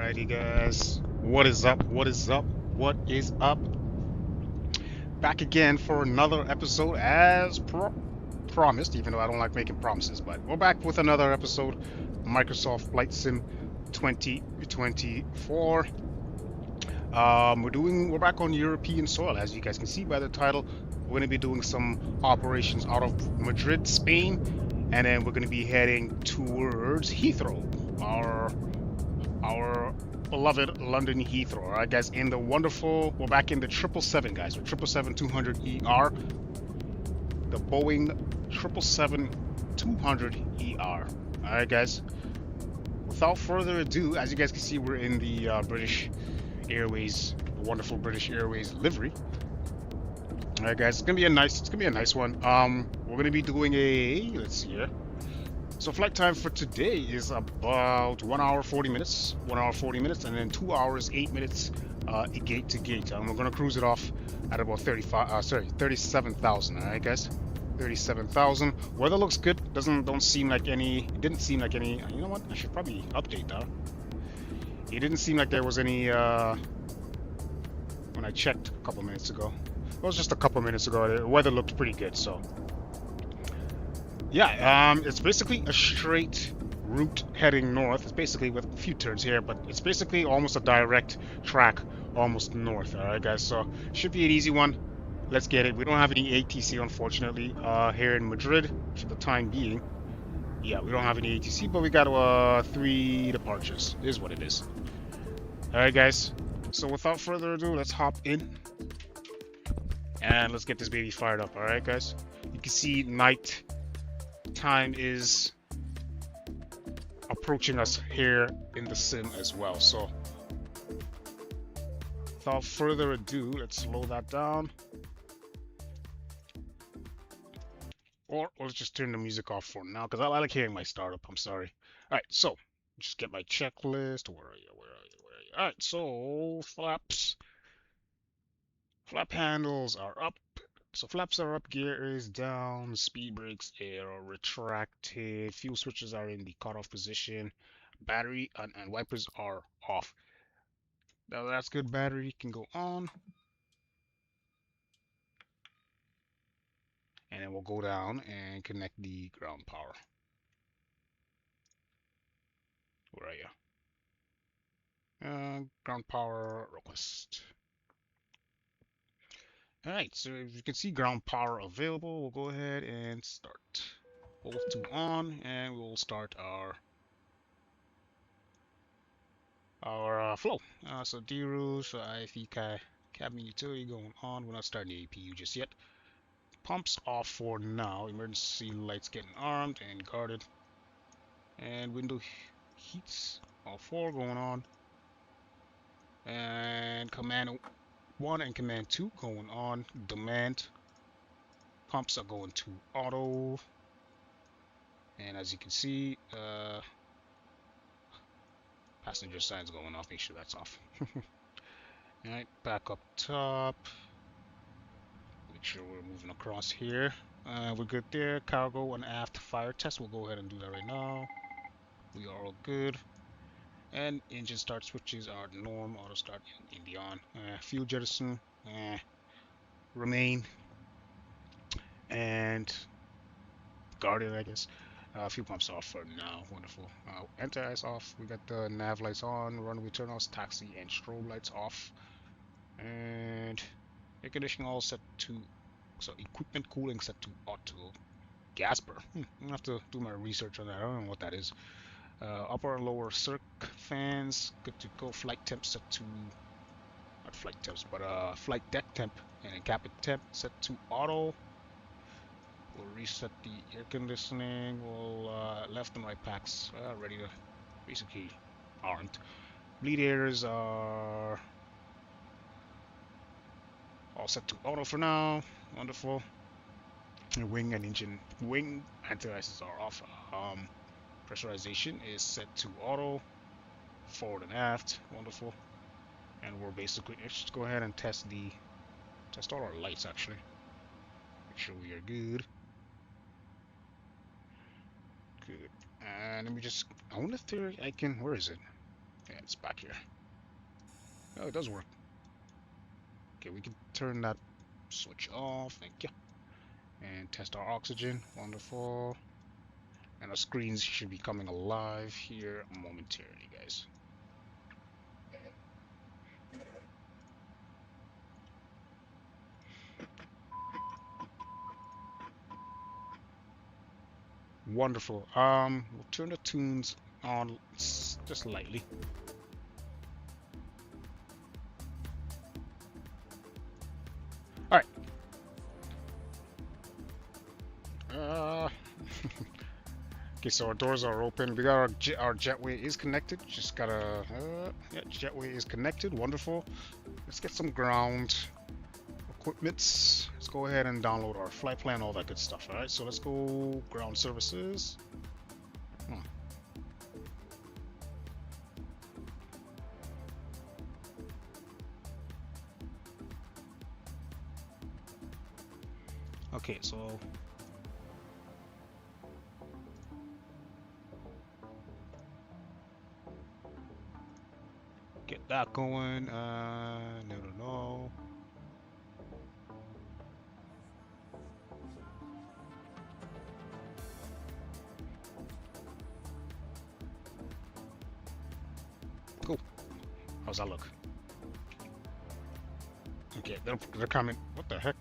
Alrighty, guys. What is up? What is up? What is up? Back again for another episode as promised, even though I don't like making promises, but we're back with another episode Microsoft Flight Sim 2024. We're back on European soil, as you guys can see by the title. We're going to be doing some operations out of Madrid, Spain, and then we're going to be heading towards Heathrow, our beloved London Heathrow. All right, guys, we're back in the 777, guys, with 777-200ER, the Boeing 777-200ER. All right, guys. Without further ado, as you guys can see, we're in the British Airways, the wonderful British Airways livery. All right, guys, it's gonna be a nice one. We're gonna be doing let's see here. So flight time for today is about 1 hour 40 minutes, 1 hour 40 minutes, and then 2 hours 8 minutes gate to gate. And we're gonna cruise it off at about 37,000. All right, guys, 37,000. Weather looks good. Don't seem like any. It didn't seem like any. You know what? I should probably update that. It didn't seem like there was any when I checked a couple minutes ago. It was just a couple minutes ago. The weather looked pretty good, so. Yeah, it's basically a straight route heading north. It's basically with a few turns here, but it's basically almost a direct track, almost north. All right, guys. So should be an easy one. Let's get it. We don't have any ATC, unfortunately, here in Madrid for the time being. Yeah, we don't have any ATC, but we got 3 departures. Is what it is. All right, guys. So without further ado, let's hop in and let's get this baby fired up. All right, guys. You can see night time is approaching us here in the sim as well. So without further ado, let's slow that down. Or let's just turn the music off for now, because I like hearing my startup. I'm sorry. All right, so just get my checklist. Where are you? Where are you? Where are you? All right, so flaps. Flap handles are up. So flaps are up, gear is down, speed brakes are retracted, fuel switches are in the cutoff position, battery and wipers are off. Now that's good. Battery can go on. And then we'll go down and connect the ground power. Where are you? Ground power request. Alright, so if you can see ground power available, we'll go ahead and start. Both 2 on, and we'll start our flow. So D-Rouge, IFE cabin utility going on. We're not starting the APU just yet. Pumps off for now. Emergency lights getting armed and guarded. And window heats, all 4 going on. And command 1 and command 2 going on. Demand. Pumps are going to auto. And as you can see, passenger sign's going off. Make sure that's off. Alright, back up top. Make sure we're moving across here. We're good there. Cargo and aft fire test. We'll go ahead and do that right now. We are all good. And engine start switches are norm. Auto start in the on. Fuel jettison. Remain. And guarded, I guess. Fuel pumps off for now. Wonderful. Anti-ice off. We got the nav lights on. Runway turn-offs, taxi, and strobe lights off. And air conditioning all set to. So equipment cooling set to auto. Gasper. I'm gonna have to do my research on that. I don't know what that is. Upper and lower circ fans. Good to go. Flight temp set to. Not flight temps, but flight deck temp and cabin temp set to auto. We'll reset the air conditioning. We'll left and right packs ready to basically aren't. Bleed airs are all set to auto for now. Wonderful. And wing anti-ices are off. Pressurization is set to auto. Forward and aft. Wonderful. And we're basically let's just go ahead and test all our lights actually. Make sure we are good. Good. And let me just, I wonder if I can, where is it? Yeah, it's back here. Oh, it does work. Okay, we can turn that switch off. Thank you. And test our oxygen. Wonderful. And our screens should be coming alive here momentarily, guys. Wonderful. We'll turn the tunes on just lightly. All right. Okay, so our doors are open. We got our jetway is connected. Just gotta, yeah, jetway is connected. Wonderful. Let's get some ground equipments. Let's go ahead and download our flight plan, all that good stuff. All right, so let's go ground services. Okay, so get that going. No. Cool. How's that look? Okay, they're coming. What the heck?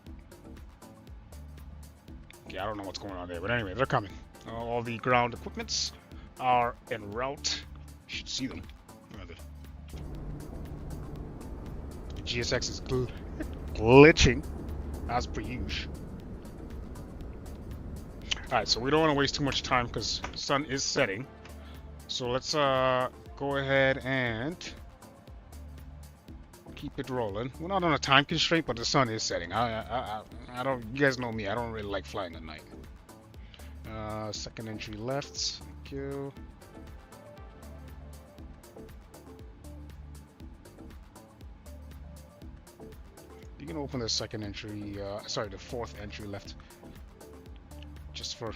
Okay, I don't know what's going on there, but anyway, they're coming. All the ground equipments are en route. You should see them. The GSX is glitching, as per usual. Alright, so we don't want to waste too much time because the sun is setting. So let's go ahead and keep it rolling. We're not on a time constraint, but the sun is setting. I don't. You guys know me. I don't really like flying at night. Second entry left. Thank you. You can open the second entry. Sorry, the fourth entry left. Just for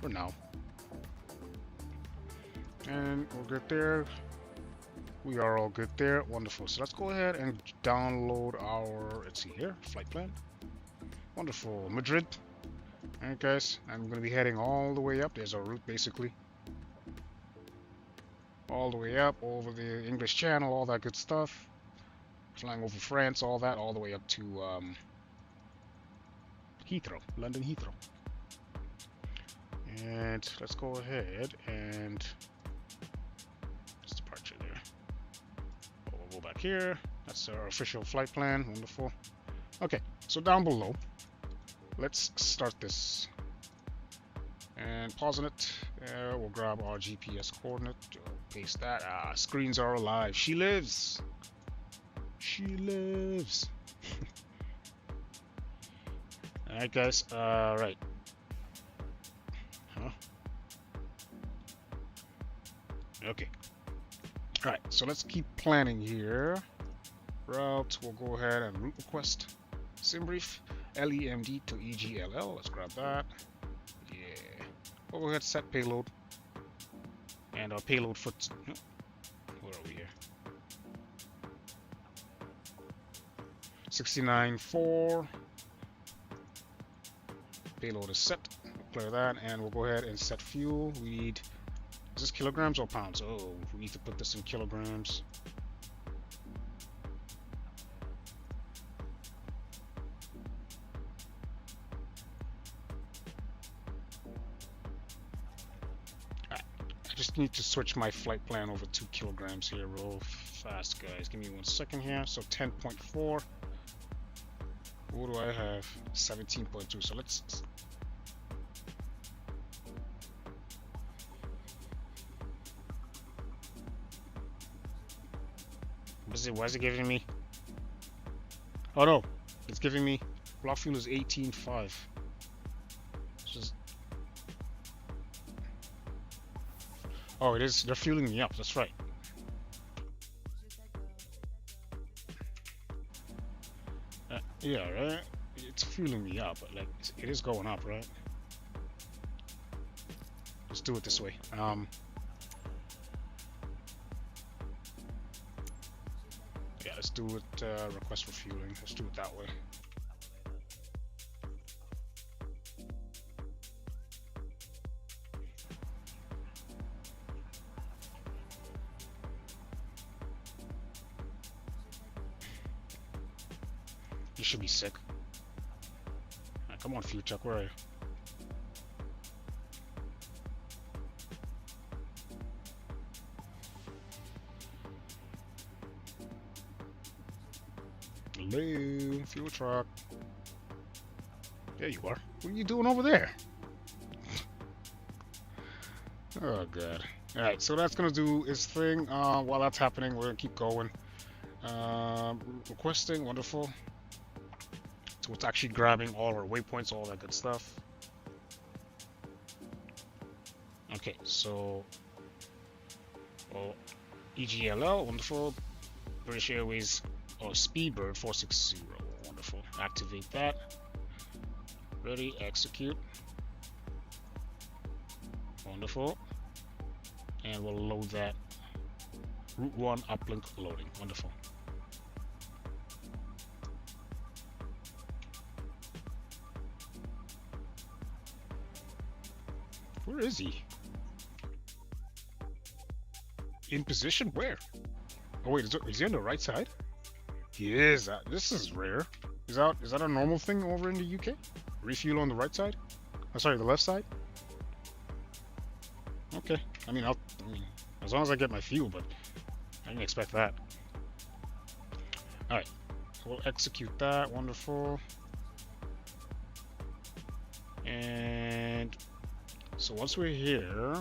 now. And we're good there. We are all good there. Wonderful. So let's go ahead and download our, let's see here, flight plan. Wonderful. Madrid. Alright guys, I'm going to be heading all the way up. There's our route basically. All the way up, over the English Channel, all that good stuff. Flying over France, all that, all the way up to Heathrow, London Heathrow. And let's go ahead and departure there. We'll go back here. That's our official flight plan. Wonderful. Okay, so down below, let's start this. And pausing it. We'll grab our GPS coordinate. Paste that. Screens are alive. She lives. She lives. Alright, guys. Right. Huh? Okay. Alright, so let's keep planning here. Route, we'll go ahead and route request. Simbrief, LEMD to EGLL. Let's grab that. Yeah. We'll go ahead and set payload. And our payload foot. Where are we here? 69.4. Payload is set. We'll clear that, and we'll go ahead and set fuel. We need, is this kilograms or pounds? Oh, we need to put this in kilograms. Alright, I just need to switch my flight plan over 2 kilograms here real fast, guys. Give me 1 second here. So 10.4. What do I have? 17.2. So let's. Why is it giving me? Oh no, it's giving me. Block fuel is 18.5. Just. Oh, it is. They're fueling me up. That's right. Yeah, right. It's fueling me up, but like it is going up, right? Let's do it this way. do it, request refueling. Let's do it that way. You should be sick. Right, come on, fuel truck, where are you? Hello, fuel truck. There you are. What are you doing over there? Oh god. Alright, so that's gonna do its thing. While that's happening, we're gonna keep going. Requesting, wonderful. So it's actually grabbing all our waypoints, all that good stuff. Okay, so EGLL, wonderful. British Airways, Speedbird 460, wonderful. Activate that. Ready, execute. Wonderful. And we'll load that. Route 1 uplink loading. Wonderful. Where is he? In position? Where? Oh wait, is he on the right side? He is. This is rare. Is that a normal thing over in the UK? Refuel on the right side? Oh, sorry, the left side? Okay. I mean, as long as I get my fuel, but I didn't expect that. Alright. We'll execute that. Wonderful. And so once we're here,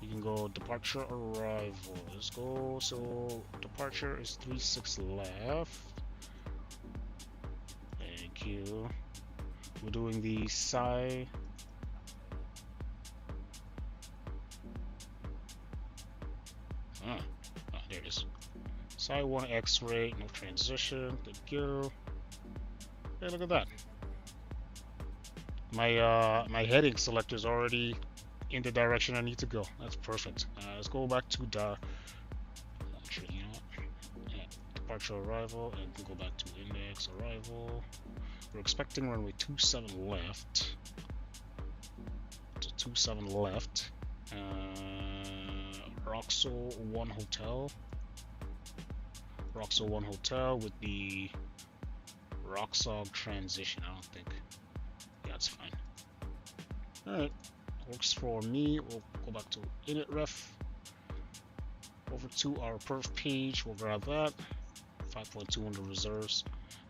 you can go departure arrival. Let's go. So departure is 36 left. Thank you. We're doing the Sai. There it is. Sai 1 X-ray, no transition. Thank you. Hey, look at that. My heading selector is already in the direction I need to go. That's perfect. Let's go back to the actually, you know what? Yeah, departure arrival, and we go back to index arrival. We're expecting runway 27 left. So 27 left. Roxo 1 Hotel. Roxo 1 Hotel with the Roxog transition. I don't think. Yeah, it's fine. Alright. Works for me. We'll go back to init ref. Over to our perf page. We'll grab that. 5.2 under reserves.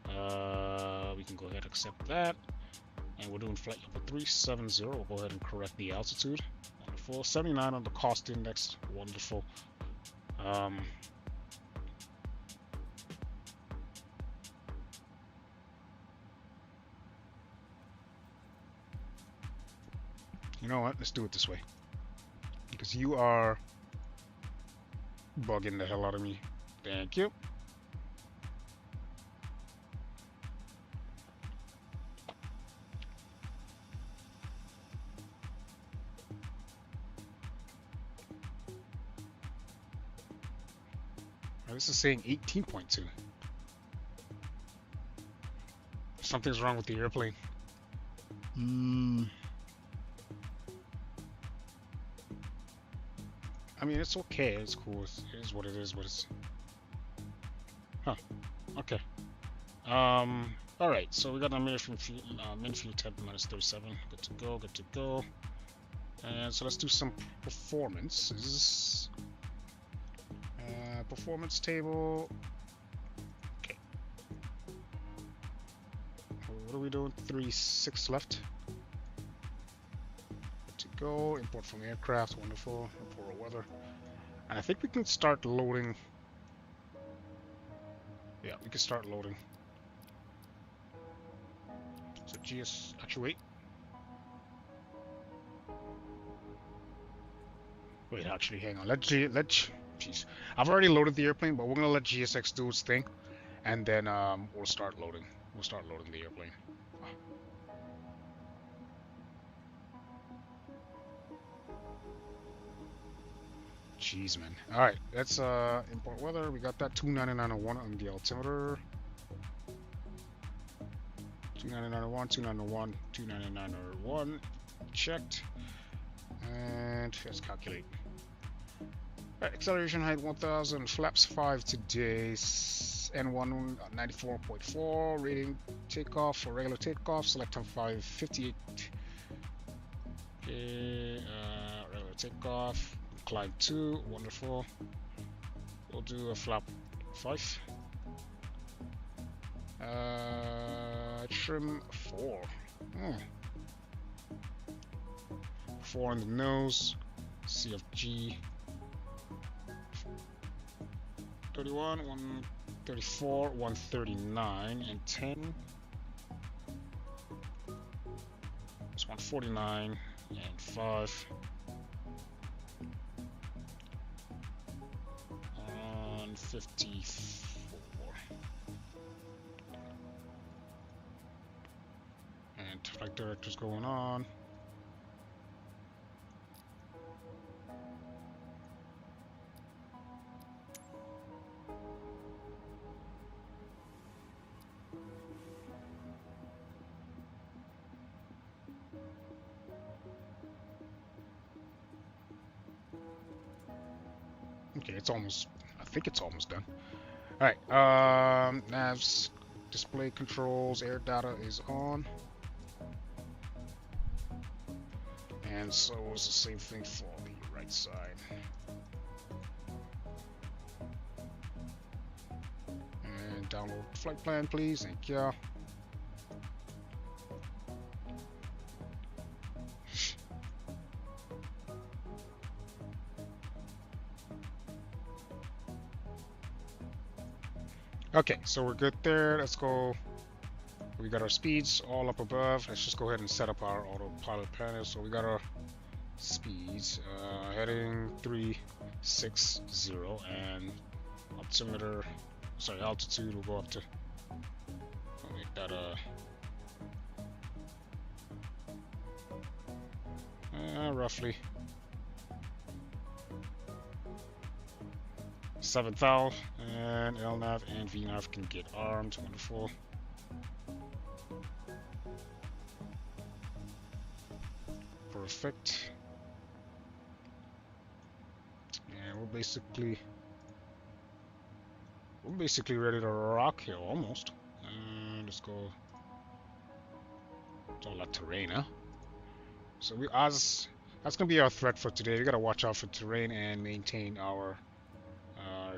We can go ahead and accept that. And we're doing flight level 370. We'll go ahead and correct the altitude. Wonderful. 79 on the cost index. Wonderful. You know what? Let's do it this way. Because you are bugging the hell out of me. Thank you. This is saying 18.2. Something's wrong with the airplane. I mean, it's okay. It's cool. It is what it is. But it's... Huh. Okay. All right. So we got a minute from min fuel temp minus 37. Good to go. Good to go. And so let's do some performances. Performance table. Okay. What are we doing? 3.6 left. Good to go. Import from aircraft. Wonderful. Import weather. And I think we can start loading. Yeah, we can start loading. So GS. Actually, wait. Wait, actually, hang on. Jeez. I've already loaded the airplane, but we're gonna let GSX do its thing, and then we'll start loading. We'll start loading the airplane. Jeez, man. All right, let's import weather. We got that 29901 on the altimeter. 29901, 29901, 29901. Checked. And let's calculate. Right, acceleration height 1000, flaps 5 today, N1 94.4, rating takeoff for regular takeoff, select on 558. Okay, regular takeoff, climb 2, wonderful. We'll do a flap 5. Trim 4. 4 on the nose, CFG. 31, 134, 139, and 10. It's 149 and 5. On 54. And flight director's going on. Okay, it's almost, I think it's almost done. Alright, navs, display controls, air data is on. And so is the same thing for the right side. And download flight plan, please, thank you. Okay, so we're good there. Let's go. We got our speeds all up above. Let's just go ahead and set up our autopilot panel. So we got our speeds heading 360 and altimeter. Sorry, altitude will go up to. I'll make that roughly 7,000, and LNAV and VNAV can get armed. Wonderful. Perfect. And we're basically ready to rock here almost. And let's go. It's all that terrain, huh? So that's gonna be our threat for today. We gotta watch out for terrain and maintain our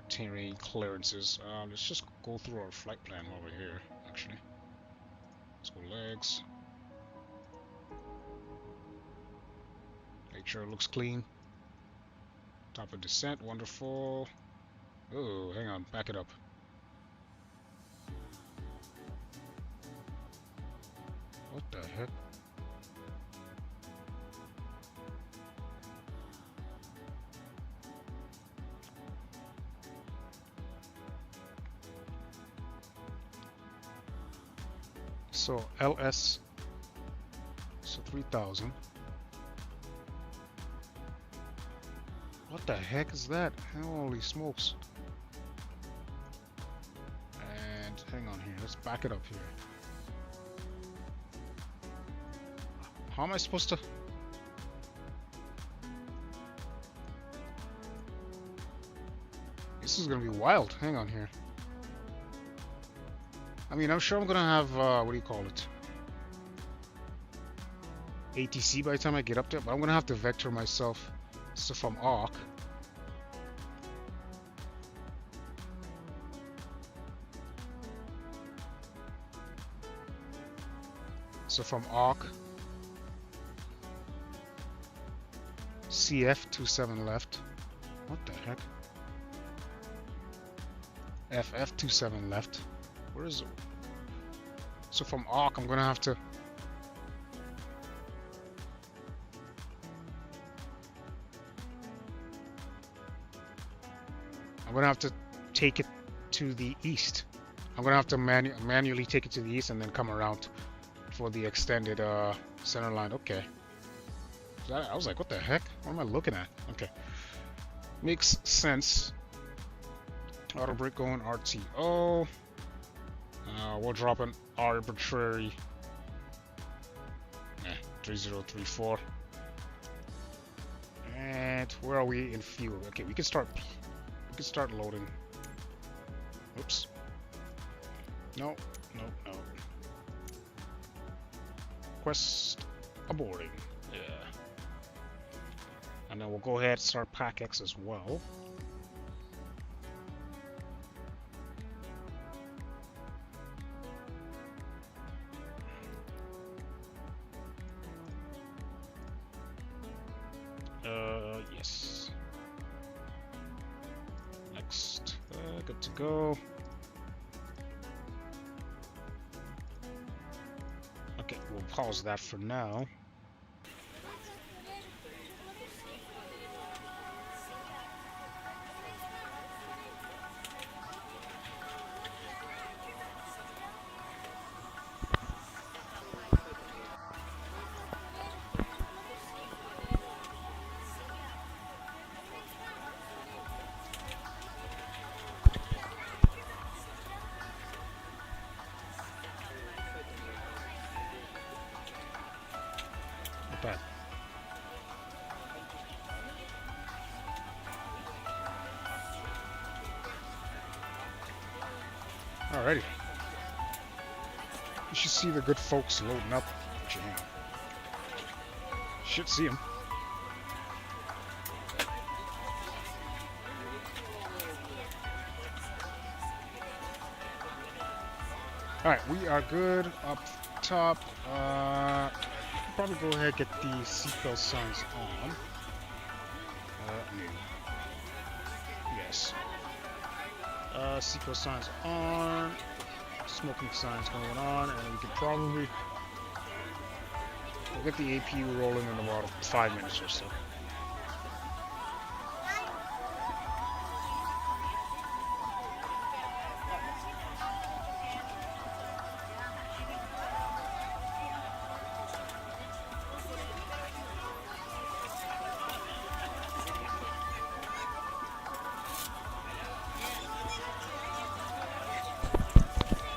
terrain clearances. Let's just go through our flight plan while we're here, actually. Let's go legs. Make sure it looks clean. Top of descent, wonderful. Oh, hang on, back it up. What the heck? So LS, so 3,000. What the heck is that? Holy smokes. And hang on here, let's back it up here. How am I supposed to? This is gonna be wild. Hang on here. I mean, I'm sure I'm gonna have, what do you call it? ATC by the time I get up there, but I'm gonna have to vector myself. So from ARC. CF27 left. What the heck? FF27 left. Where is it? So from ARC, I'm gonna have to. I'm gonna have to take it to the east. I'm gonna have to manually take it to the east and then come around for the extended center line. Okay. I was like, what the heck? What am I looking at? Okay. Makes sense. Auto brake going RTO. We'll drop an arbitrary 3034. And where are we in fuel? Okay, we can start loading. Oops. No. Quest aborting. Yeah. And then we'll go ahead and start Pack X as well. Yes. Next. Good to go. Okay, we'll pause that for now. Bad. Alrighty. You should see the good folks loading up. Jam. Should see them. Alright, we are good up top. Probably go ahead and get the seatbelt signs on. No. Yes. Seatbelt signs on. Smoking signs going on, and we can probably we'll get the APU rolling in about 5 minutes or so.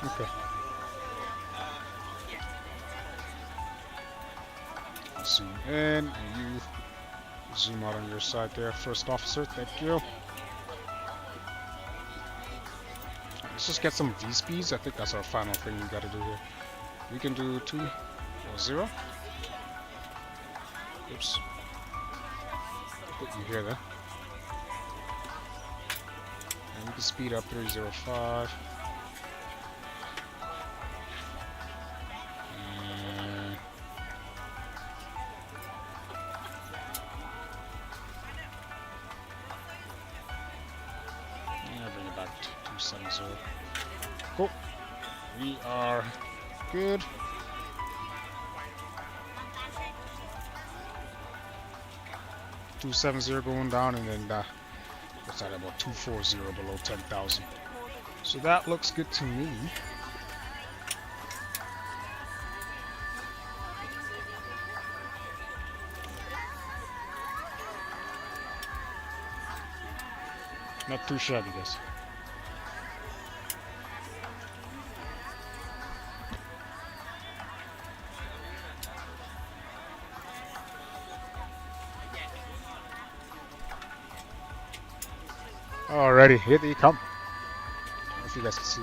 Okay. Zoom in, and you zoom out on your side there, first officer. Thank you. Let's just get some V-speeds. I think that's our final thing we gotta do here. We can do 2 or 0. Oops. Put you here then. And we can speed up 305. Bring it back to 270. Cool. We are good. $270 going down, and then what's that, about 240 below 10,000. So that looks good to me. Not too shabby, guys. Alrighty, here they come. I don't know if you guys can see.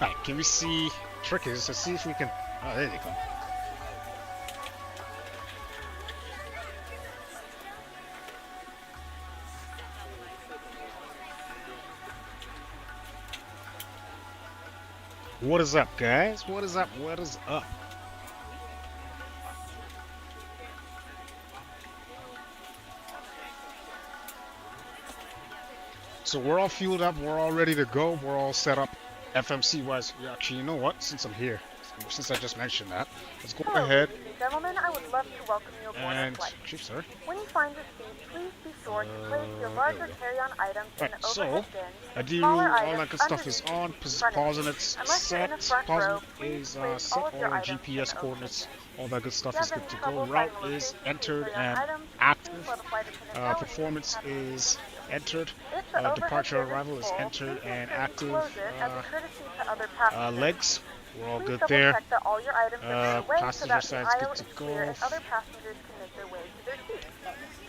Alright, can we see? Trick is to see if we can. Oh, there they go. What is up, guys? What is up? What is up? So we're all fueled up. We're all ready to go. We're all set up. FMC wise, actually, you know what? Since I'm here, since I just mentioned that, let's go ahead. Ladies and gentlemen, I would love to welcome you aboard our flight. Sorry. When you find your seat, please be sure to place your larger carry-on items in the overhead bin. ID, all that good stuff is on. Pausing it's set. Pausing is set. All our GPS coordinates, all that good stuff is good to go. Route is entered and active. Performance is entered. Departure arrival is entered and active. Legs, we're all good there. Passenger side's good to go.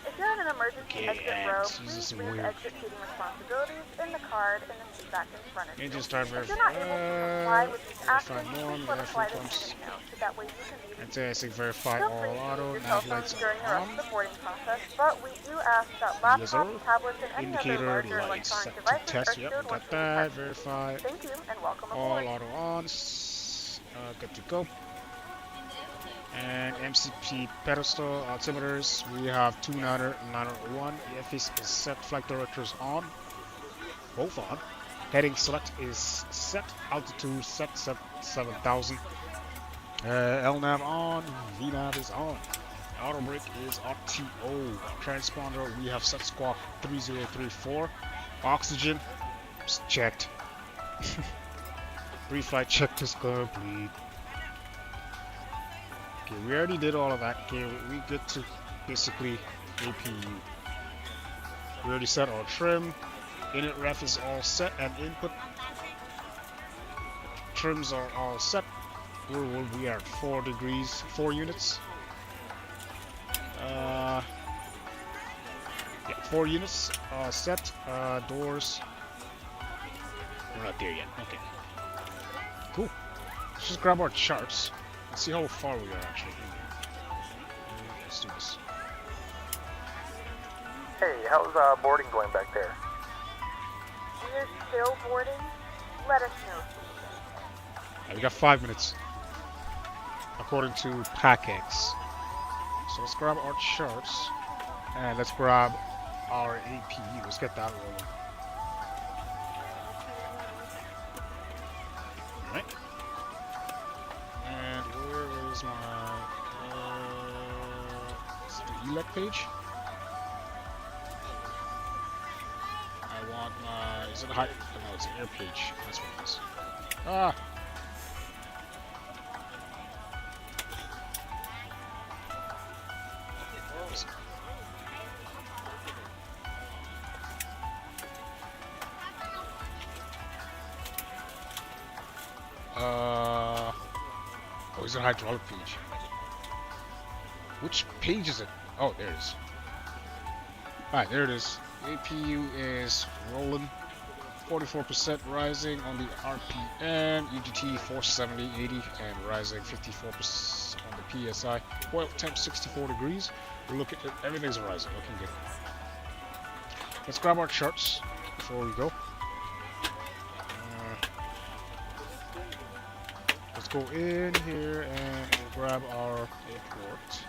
If you're in an emergency exit row, please leave exit seating responsibilities in the card in the seat back in front of you. Engine start If you're not able to comply with these actions, please let the flight attendant know so that way you can leave. Anti-icing verify all auto, nav lights during the rest on. of the boarding process, but we do ask that laptops, tablets, and any Indicator other larger lights electronic set to devices test. are Yep, stored got once that. you depart. Verify. Thank you and welcome All aboard. auto on. Good to go. And MCP pedestal altimeters. We have 290, 901. EFS is set. Flight directors on. Both on. Heading select is set. Altitude set 7,000. LNAV on. VNAV is on. Auto brake is RTO. Transponder we have set squawk 3034. Oxygen is checked. Pre-flight check is complete. Okay, we already did all of that. Okay, we good to basically APU. We already set our trim. Init ref is all set and input trims are all set. We are at 4 degrees, 4 units. Yeah, 4 units set. Doors. We're not there yet. Okay. Cool. Let's just grab our charts and see how far we are actually in here. Let's do this. Hey, how's boarding going back there? We're still boarding. Let us know. We got 5 minutes, according to PACX. So let's grab our charts and let's grab our APU. Let's get that rolling. Alright. And where is my is it the elect page? I want my, is it a high? No, it's an air page. That's what it is. Ah! Oh, is it a hydraulic page? Which page is it? Oh, there it is. Alright, there it is. APU is rolling. 44% rising on the RPM. UGT 470.80 and rising 54% on the PSI. Oil temp 64 degrees. We're looking at everything's rising. Looking good. Let's grab our charts before we go. Let's go in here and we'll grab our airport.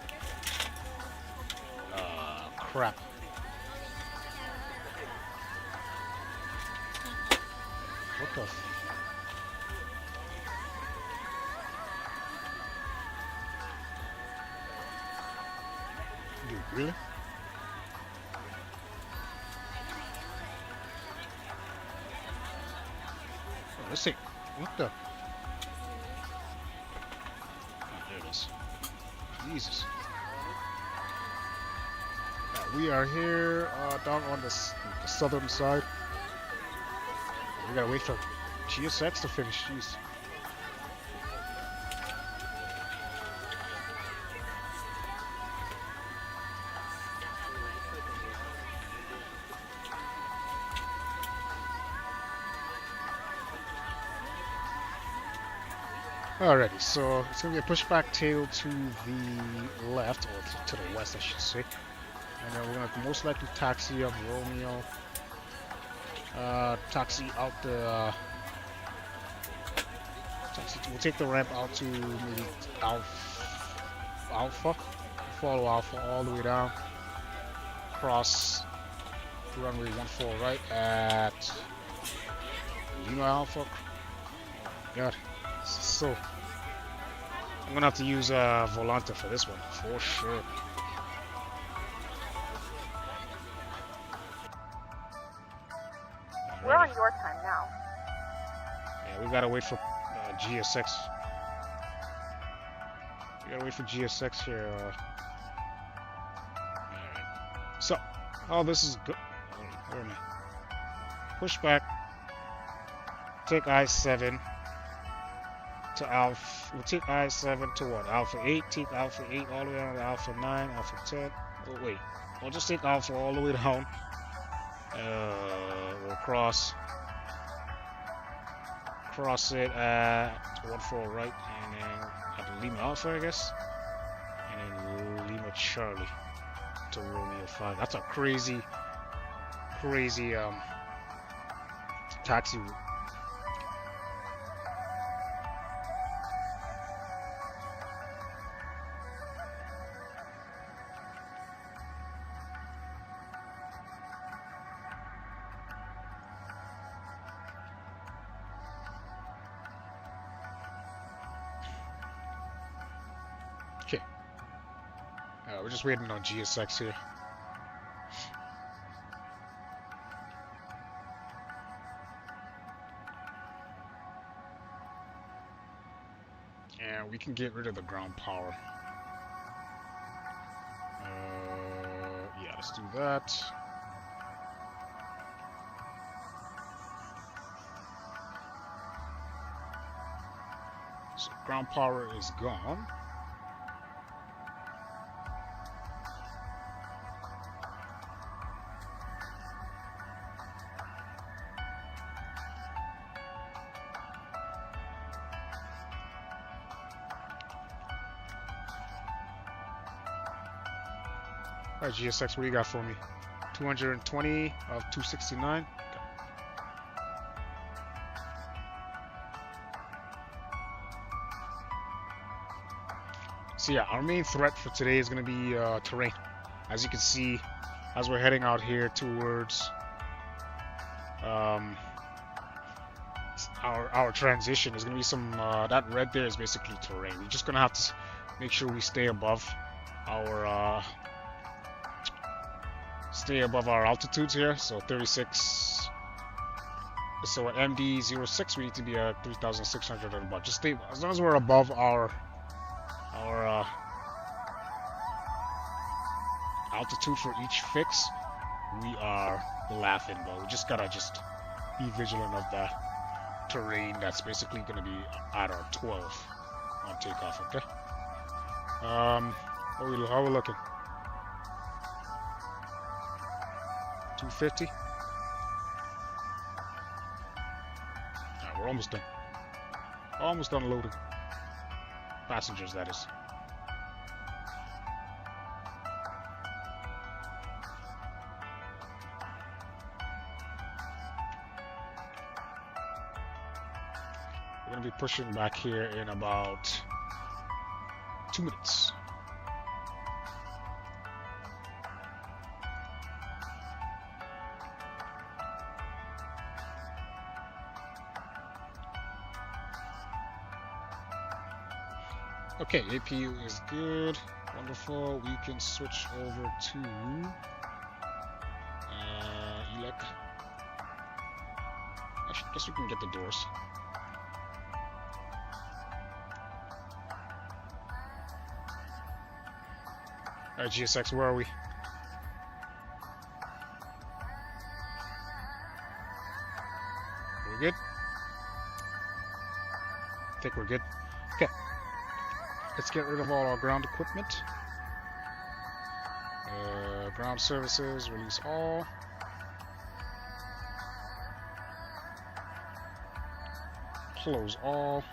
Crap. What the f... Dude, really? Oh, let's see. What the... Jesus. We are here down on the southern side. We gotta wait for GSX to finish. Jeez. Alrighty, so it's gonna be a pushback tail to the left, or to the west, I should say. And then we're gonna most likely taxi up Romeo. Taxi out the. We'll take the ramp out to maybe Alpha. Follow Alpha all the way down. Cross runway 14 right at Lima Alpha. Oh God. So I'm gonna have to use Volante for this one for sure. We're on your time now. Yeah, we gotta wait for GSX. We gotta wait for GSX here. Alright. So, this is good. Where am I? Push back. Take I-7 to Alpha. We'll take I-7 to what? Alpha 8. Take Alpha 8 all the way down to Alpha 9, Alpha 10. Oh, wait. We'll just take Alpha all the way down. We'll cross it at 14 right, and then at Lima Alpha, I guess, and then Lima Charlie to Romeo 5. That's a crazy taxi route. We're just waiting on GSX here. And we can get rid of the ground power. Yeah, let's do that. So ground power is gone. Alright, GSX, what do you got for me? 220 of 269. Okay. So yeah, our main threat for today is going to be terrain. As you can see, as we're heading out here towards our transition, is going to be some that red there is basically terrain. We're just going to have to make sure we stay above our altitudes here. So 36. So at MD06 we need to be at 3,600 and above. Just stay as long as we're above our altitude for each fix, we are laughing. But we just gotta be vigilant of the terrain that's basically gonna be at our 12 on takeoff. Okay. How we looking? 250. Alright, we're almost done. Almost done loading. Passengers, that is. We're going to be pushing back here in about 2 minutes. Okay, APU is good. Wonderful. We can switch over to ELEC. I guess we can get the doors. Alright, GSX, where are we? We're good? I think we're good. Okay. Let's get rid of all our ground equipment. Ground services, release all. Close all.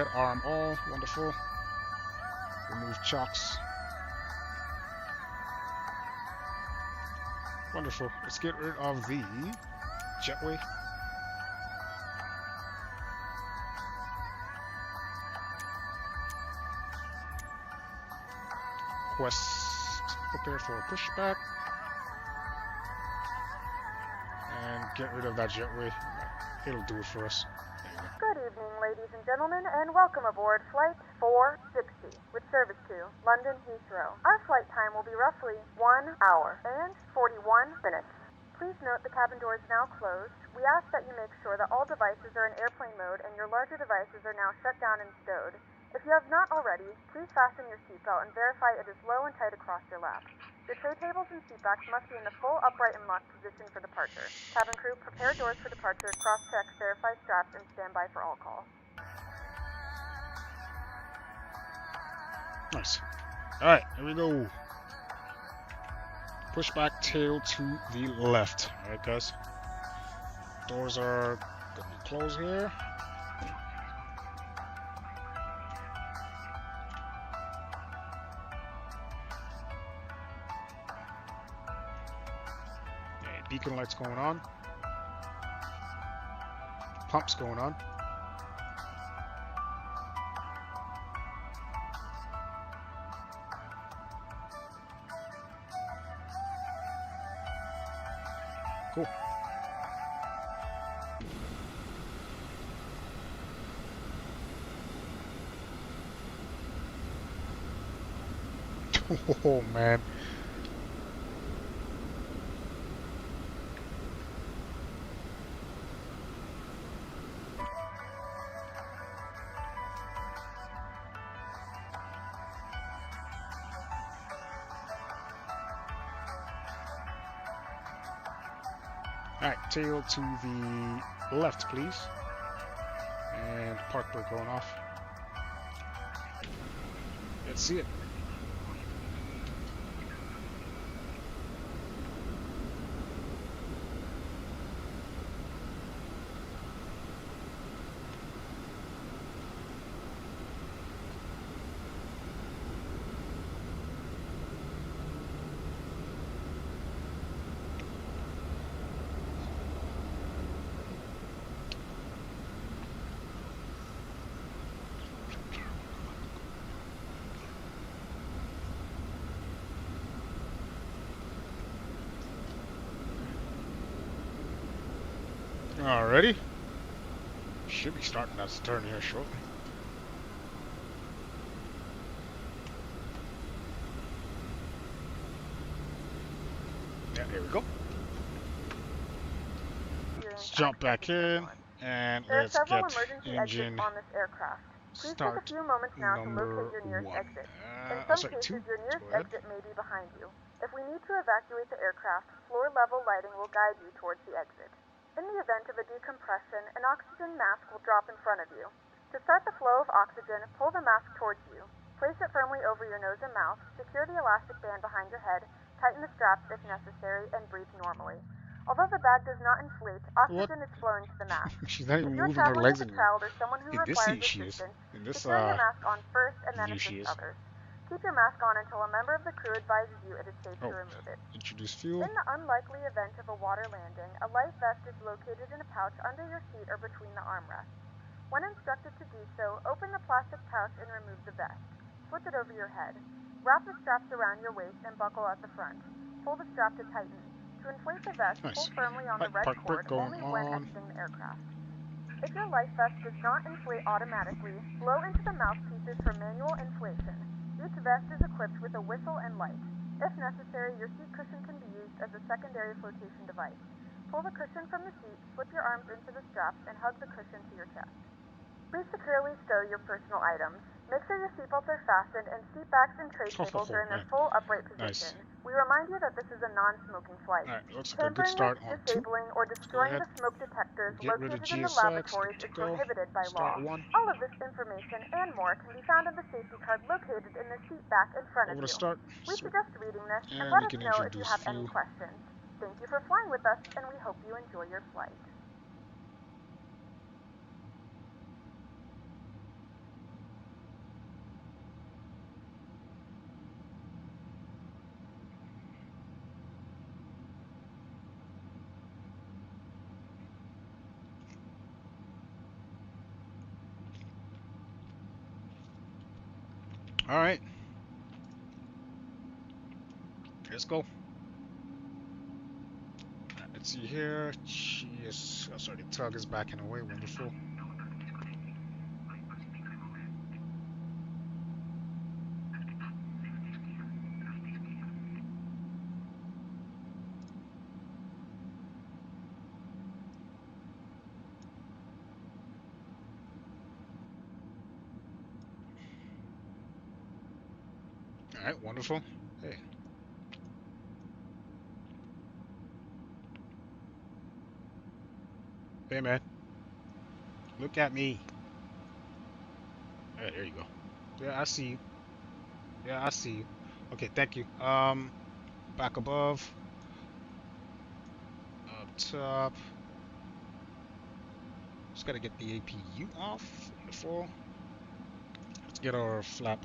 head arm all. Wonderful. Remove chocks. Wonderful. Let's get rid of the jetway. Quest. Prepare for a pushback. And get rid of that jetway. It'll do it for us. Good evening, ladies and gentlemen, and welcome aboard Flight 460 with service to London Heathrow. Our flight time will be roughly 1 hour and 41 minutes. Please note the cabin door is now closed. We ask that you make sure that all devices are in airplane mode and your larger devices are now shut down and stowed. If you have not already, please fasten your seatbelt and verify it is low and tight across your lap. Your tray tables and seatbacks must be in the full upright and locked position for departure. Cabin crew, prepare doors for departure, cross-check, verify straps, and stand by for all call. Nice. Alright, here we go. Pushback tail to the left. Alright, guys. Doors are gonna be closed here. Beacon lights going on. Pumps going on. Cool. Oh man. Alright, tail to the left, please. And park brake going off. Let's see it. Alrighty. Should be starting that turn here shortly. Yeah, here we go. Let's jump back in and let's get engine on this aircraft. Please start take a few moments now to locate your nearest one. exit. In some cases, your nearest exit may be behind you. If we need to evacuate the aircraft, floor-level lighting will guide you towards the exit. In the event of a decompression, an oxygen mask will drop in front of you. To start the flow of oxygen, pull the mask towards you. Place it firmly over your nose and mouth, secure the elastic band behind your head, tighten the straps if necessary, and breathe normally. Although the bag does not inflate, oxygen is flowing to the mask. She's not even If you're moving her traveling legs with a anymore. child or someone who requires assistance, secure your mask on first and then assist others. Keep your mask on until a member of the crew advises you it is safe to remove it. Introduce fuel. In the unlikely event of a water landing, a life vest is located in a pouch under your seat or between the armrests. When instructed to do so, open the plastic pouch and remove the vest. Slip it over your head. Wrap the straps around your waist and buckle at the front. Pull the strap to tighten. To inflate the vest, pull firmly on the red cord only when exiting the aircraft. If your life vest does not inflate automatically, blow into the mouthpieces for manual inflation. Each vest is equipped with a whistle and light. If necessary, your seat cushion can be used as a secondary flotation device. Pull the cushion from the seat, slip your arms into the straps, and hug the cushion to your chest. Please securely stow your personal items. Make sure your seatbelts are fastened and seat backs and tray tables are in their full upright position. We remind you that this is a non-smoking flight. Looks like a good start on 2. Disabling or destroying the smoke detectors located in the laboratories is prohibited by law. All of this information and more can be found in the safety card located in the seat back in front of you. We suggest reading this and let us know if you have any questions. Thank you for flying with us, and we hope you enjoy your flight. All right, let's go. Let's see here. Jeez. Oh, sorry, the tug is backing away. Wonderful. All right, wonderful. Hey, hey, man, look at me. Hey, there you go. Yeah, I see you. Yeah, I see you. Okay, thank you. Back above, up top. Just gotta get the APU off. Wonderful. Let's get our flap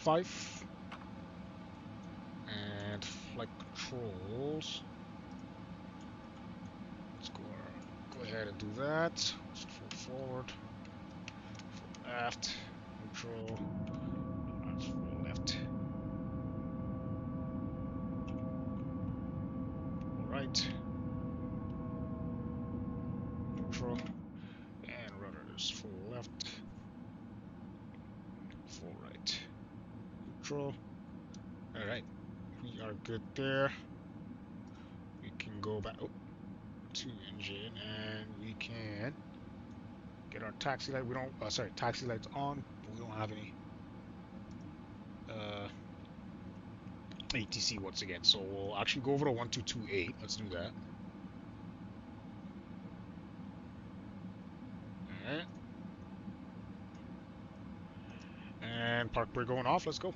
5 and flight controls. Let's go ahead and do that. Let's full forward, full left, neutral, let's full left, full right, neutral, and rudders full left, full right, neutral. All right, we are good there. We can go back to engine and we can get our taxi light. We don't, sorry, taxi lights on. But we don't have any ATC once again. So we'll actually go over to 1228. Let's do that. Alright. And park brake going off. Let's go.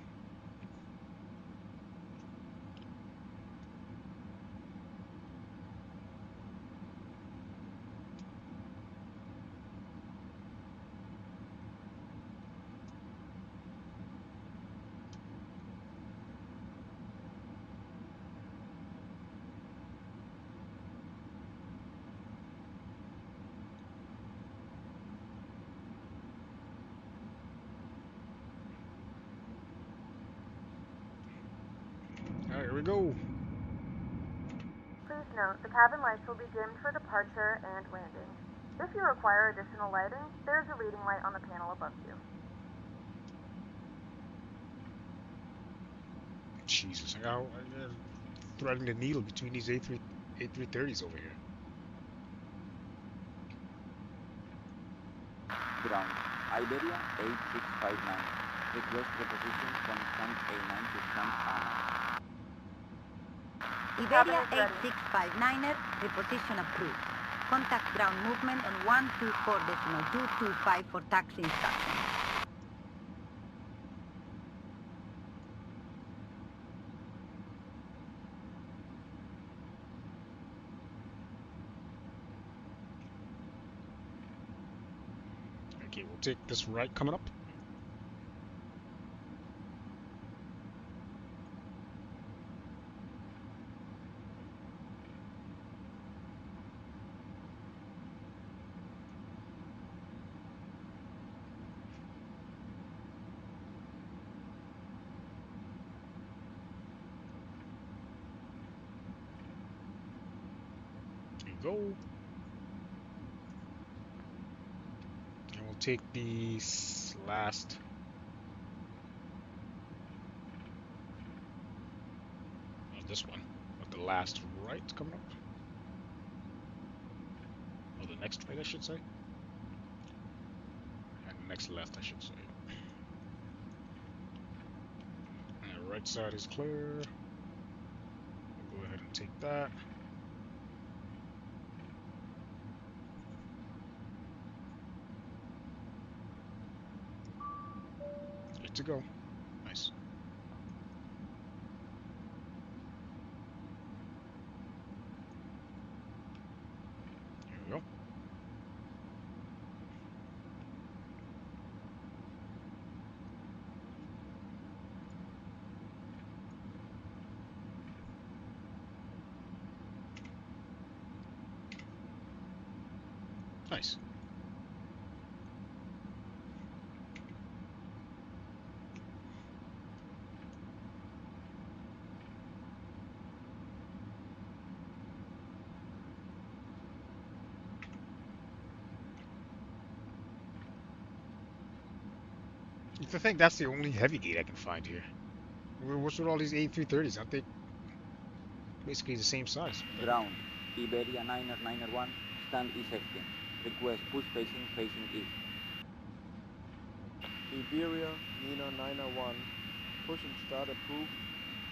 Alright, here we go. Please note, the cabin lights will be dimmed for departure and landing. If you require additional lighting, there is a reading light on the panel above you. Jesus, I got threading the needle between these A330s over here. Ground, Iberia 8659. Request reposition from front A9 to front A9. Iberia 8659er, reposition approved. Contact ground movement on 124.225 for taxi instructions. Okay, we'll take this right coming up. Go. And we'll take the last this one, but the last right coming up, or the next right I should say, and next left I should say. And the right side is clear. We'll go ahead and take that. Good to go. Nice. Here we go. Nice. to think that's the only heavy gate I can find here. What's with all these A330s? Aren't they basically the same size? Ground. Iberia 991, stand E16. Request push facing east. Iberia, Nina 901, push and start approved,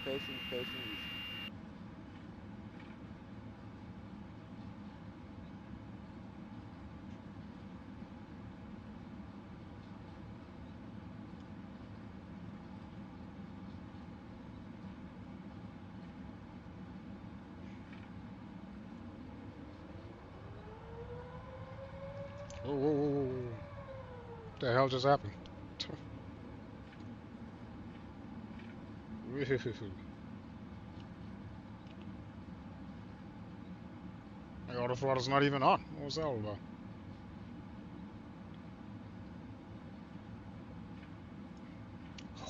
facing east. Whoa, whoa, whoa, whoa, whoa. What the hell just happened? My auto throttle's not even on. What was that all about?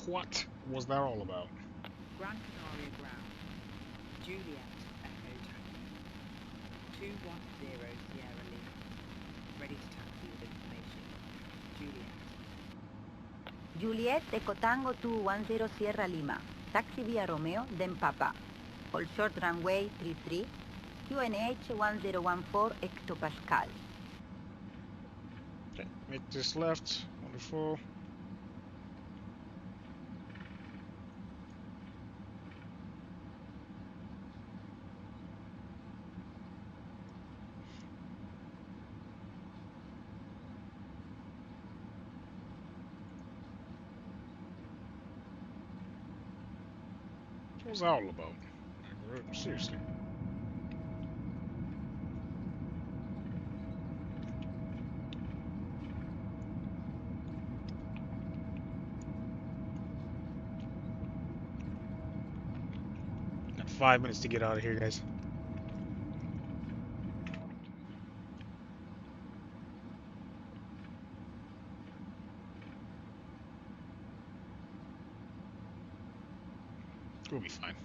What was that all about? Gran Canaria ground. Juliet, Echo Tango. 210 Sierra Lima. Ready to taxi with information. Juliet. Juliet, Echo Tango 210 Sierra Lima. Taxi via Romeo, then Papa. Hold short runway 33. QNH 1014 hectopascal. Okay, make this left. Wonderful. What was that all about? Like, seriously. Got 5 minutes to get out of here, guys. We'll be fine.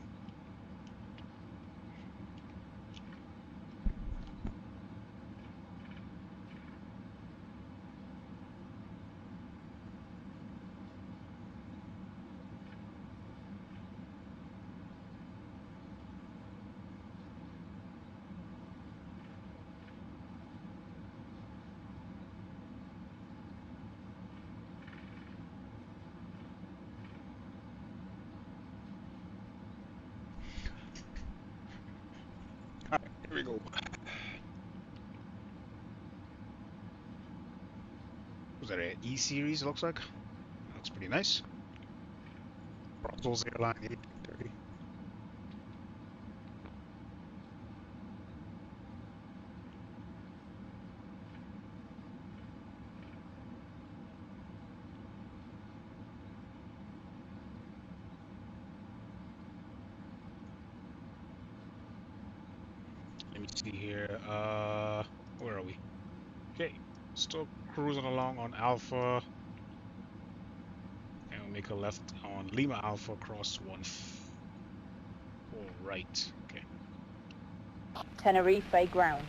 Alright, here we go. Was that an E series? Looks like. Looks pretty nice. Brussels Airline 830. Let me see here. Where are we? Okay, still cruising along on Alpha, and we'll make a left on Lima Alpha, cross 14 right. Okay. Tenerife ground.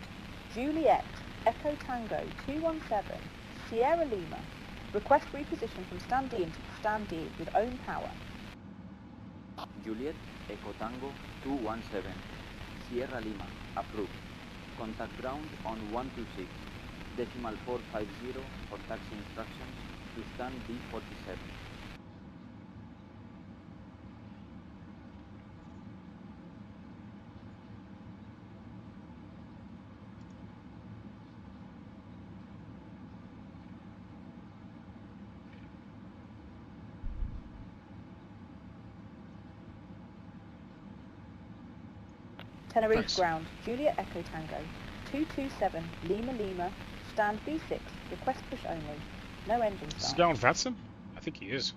Juliet, Echo Tango 217, Sierra Lima. Request reposition from stand D into stand D with own power. Juliet, Echo Tango 217, Sierra Lima, approved. Contact ground on 126, decimal 450 for taxi instructions to stand D47. Tenerife Nice. ground. Juliet Echo Tango 227, Lima Lima, stand B6, request push only. No engine Is this start. guy on Vatsim? I think he is.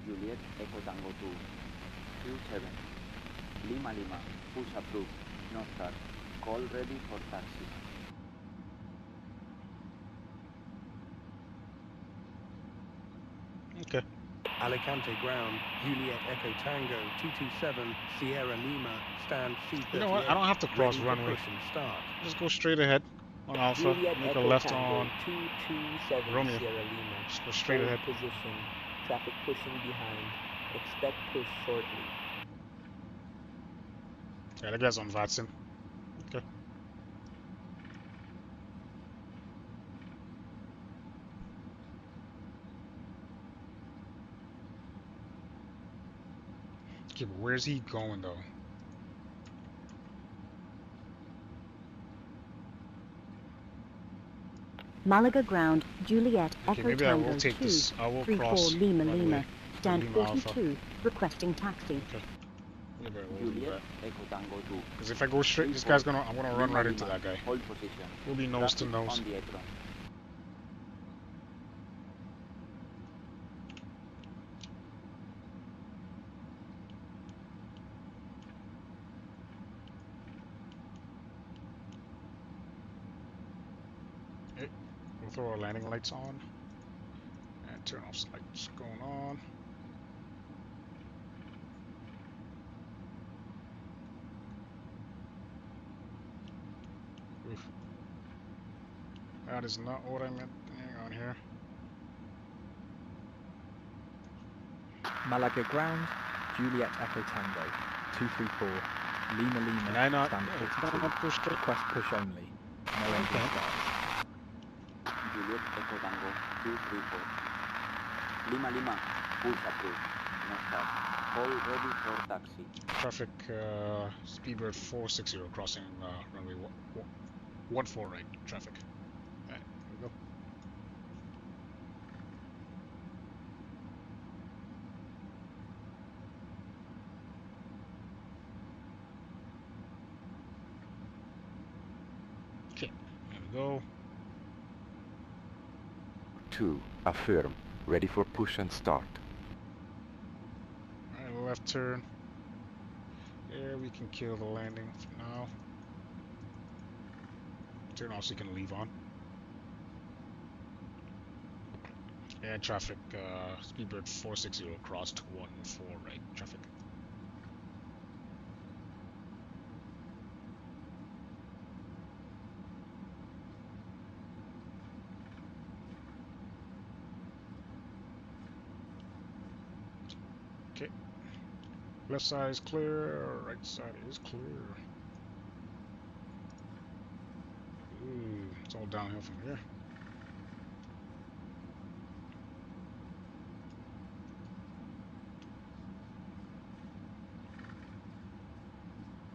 Juliet, Echo Tango 27, Lima Lima, push approved, no start. Call ready for taxi. Okay. Alicante ground, Juliet Echo Tango 227, Sierra Lima, stand C38. You know what? I don't have to cross ready for runway. push and start. Just go straight ahead on Alpha. Juliet Make a Echo left Tango on 227 Romeo. Sierra Lima. Just go straight Hold ahead. position Traffic pushing behind. Expect push shortly. Yeah, the guy's on Watson. Okay. Okay, but where's he going though? Malaga ground, Juliet, Okay, Echo maybe I will Tango take 2, this. I will 34 cross Lima runway Lima, stand Lima Alpha. 42, requesting taxi. Okay. Maybe I will do Juliet, that. Echo Tango 2. Because if I go straight, this guy's I'm gonna run Lima right into Lima, that guy. hold position. We'll be nose to Traffic nose. on the apron. Okay. We'll throw our landing lights on. And turn off lights going on. Oof. That is not what I meant. Hang on here. Malaga ground, Juliet Echo Tango, 234, Lima Lima, Can I not? stand Yeah, 42, push the... request push only, no engine starts. Juliet, Echo Tango 234. Lima Lima, push approved. No start. Call ready for taxi. Traffic, Speedbird 460 crossing runway 14 right. Traffic. Alright, here we go. Okay, here we go. 2, affirm, ready for push and start. Alright, left turn. There, we can kill the landing for now. Turn off so you can leave on. And traffic, Speedbird 460 crossed 14 right. Traffic. Okay. Left side is clear, right side is clear. Ooh, it's all downhill from here.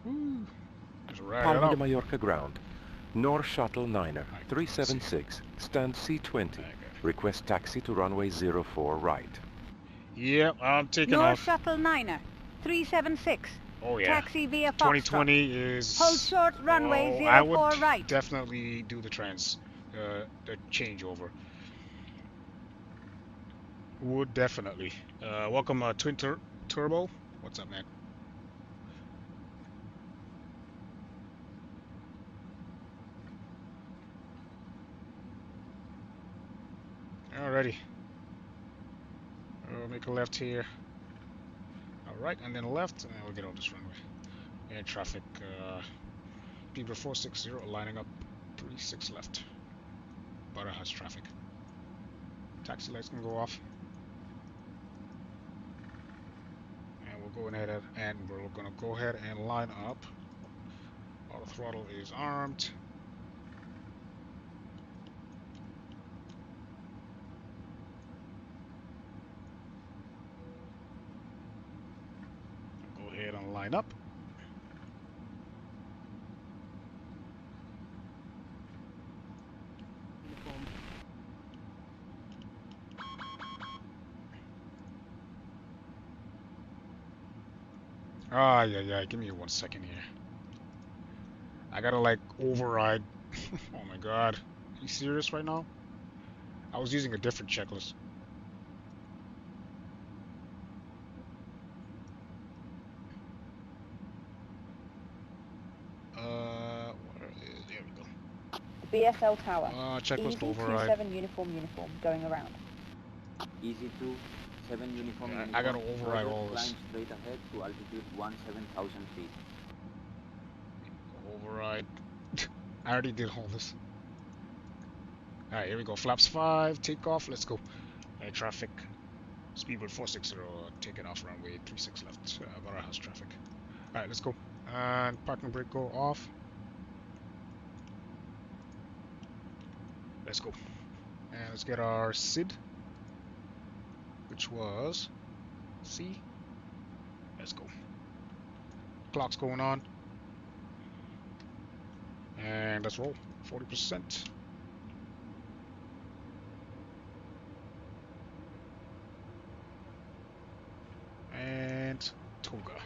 Ooh, just ride it Palma de out. Mallorca ground, North Shuttle 9er, 376, stand C20, request taxi to runway 04 right. Yep, I'm taking North off. Shuttle 9er, 376. Oh yeah. Taxi via Foxtrot. 2020 is. Hold short runway I 04 would right. definitely do the the changeover. Would definitely. Welcome, Twin Turbo. What's up, man? Alrighty. We'll make a left here. Alright, and then a left, and then we'll get on this runway. Air traffic, Speedbird 460 lining up 36 left. Butter has traffic. Taxi lights can go off. And we'll go ahead and we're gonna go ahead and line up. Auto throttle is armed. Go ahead and line up. Ah, yeah. Give me 1 second here. I gotta like override. Oh my god. Are you serious right now? I was using a different checklist. There we go. BSL Tower. Checklist Easy override. 27 uniform, going around. Easy 2, 7 uniform. Yeah, I gotta override all this. Climb straight ahead to altitude 17,000 feet. Override. I already did all this. Alright, here we go. Flaps 5, takeoff, let's go. Air traffic. Speedbird 460 taking off runway 36 left. Barajas traffic. Alright, let's go. And parking brake go off. Let's go. And let's get our SID, which was C. Let's go. Clock's going on. And let's roll. 40%. And Toga.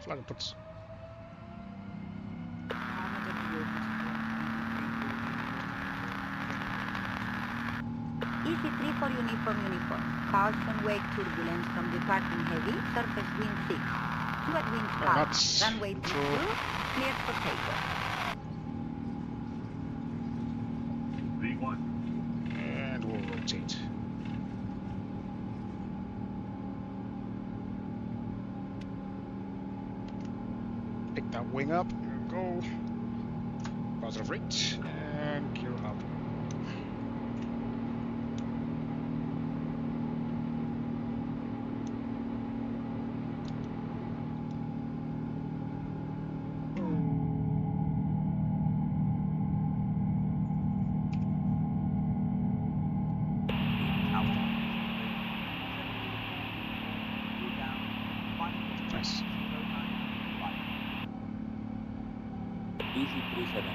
Flag and puts. Easy 3 for uniform. Caution wake turbulence from departing heavy, surface wind 6. 2 at wind 5. Runway 2, cleared for takeoff. And we'll rotate. Pick that wing up. Here we go. Positive rate. And gear up. Nice. Easy 37.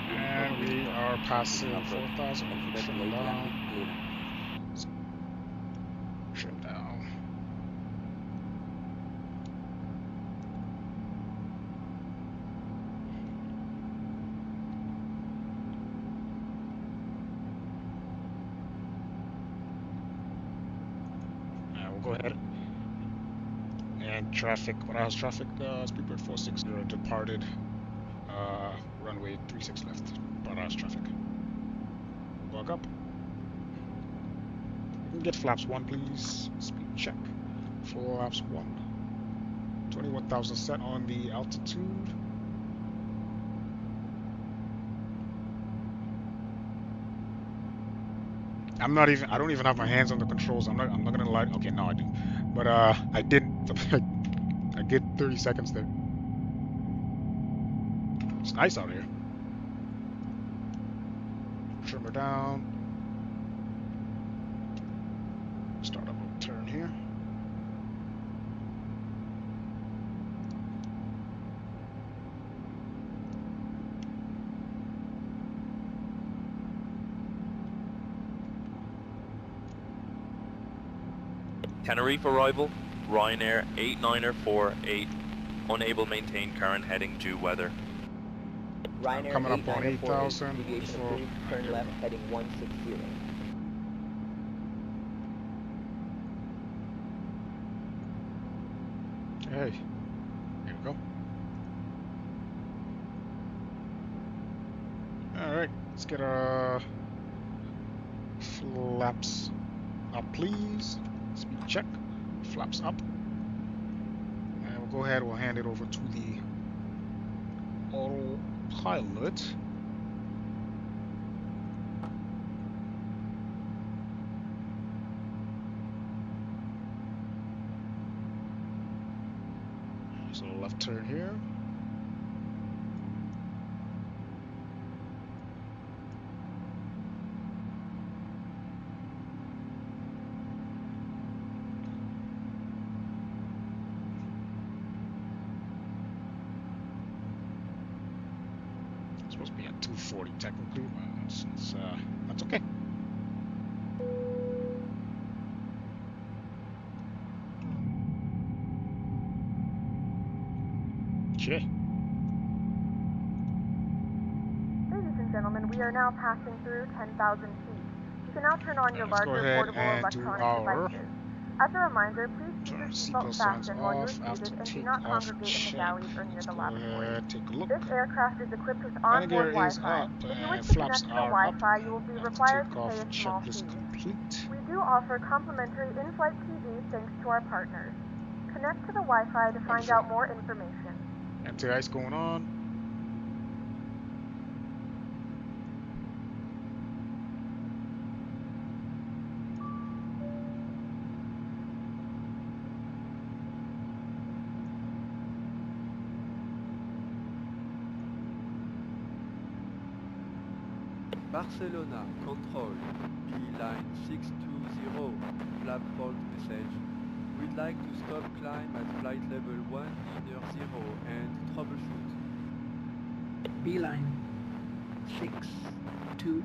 And we are passing 4,000. Shut down. Shut down. We'll go ahead and traffic. Barajas traffic. Speedbird 460 departed. Runway 36 left. Barajas traffic. Walk up. We can get flaps 1, please. Speed check. Flaps 1. 21,000 set on the altitude. I don't even have my hands on the controls. I'm not gonna lie. Okay, no, I do. But I didn't. I get 30 seconds there. It's nice out here. Trim her down. Start up a turn here. Tenerife arrival, Ryanair 8948, unable to maintain current heading due weather. Ryanair coming up on 8,000. Deviation approved, turn left heading 160. Hey, here we go. Alright, let's get our flaps up, please. Speed check. Flaps up. And we'll go ahead, we'll hand it over to the autopilot. So left turn here. Supposed to be at 240 technically, but that's okay. Okay. Ladies and gentlemen, we are now passing through 10,000 feet. You can now turn on your Let's go larger ahead portable and electronic do our devices. As a reminder, please keep your seatbelt fastened while you are seated and do not congregate in the galleys or near the lavatory. Take a look. This aircraft is equipped with Landing gear onboard is Wi-Fi. up If you wish and to flaps connect to the are up. Wi-Fi, you will be required to Takeoff pay a small checklist fee. complete. We do offer complimentary in-flight TV thanks to our partners. Connect to the Wi-Fi to find out more information. Anti-ice going on. Barcelona, control, P-line 620, flap fault message. We'd like to stop climb at flight level 1 near 0 and troubleshoot. B-line 620.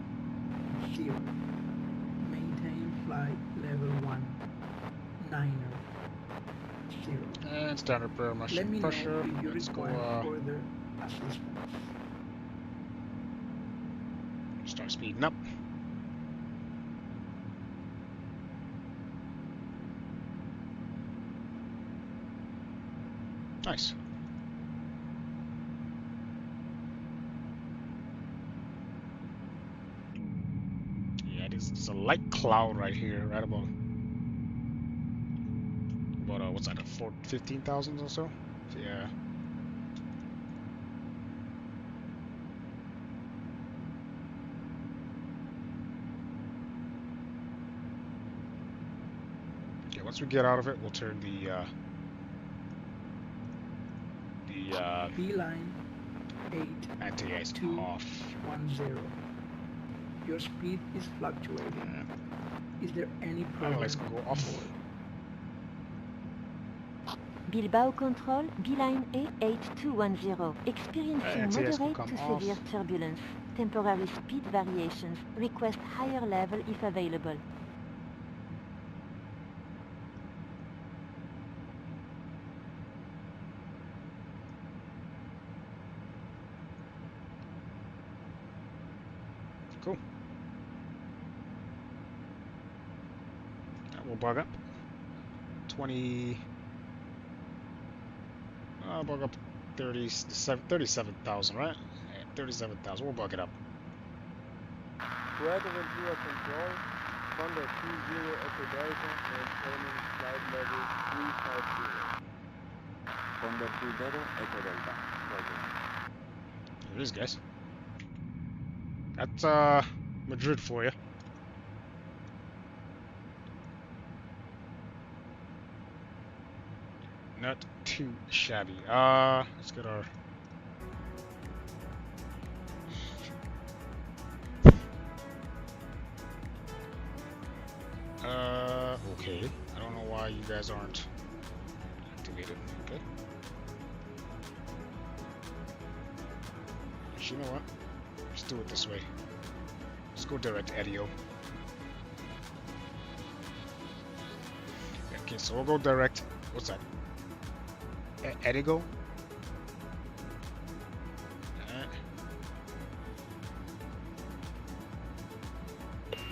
Maintain flight level 1, 9er, 0. And standard pressure. Let me know if you require further assistance. Start speeding up. Nice. Yeah, there's a light cloud right here, right about what's that, 15,000 or so? Yeah. Okay, once we get out of it, we'll turn the B-line 8 anti-ice off. 10. Your speed is fluctuating. Is there any problem? Let's go off. Bilbao Control, B-line A8210, experiencing moderate to severe turbulence. Temporary speed variations. Request higher level if available. Cool. That will bug up. 20. Bug up 37,000, right? Yeah, 37,000. We'll bug it up. Fuerteventura control, Condor 20 Echo Delta, maintaining flight level 350. Condor 20 Echo Delta. There it is, guys. That's Madrid for you. Not too shabby. Let's get our okay. I don't know why you guys aren't activated. Okay. You know what? Let's do it this way. Let's go direct to Edio. Okay, so we'll go direct. What's that? Edigo?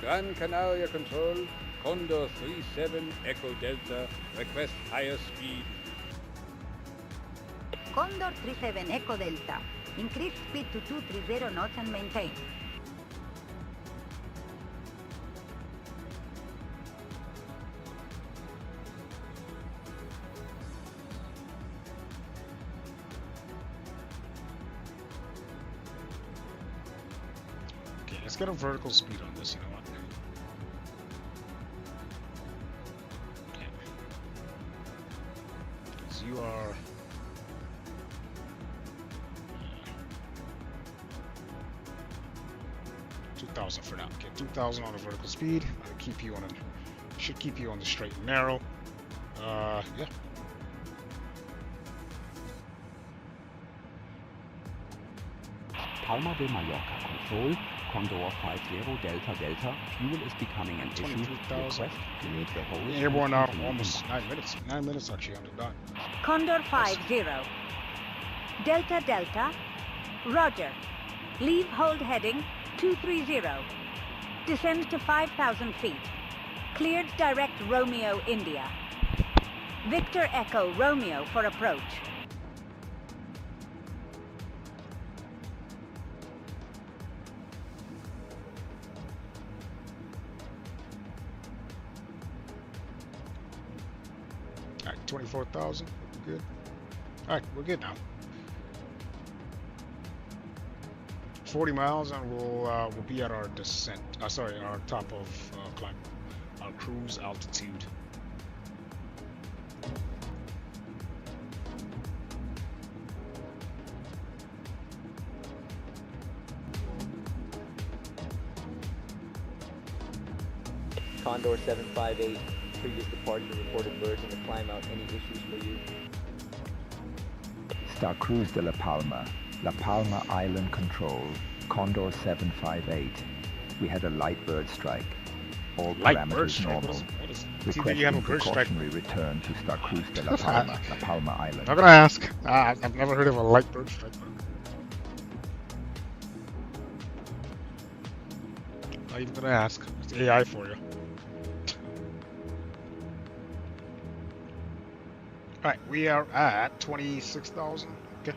Gran Canaria Control, Condor 37 Echo Delta, request higher speed. Condor 37 Echo Delta, increase speed to 230 knots and maintain. Let's get a vertical speed on this, you know what? Okay. Because you are... 2,000 for now. Okay, 2,000 on a vertical speed. I'll keep you on a... Should keep you on the straight and narrow. Yeah. Palma de Mallorca Control, Condor 50 Delta Delta, fuel is becoming an issue. Request to make the whole airborne out almost 9 minutes. 9 minutes actually on the dot. Condor 50. Delta Delta. Roger. Leave hold heading 230. Descend to 5,000 feet. Cleared direct Romeo India. Victor Echo Romeo for approach. Alright, 24,000. Good. Alright, we're good now. 40 miles and we'll be at our descent. Sorry, our top of climb. Our cruise altitude. Condor 758, previous departure reported birds in the climb out. Any issues for you? Star Cruise de La Palma Island Control, Condor 758. We had a light bird strike. All parameters normal. Requesting precautionary return to Star Cruise de La Palma Island. I'm gonna ask. I've never heard of a light bird strike. Not even gonna ask. It's AI for you. Alright, we are at 26,000. Okay.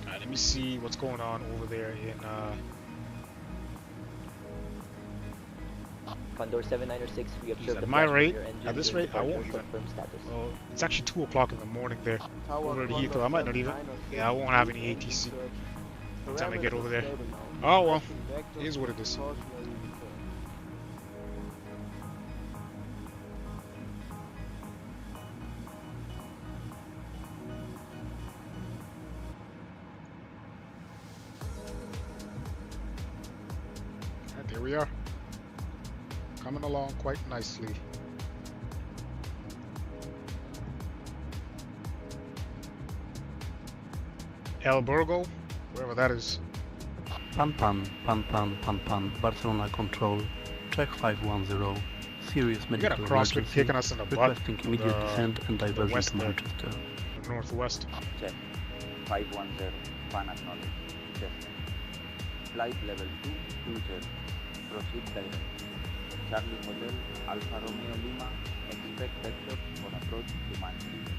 Alright, let me see what's going on over there in Condor 7906, we observed at my rate, at this rate, I won't even. Oh, it's actually 2 o'clock in the morning there. Over to Heathrow, I might not even. Yeah, I won't have any ATC by the time I get over there. Oh well, it is what it is. And there we are. Coming along quite nicely. El Burgo, wherever that is. Pan, Barcelona Control, Czech 510, serious medical emergency, kicking us in the butt. Requesting immediate descent and diversion to Manchester. The northwest. Check. 510, Pan acknowledged. Check. Flight level 220, proceed direct. Charlie Hotel, Alfa Romeo Lima, expect vector for approach to Manchester.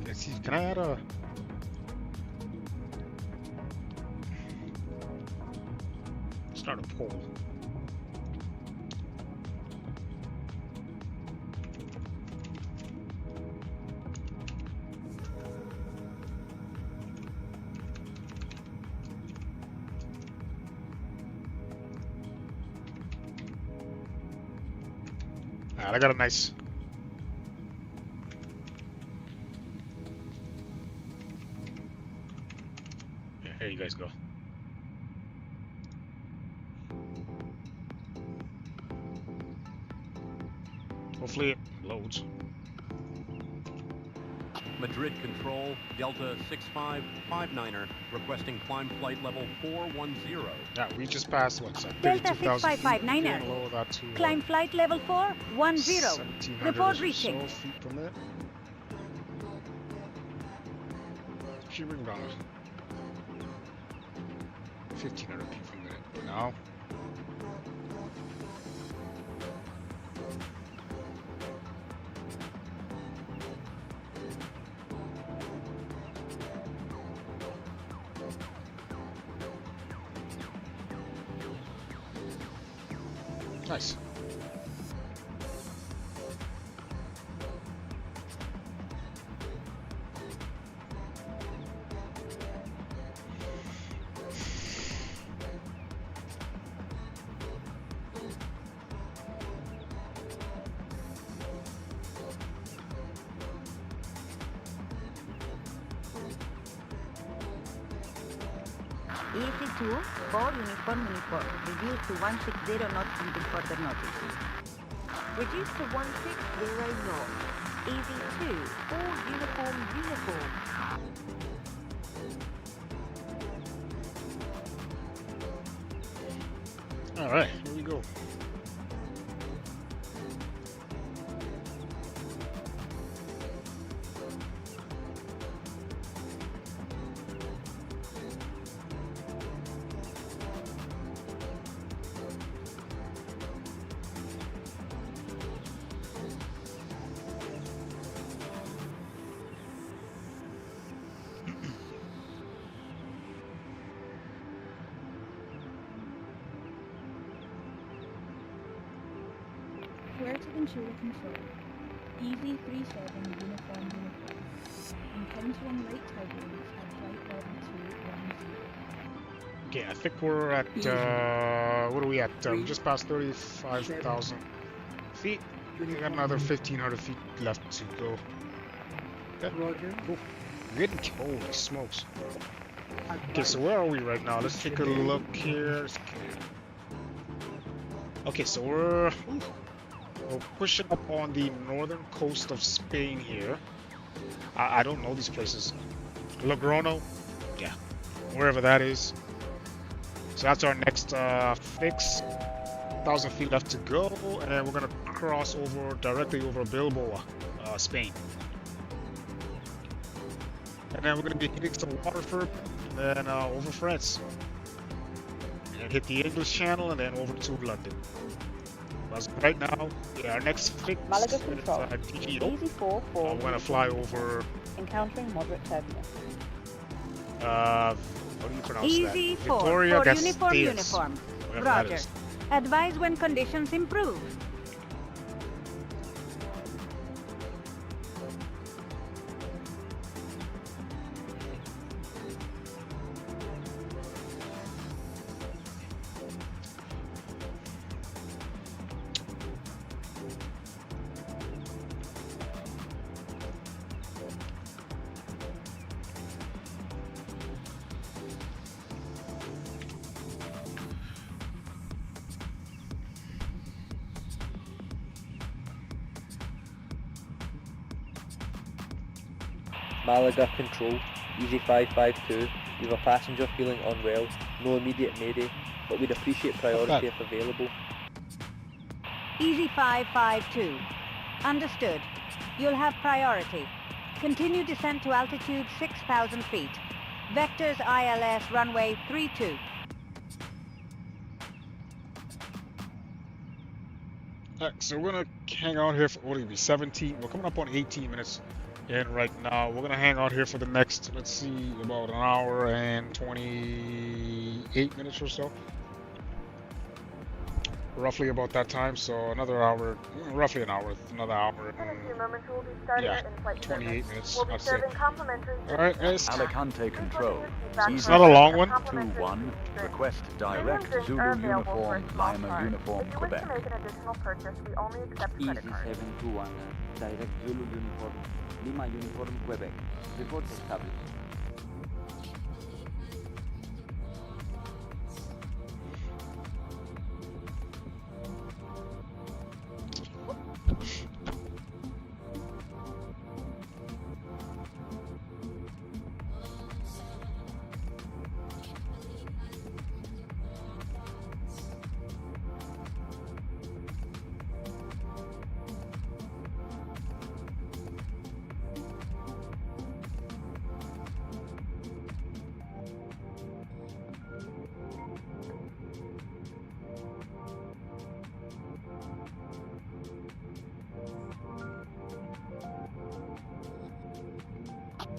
Let's see, can I add a... Start a poll. Alright, I got a nice... Here you guys go. Hopefully it loads. Madrid Control, Delta 6559er, requesting climb flight level 410. Yeah, we just passed what's that? Delta 6559er. Climb flight level 410. Report reaching. So feet per minute. She bring down 1,500 feet per minute. Now. Nice. EC2, 4 uniform. Reduce to 160 knots until further notice. Reduce to 160 knots. EV2, 4 uniform. Alright, here we go. intruder control. Easy 37 uniform. Encountering light turbulence at flight level 210. Okay, I think we're at, what are we at? Just past 35,000 feet. We got another 1,500 feet left to go. Okay, Roger. Cool. We're getting, holy smokes. Okay, so where are we right now? Let's take a look here. Okay, so we're pushing up on the northern coast of Spain here. I don't know these places. Logrono? Yeah, wherever that is. So that's our next fix. 1,000 feet left to go, and then we're gonna cross over directly over Bilbao, Spain. And then we're gonna be hitting some Waterford, and then over France. And hit the English Channel, and then over to London. As right now, yeah, our next fix Malaga is control. DG. Easy 4-4. We're gonna fly over. Encountering moderate turbulence. How do you pronounce Easy that? 4 Victoria for uniform. Whatever that Roger. is. Advise when conditions improve. Malaga Control, Easy 552. We have a passenger feeling unwell. No immediate mayday, but we'd appreciate priority if available. Easy 552. Understood. You'll have priority. Continue descent to altitude 6,000 feet. Vectors ILS runway 32. Alright, so we're gonna hang out here for what will be 17. We're coming up on 18 minutes in right now. We're gonna hang out here for the next, let's see, about an hour and 28 minutes or so. Roughly about that time, so another hour, roughly an hour, another hour. In a few moments, we'll be starting our in-flight 28 minutes. We'll be That's serving it. complimentary. Alright, guys. Alicante Control. It's not a long one. 2-1. Request direct Zulu Uniform, Lima Uniform, If you wish Quebec. to make an additional purchase, we only accept Easy credit cards. 721, direct Zulu Uniform, Lima Uniform, Quebec. Report established.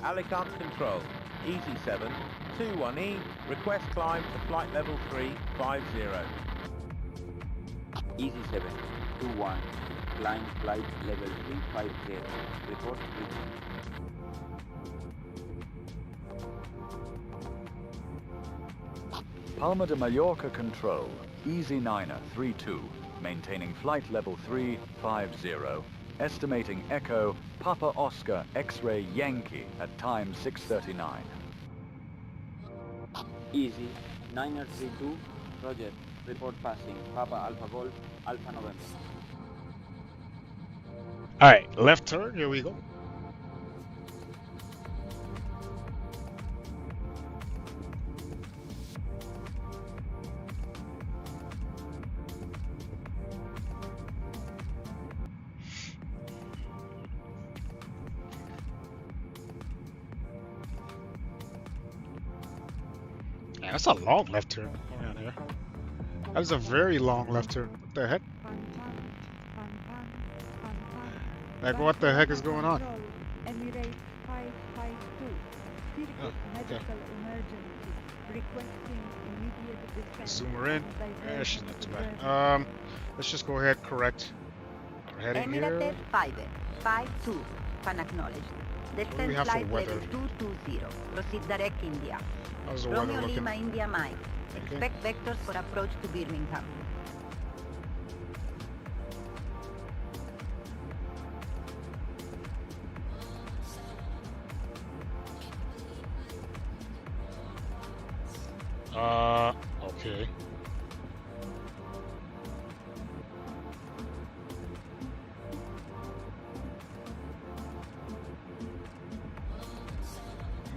Alicante Control, Easy 7, 21E, request climb to flight level 350. Easy 7, 21, climb flight level 350. Report reaching. Palma de Mallorca Control, Easy 9er 32, maintaining flight level 350. Estimating Echo, Papa Oscar X-Ray Yankee at time 6:39. Easy 9er 32, Roger. Report passing Papa Alpha Golf, Alpha November. Alright, left turn, here we go. Yeah, that's a long left turn around here. That is a very long left turn. What the heck? Like, what the heck is going on? Emirates 552. Oh, okay. Medical emergency. Requesting immediate descent. Zoom her in. She's not too bad. Let's just go ahead, correct. heading Emirates here. 52, fan acknowledged. Descent flight level 220. Proceed direct India. How's the Romeo weather looking? Lima India Mike. Expect vectors for approach to Birmingham. Okay.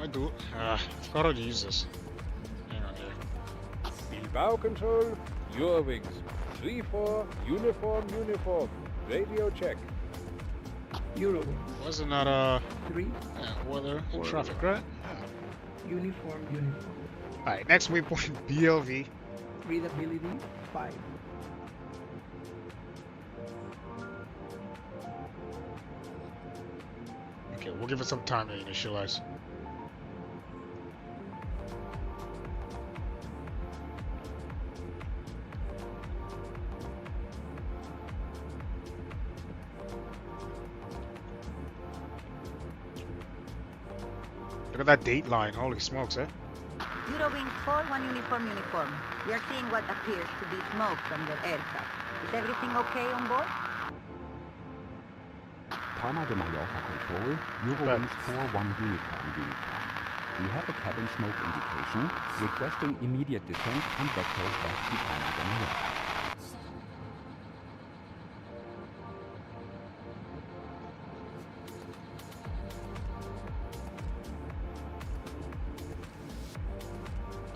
I do. I forgot how to use this. Hang on here. Bilbao Control, your wings. 3-4, uniform. Radio check. Eurowings. Wasn't that 3. Weather and traffic, right? Uniform. Alright, next waypoint BLV. Readability 5. Okay, we'll give it some time to initialize. Look at that date line, holy smokes, eh? Eurowings 4-1 uniform. We are seeing what appears to be smoke from their aircraft. Is everything okay on board? Palma de Mallorca Control, Eurowings 4-1 uniform. We have a cabin smoke indication, requesting immediate descent and vectors back to Palma de Mallorca.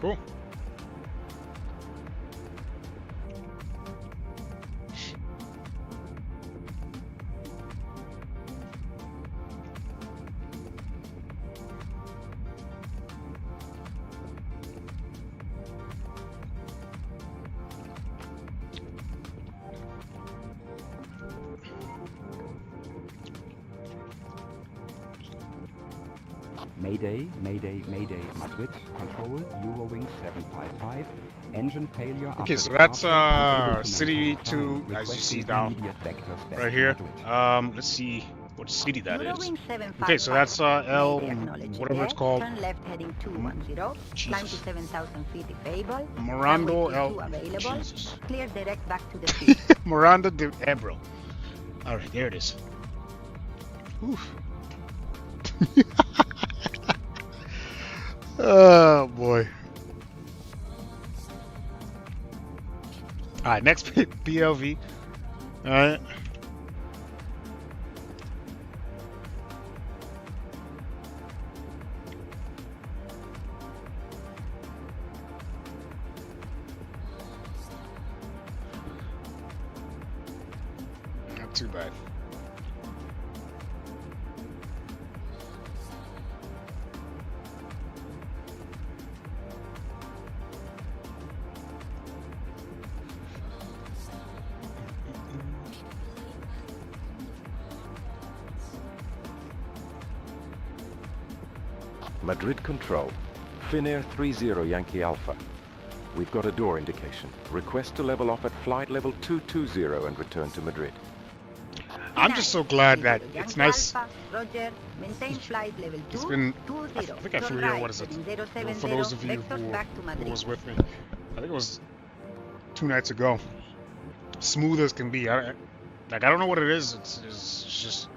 Cool. Mayday, Madrid, Control, Eurowings 755, engine failure. Okay, so that's city 2, as you see now, right here. Let's see what city that is. Okay, so that's L, whatever it's called. Turn left heading 210. Climb to 7,000 feet if able. Morando L. Available. Jesus. Clear direct back to the sea. Miranda de Ebro. Alright, there it is. Oof. Oh boy. Alright, next BLV. Alright. Not too bad. Madrid Control, Finnair 30 Yankee Alpha. We've got a door indication. Request to level off at flight level 220 and return to Madrid. I'm just so glad that it's nice. Roger, maintain flight level 2. It's been, I think I forget what is it. For those of you who was with me, I think it was 2 nights ago. Smooth as can be. I don't know what it is. It's just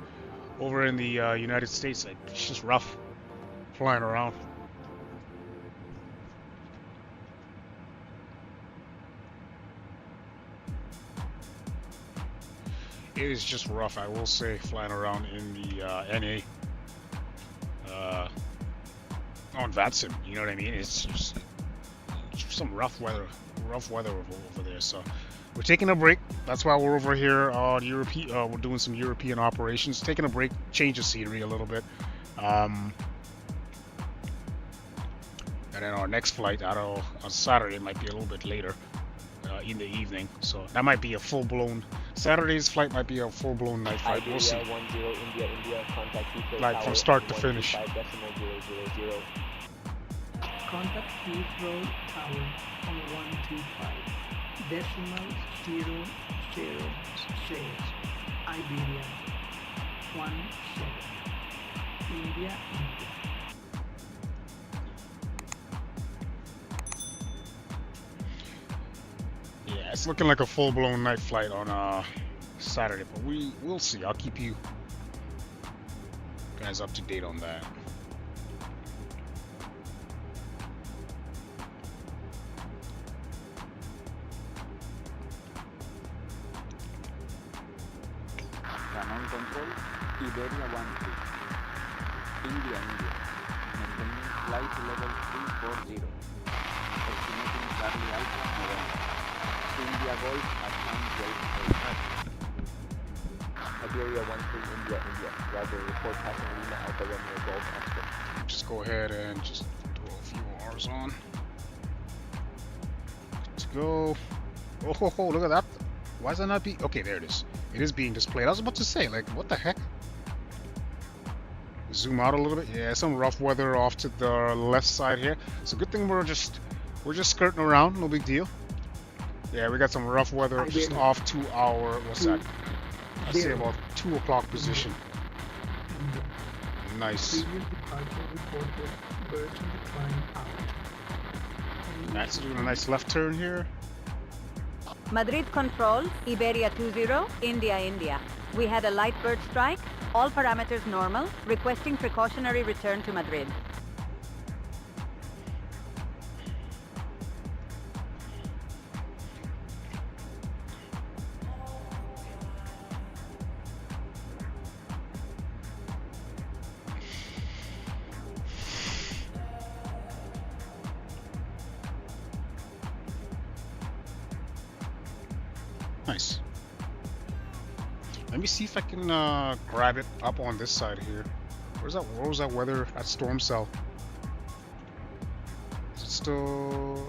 over in the United States. Like, it's just rough flying around. It is just rough, I will say, flying around in the NA on VATSIM. You know what I mean? It's just some rough weather over there. So we're taking a break. That's why we're over here on European. We're doing some European operations. Taking a break, change of scenery a little bit. And then our next flight, I don't know, on Saturday might be a little bit later in the evening. So that might be a full-blown, Saturday's flight might be a full-blown night flight. We'll see. India, contact Heathrow like from start to finish. Contact Heathrow Tower on 125. Decimal 000. Iberia 17, India, India. Yeah, it's looking like a full-blown night flight on Saturday, but we'll see. I'll keep you guys up to date on that. Canon control, Iberia 13, India, India, maintaining flight level 340, estimating Charlie Alpha November, India Golf at 912. Iberia 13, India, India, Roger, report passing Lima Alpha Romeo Golf Oscar. Just go ahead and just throw a few R's on. Let's go. Oh, look at that. Why is that not being... Okay, there it is. It is being displayed. I was about to say, like, what the heck? Zoom out a little bit. Yeah, some rough weather off to the left side here. It's a good thing we're just skirting around. No big deal. Yeah, we got some rough weather just off to our... What's that? I'd say about 2 o'clock position. Nice. That's doing a nice left turn here. Madrid control, Iberia 20, India, India. We had a light bird strike, all parameters normal, requesting precautionary return to Madrid. Nice. Let me see if I can grab it up on this side here. Where was that weather at storm cell? Is it still?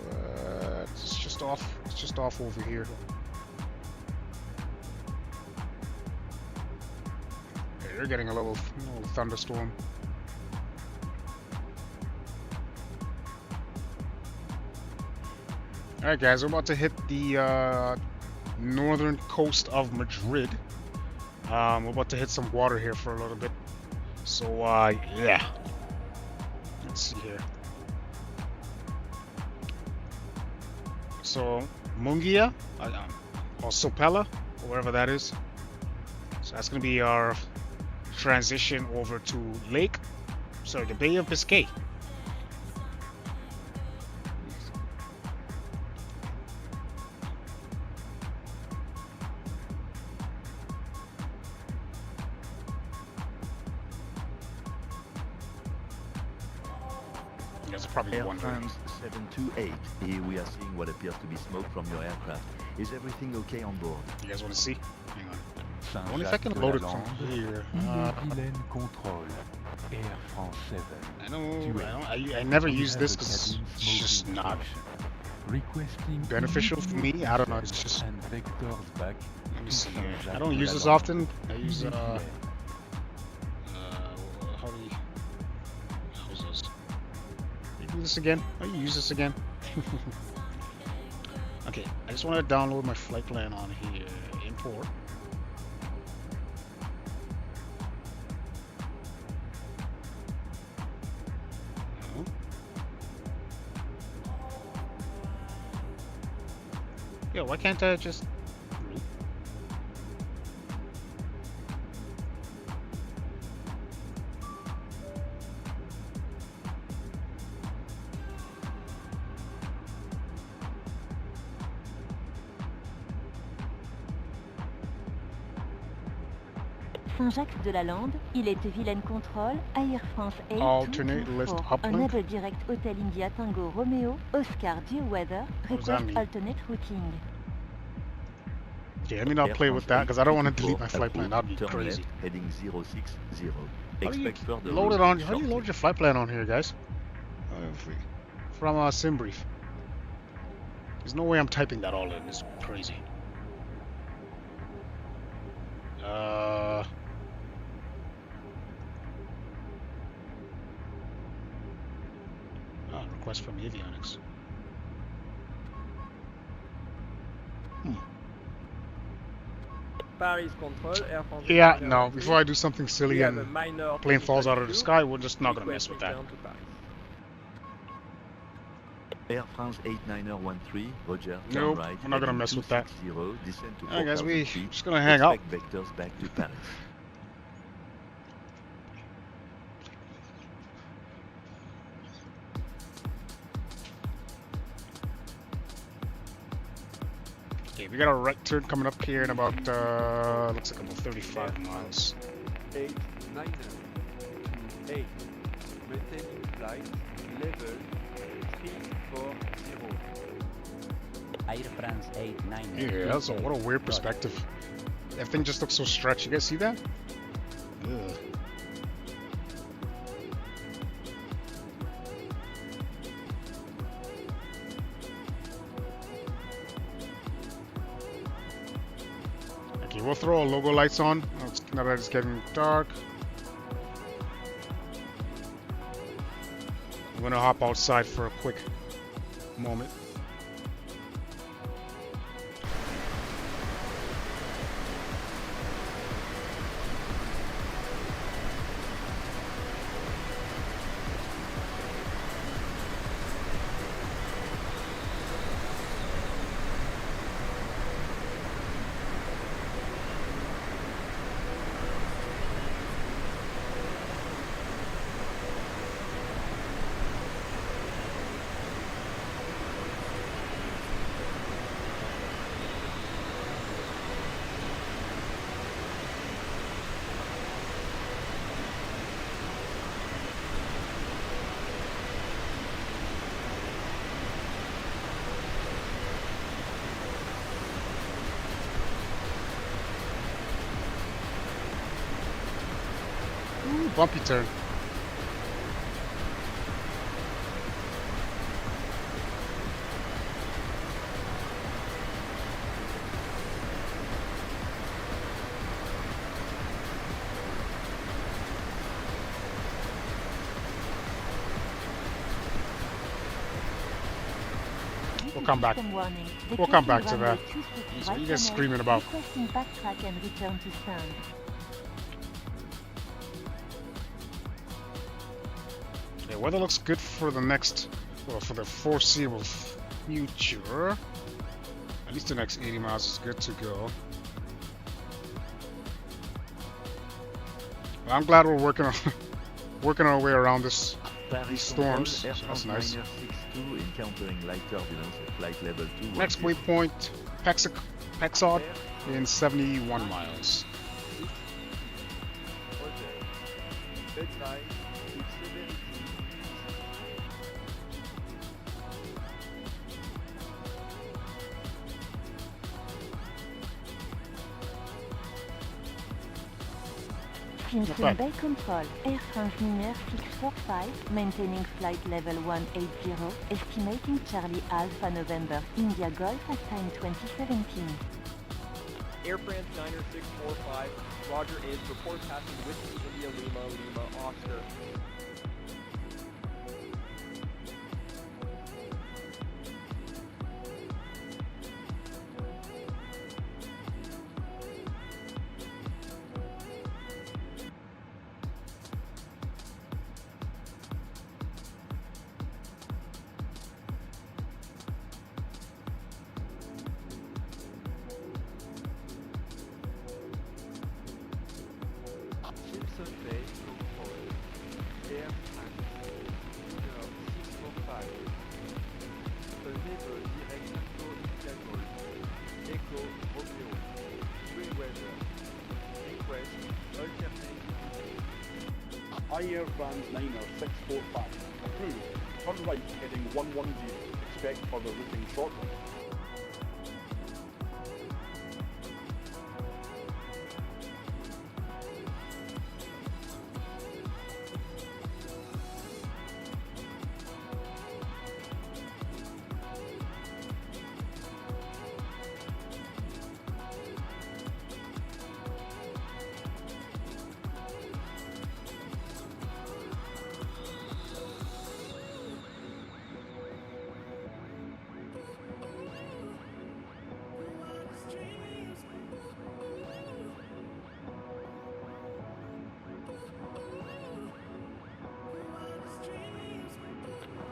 It's just off. It's just off over here. Yeah, you're getting a little thunderstorm. All right, guys, we're about to hit the northern coast of Madrid. We're about to hit some water here for a little bit. So, yeah. Let's see here. So, Mungia, or Sopela, or wherever that is. So that's going to be our transition over to the Bay of Biscay. Air France 728, here we are seeing what appears to be smoke from your aircraft. Is everything okay on board? You guys want to see? Hang on. I wonder if I can load it from here. Control, Air France 7. I never use this because it's just not beneficial for me. I don't know, it's just... Let me see here. I don't use this often. I use, this again? Oh, you use this again? Okay, I just want to download my flight plan on here. Import. Yo, why can't I just... Saint-Jacques-de-la-Lande, il est Vilaine Control, Air France 8, alternate list uplink. Enable direct Hotel India Tango Romeo, Oscar Dear Weather, request alternate routing. Okay, let me not play with that because I don't want to delete my flight plan. That'd be crazy. Heading 060. How do you load your flight plan on here, guys? From SimBrief. There's no way I'm typing that all in. It's crazy. Request from Avionics. Paris Control, Air France. Yeah, no, before I do something silly and minor plane falls out of the sky, we're just not gonna mess with that. Air France 89er13, Roger, turn Nope, right, we're not gonna mess with that. 260, descend to I guess 4,000 we feet, just gonna hang out. expect vectors back to Paris. Okay, we got a right turn coming up here in about, looks like about 35 miles. 89er, 8, maintaining flight, level 340. Air France 89er. Yeah, that's what a weird perspective. Everything just looks so stretched. You guys see that? Ugh. Okay, we'll throw our logo lights on. Now that it's getting dark. I'm gonna hop outside for a quick moment. Ooh, bumpy turn. We'll come back. We'll come back to that. What are you guys screaming about? Backtrack and return to stand. Yeah, weather looks good for the next, well, for the foreseeable future. At least the next 80 miles is good to go. Well, I'm glad we're working our way around these storms. So that's nice. Encountering light turbulence at flight level 2. Next waypoint, Pexod in 71 miles. Simpson Bay Control, Air France Niner 645, maintaining flight level 180, estimating Charlie Alpha November, India Golf at time 2017. Air France Niner 645, Roger is, report passing Whiskey India Lima, Lima, Oscar. Air France Niner 645, approved, turn right heading 110, expect further routing shortly.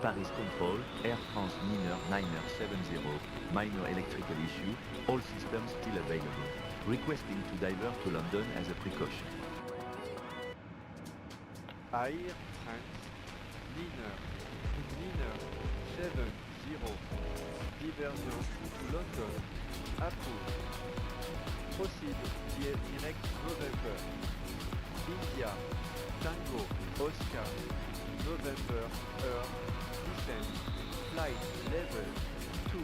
Paris Control, Air France Niner 970, minor electrical issue, all systems still available. Requesting to divert to London as a precaution. Air France Niner 70, diversion to London, approved. Proceed via direct November. India, Tango, Oscar, November, Earth, descent, flight level 200.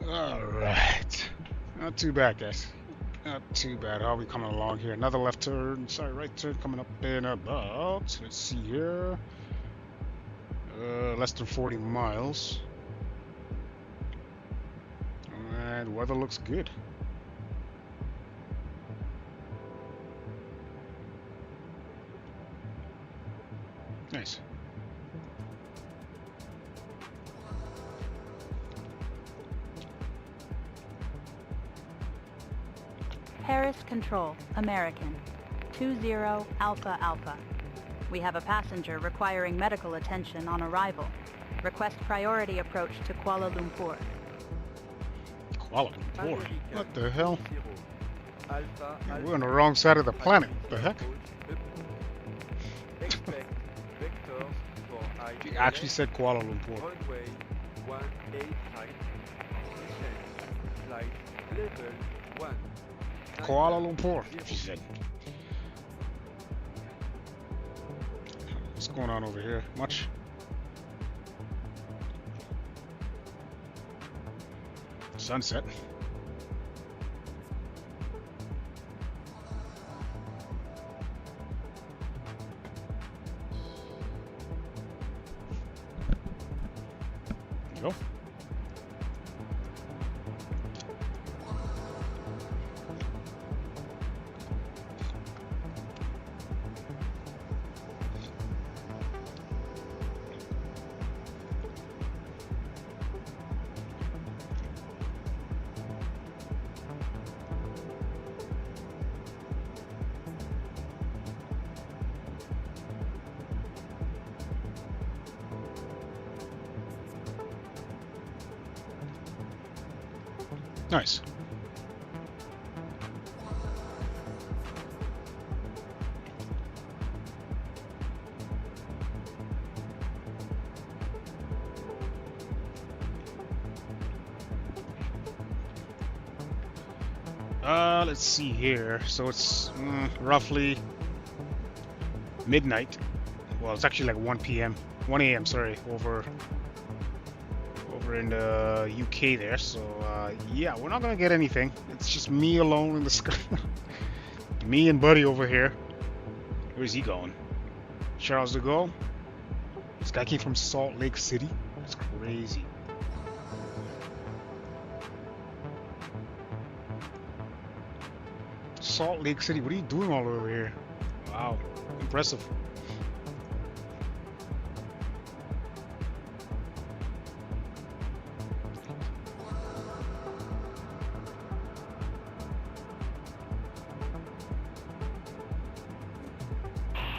Alright. Not too bad, guys. Not too bad. How are we coming along here? Another left turn. Sorry, right turn coming up in about, let's see here, less than 40 miles. And weather looks good. Nice. Paris Control, American, 20 Alpha Alpha. We have a passenger requiring medical attention on arrival. Request priority approach to Kuala Lumpur. Kuala Lumpur? What the hell? We're on the wrong side of the planet. What the heck? He actually said Kuala Lumpur. Kuala Lumpur, she said. What's going on over here? Much? Sunset. There you go. Nice. Let's see here. So it's roughly midnight. Well, it's actually like 1 p.m. 1 a.m. Sorry, over over in the UK there. So yeah, we're not gonna get anything. It's just me alone in the sky. Me and Buddy over here. Where's he going? Charles de Gaulle. This guy came from Salt Lake City. It's crazy. Salt Lake City. What are you doing all over here? Wow, impressive.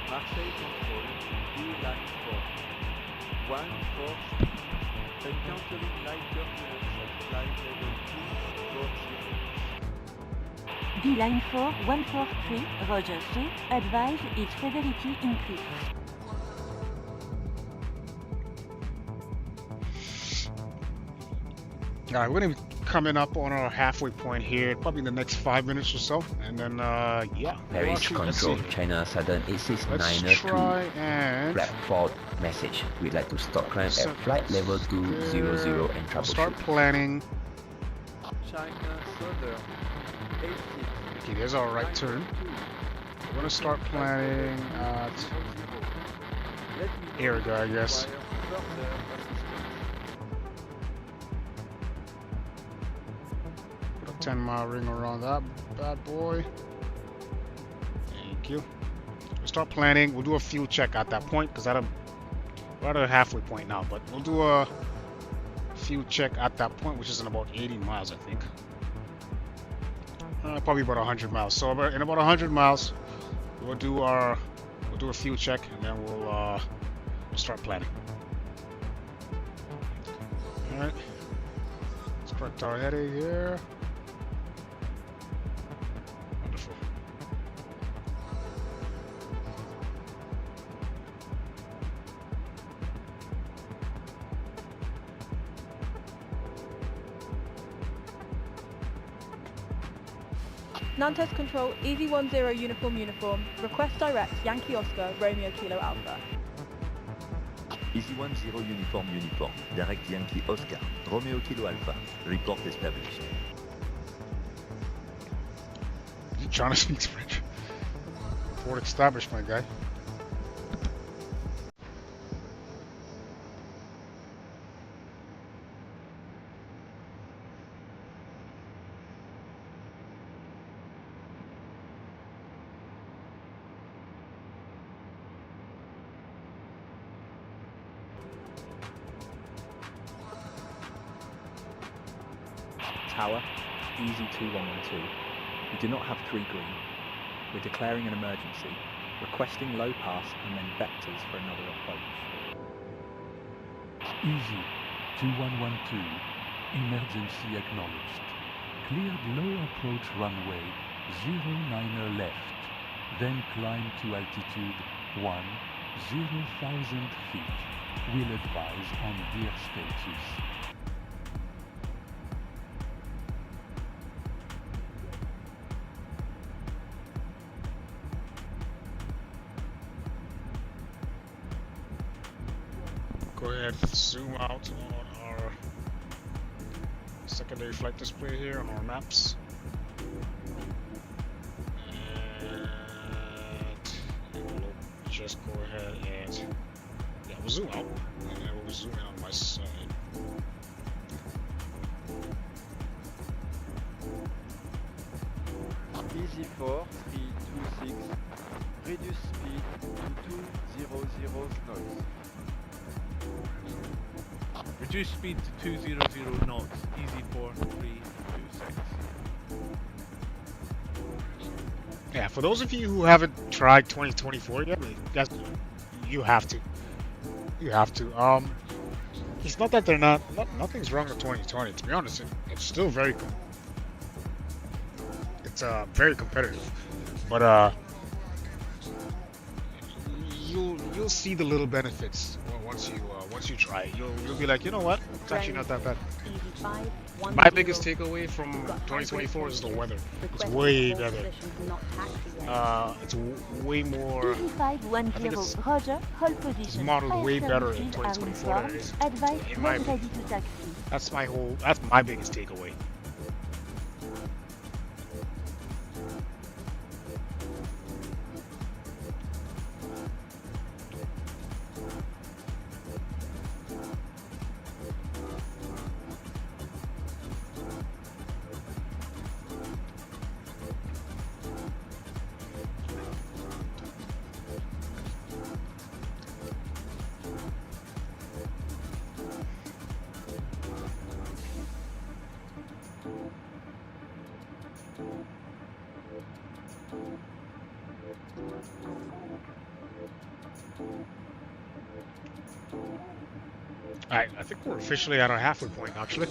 Marseille control, B-line 4. 1-4, encountering light turbulence at flight level 240. B-line 4, 143, Roger, C. Advise its severity increase. Alright, we're gonna be coming up on our halfway point here, probably in the next 5 minutes or so, and then yeah. Paris control, China Southern 86902, and flag fault message. We'd like to stop climb at flight level 200 and troubleshoot. Start planning. China Southern 86. Okay, there's our right turn. We're gonna start planning at here we go, I guess. Put a 10-mile ring around that bad boy. Thank you. We'll start planning. We'll do a fuel check at that point because we're at a halfway point now, but we'll do a fuel check at that point, which is in about 80 miles, I think. Probably about 100 miles. So in about 100 miles, we'll do a fuel check, and then we'll start planning. All right. Let's correct our heading here. Wonderful. Nantes Control, Easy 10 Uniform. Request direct, Yankee Oscar, Romeo Kilo Alpha. Easy 10 Uniform. Direct Yankee Oscar, Romeo Kilo Alpha. Report established. You trying to speak French? Report established, my guy. Tower, Easy 2112. We do not have 3 green. We're declaring an emergency, requesting low pass and then vectors for another approach. Easy 2112. Emergency acknowledged. Cleared low approach runway 09er left. Then climb to altitude 10,000 feet. Will advise on gear status. Go ahead, zoom out on our secondary flight display here on our maps. And we'll just go ahead and yeah, we'll zoom out, and then we'll zoom in on my side. Easy 4, 326, reduce speed to 200 knots. Reduce speed to 200 knots, Easy 4, 326. Yeah, for those of you who haven't tried 2024 yet, guys, you have to. You have to. It's not that they're nothing's wrong with 2020. To be honest, it's still very very competitive, but you'll see the little benefits once you try it. You'll be like, you know what? It's actually not that bad. My biggest takeaway from 2024 is the weather. It's way better. It's way more. I think it's modeled way better in 2024 than it is in my opinion. That's my biggest takeaway. Alright, I think we're officially at our halfway point, actually.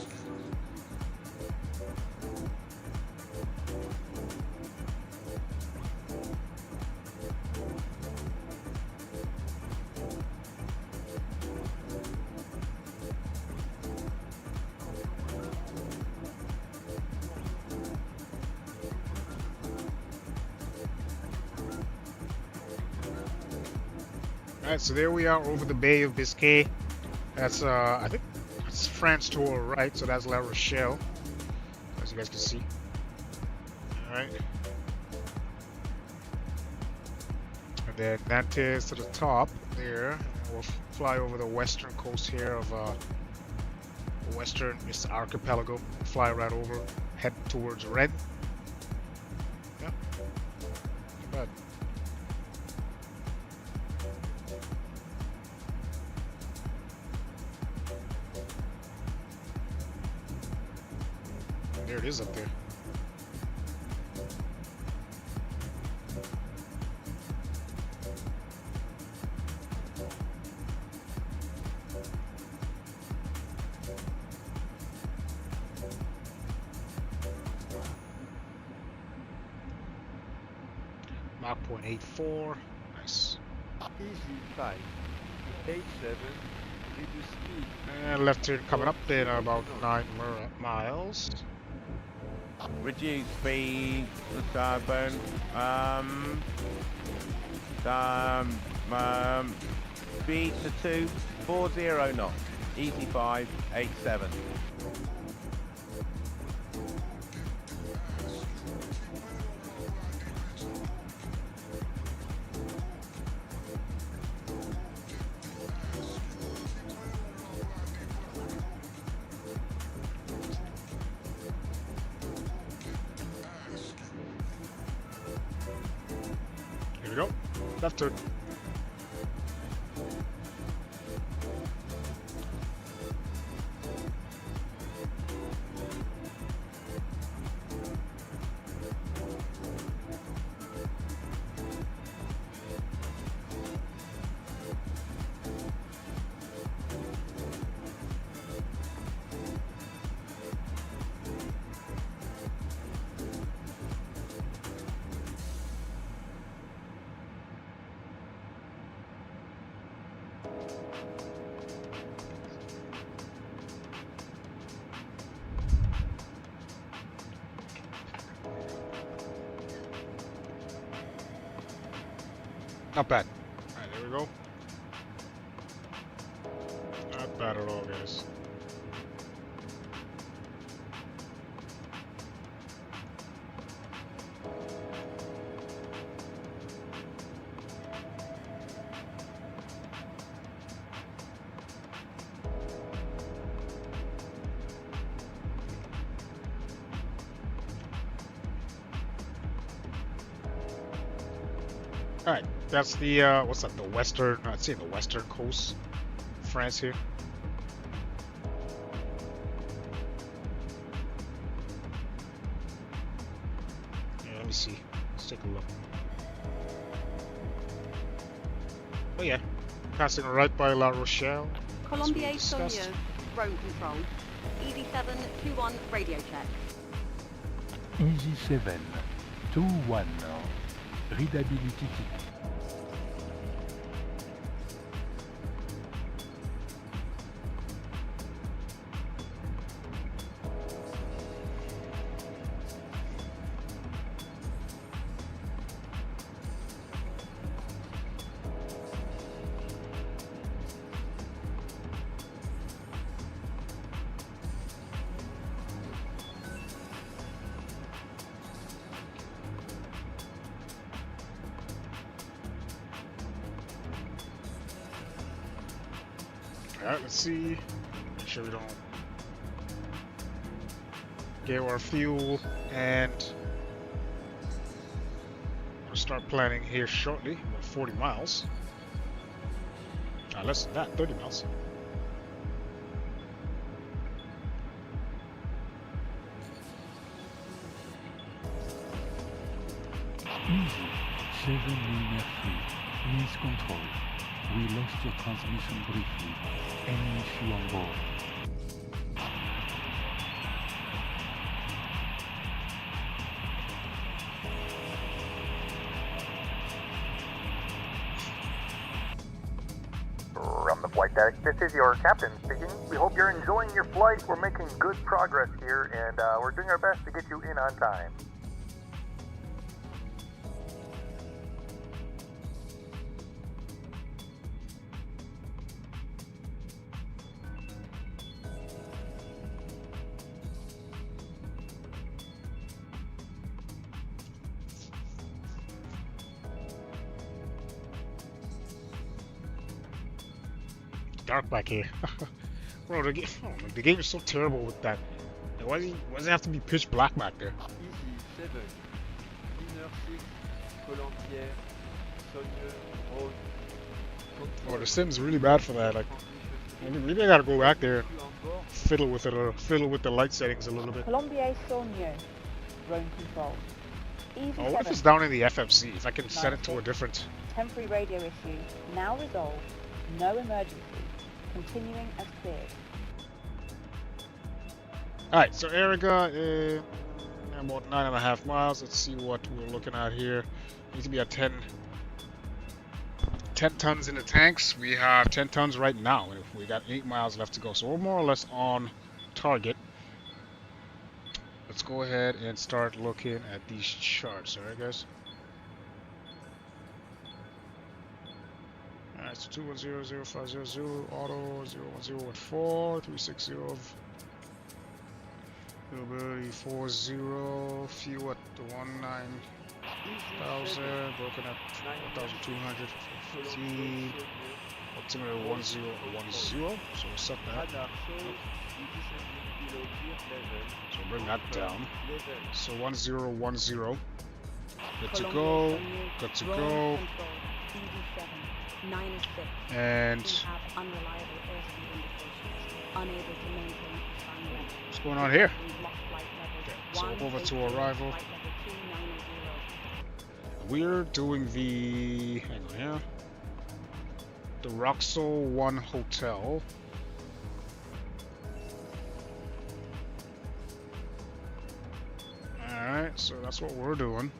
Alright, so there we are over the Bay of Biscay. That's, I think that's France to our right, so that's La Rochelle, as you guys can see. Alright. And then Nantes to the top there. And we'll fly over the western coast here of western archipelago. Fly right over, head towards Rennes. Yeah. Not bad. There it is up there. Mach 0.84. Nice. Easy 5, 87, reduce speed. And left turn coming up in about 9 miles. Reduce speed, the starboard. Speed to 240 knots. Easy 5, 87. Here we go. Left turn. Not bad. Alright, there we go. Not bad at all, guys. Alright, that's the, what's that, the western, I'd say the western coast of France here. Yeah, let me see. Let's take a look. Oh yeah, passing right by La Rochelle. Colombier Saunier, drone control. EV721 radio check. Easy 7, 2-1, readability. Alright, let's see. Make sure we don't get our fuel, and we'll start planning here shortly. About 40 miles. Less than that, 30 miles. Easy, 7 Lunar 3. Please control. We lost your transmission briefly. Any issue on board? From the flight deck, this is your captain speaking. We hope you're enjoying your flight. We're making good progress here, and we're doing our best to get you in on time. Dark back here. Bro, the game is so terrible with that. Why does it have to be pitch black back there? Easy 7. Lunar 6. Colombier. Saunier. Road. Oh, the sim's really bad for that. Like, maybe I gotta go back there, fiddle with it, or fiddle with the light settings a little bit. Colombier Saunier. Drone control. Easy Oh, what if it's down in the FFC? If I can set it to a different... Temporary radio issue. Now resolved. No emergency. Continuing as cleared. Alright, so Eriga, about 9.5 miles. Let's see what we're looking at here. Need to be at 10 tons in the tanks. We have 10 tons right now. We got 8 miles left to go. So we're more or less on target. Let's go ahead and start looking at these charts. Alright, guys. Alright, so 2100500 auto 01014 360 availability 40 fuel at the 19,000 broken at 1,200 15 altimeter 1010 so we'll set that. So bring that down. So 1010 good to go, good to go. And what's going on here? Okay, so over to arrival. We're doing the hang on here. The Roxo 1 Hotel. Alright, so that's what we're doing.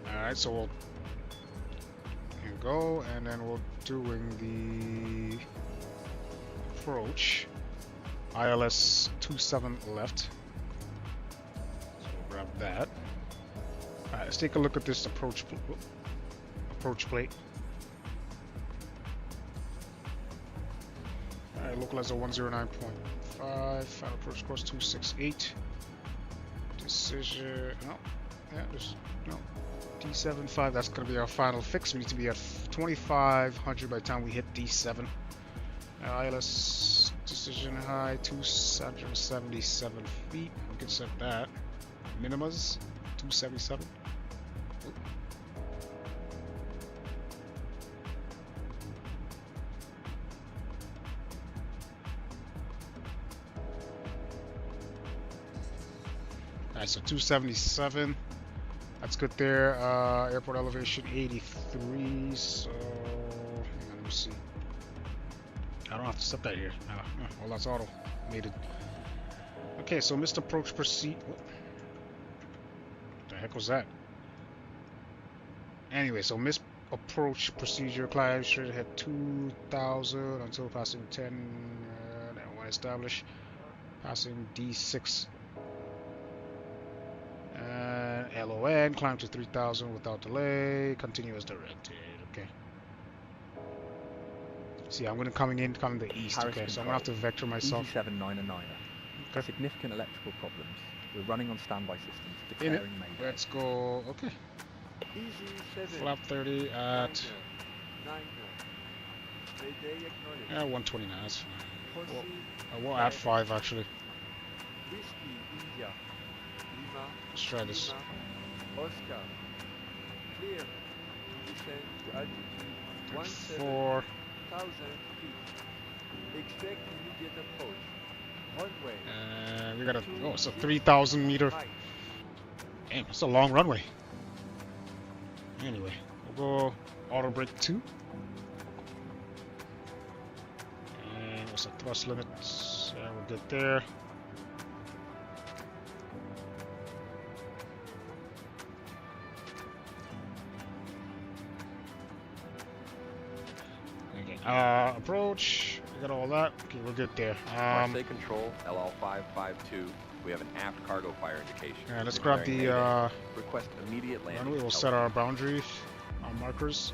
Alright, so we'll go, and then we're doing the approach. ILS 27 left. So we'll grab that. Alright, let's take a look at this approach plate. Alright, localizer 109.5, final approach course 268. Decision, no, yeah, there's, no. D75, that's going to be our final fix. We need to be at 2,500 by the time we hit D7. ILS decision high, 277 feet. We can set that. Minimas, 277. Oop. Alright, so 277. That's good there. Airport elevation 83. So hang on, let me see. I don't have to set that here. Well, that's automated. Okay, so missed approach proceed. What the heck was that? Anyway, so missed approach procedure. Climb straight ahead 2,000 until passing 10. Then one establish. Passing D6. LON, climb to 3,000 without delay, continue as directed, okay. See, I'm gonna come the east, Paris okay, control. so I'm gonna have to vector myself. Easy 799er. Okay. Significant electrical problems. We're running on standby systems, declaring mayday. Let's go, okay. Easy 7. Flap 30 at knots. Mayday acknowledged. Yeah, 129, that's fine. Proceed. We'll add 5 actually. Whiskey, India. Lima. Let's try this. Lima. Oscar. Clear. Descend to altitude 17,000 feet. Expect immediate approach. Runway. We got a, oh, it's a 3,000 meter. Damn, it's a long runway. Anyway, we'll go auto brake 2. And what's the thrust limits? Yeah, we're good there. Okay, approach. We got all that. Okay, we're good there. Marseille Control, LL552. We have an aft cargo fire indication. Yeah, let's grab the request immediate landing. runway. We'll set our boundaries, our markers.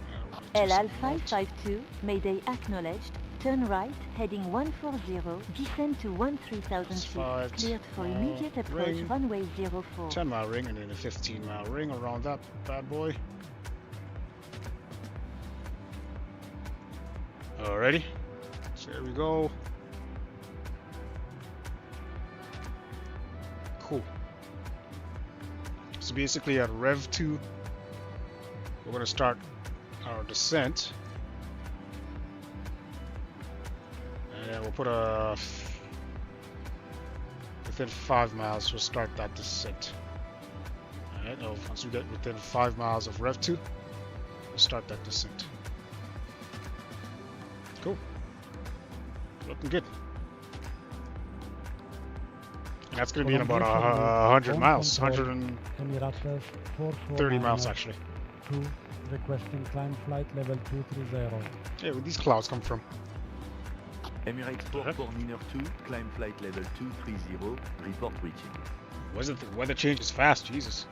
LL552, Mayday acknowledged. Turn right, heading 140, descend to 13,000 feet. Cleared for immediate approach, ring. runway 04. 10-mile ring and then a 15-mile ring around that bad boy. Alrighty, so here we go. Cool. So basically at Rev 2, we're going to start our descent. And then we'll put a... within 5 miles, we'll start that descent. Alright, once we get within 5 miles of Rev 2, we'll start that descent. Cool. Looking good. And that's going to be in about 100 miles. 130 miles actually. 2, requesting climb flight level 230. Hey, where these clouds come from? Emirates Port Niner 2, climb flight level 230, report reaching. Wasn't the weather changes fast, Jesus.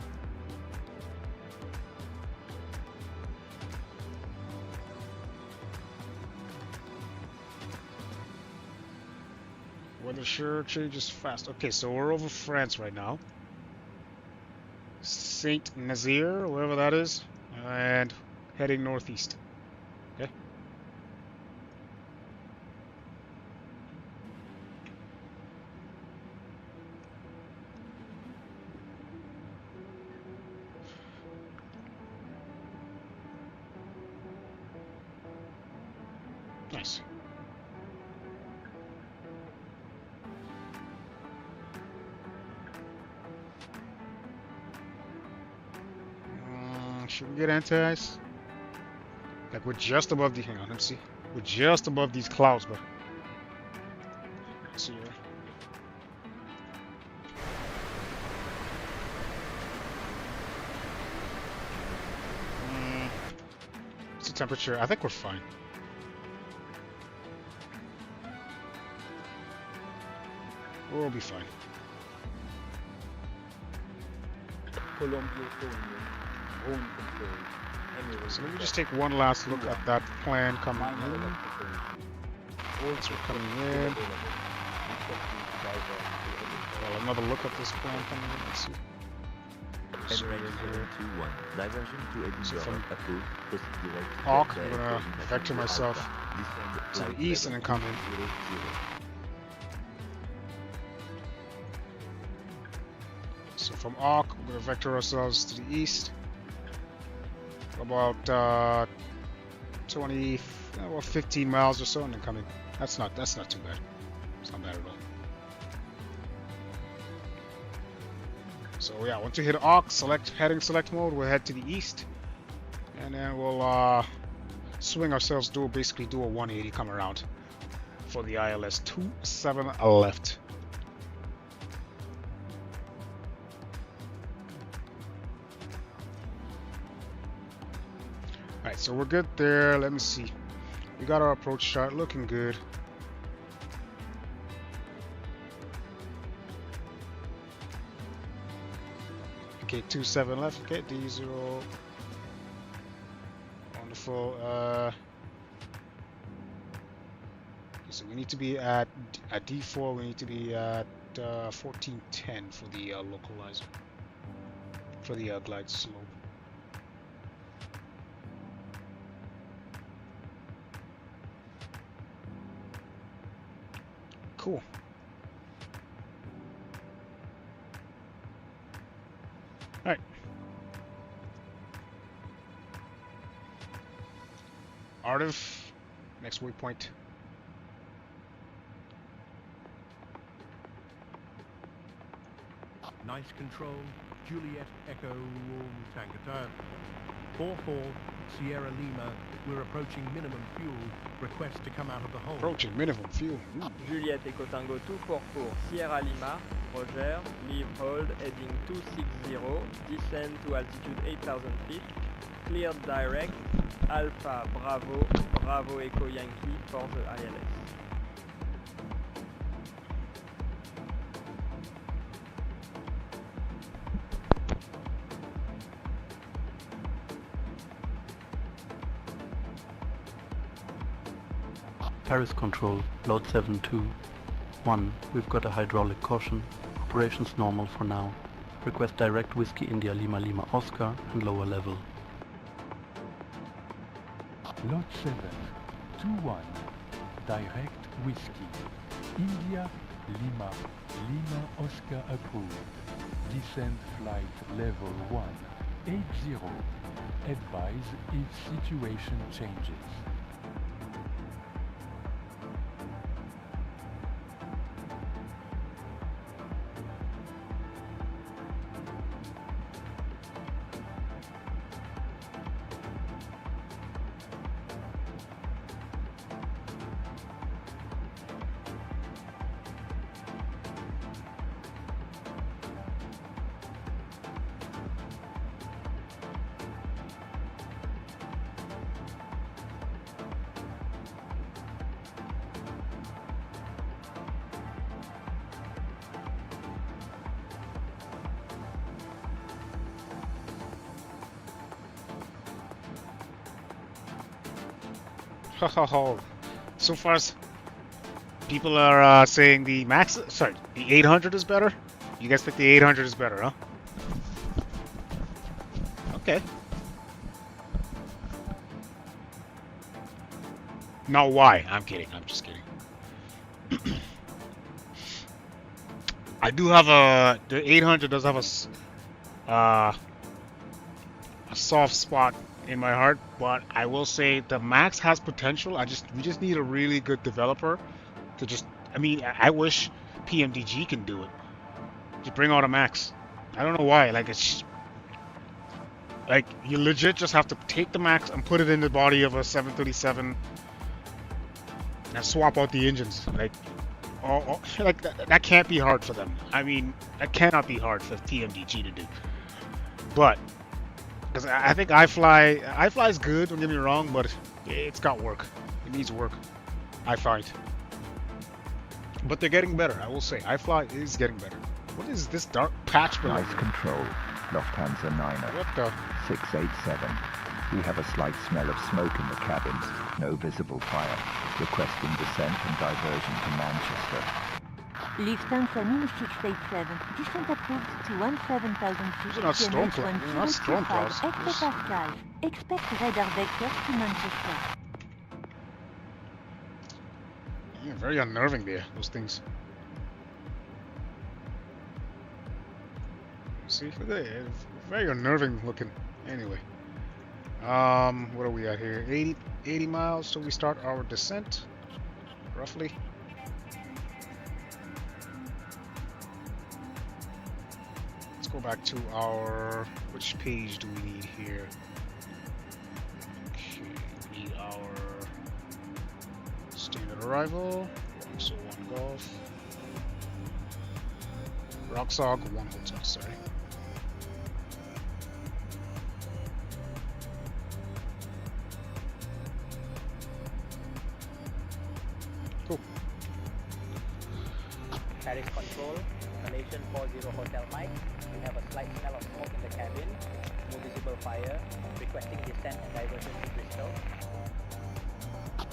Weather sure changes fast. Okay, so we're over France right now. Saint Nazaire, wherever that is, and heading northeast. Okay. Nice. Should we get anti-ice? Like we're just above the, hang on, let's see. We're just above these clouds, but let's see here. What's the temperature? I think we're fine. We'll be fine. So let me just take one last look at that plan coming in. Once we're coming in. Well, another look at this plan coming in. Let's see. So from Hawk, I'm gonna vector myself to the east and then come in. So from Arc, we're going to vector ourselves to the east. About 15 miles or so, and then come in. That's not too bad. It's not bad at all. So yeah, once you hit Arc, heading select mode, we'll head to the east, and then we'll swing ourselves, basically do a 180, come around for the ILS 27 left. Alright, so we're good there. Let me see. We got our approach chart looking good. Okay, 27 left. Okay, D0. Wonderful. So we need to be at D4. We need to be at 1410 for the localizer. For the glide slope. Cool. Alright. Artif, next waypoint. Nice control, Juliet Echo Tango Tower. 4-4, Sierra Lima, we're approaching minimum fuel. Request to come out of the hole. Approaching minimum fuel. Juliet Echo Tango 244, Sierra Lima, Roger, leave hold, heading 260, descend to altitude 8,000 feet, cleared direct, Alpha Bravo, Bravo Echo Yankee for the ILS. Paris Control, Load 721. We've got a hydraulic caution. Operations normal for now. Request direct Whiskey India Lima Lima Oscar and lower level. Load 721. Direct Whiskey. India Lima Lima Oscar approved. Descent flight level 180. Advise if situation changes. So far, people are saying the max. Sorry, the 800 is better. You guys think the 800 is better, huh? Okay. No, why? I'm kidding. I'm just kidding. I do have the 800 does have a soft spot in my heart, but I will say the Max has potential. We just need a really good developer to just. I mean, I wish PMDG can do it. Just bring out a Max. I don't know why. Like it's like you legit just have to take the Max and put it in the body of a 737 and swap out the engines. Like, like that can't be hard for them. I mean, that cannot be hard for PMDG to do. But because I think iFly is good, don't get me wrong, but it's got work. It needs work, I find. But they're getting better, I will say. iFly is getting better. What is this dark patch behind? Nice control, Lufthansa 9er. What the? 687. We have a slight smell of smoke in the cabins. No visible fire. Requesting descent and diversion to Manchester. Lufthansa 687, descent approved to 17,000 feet. These are not storm clouds. These are not storm clouds. Hectopascals. Expect radar vectors to Manchester. Yeah, very unnerving there, those things. See, look at it. Very unnerving looking. Anyway. What are we at here? 80 miles, so we start our descent, roughly. Go back to our, which page do we need here? Okay, we need our standard arrival, so 1 Golf, Roxog 1 Hotel, sorry. Cool. Paris Control, Malaysian 40 Hotel Mike. We have a slight smell of smoke in the cabin, no visible fire, requesting descent and diversion to Bristol.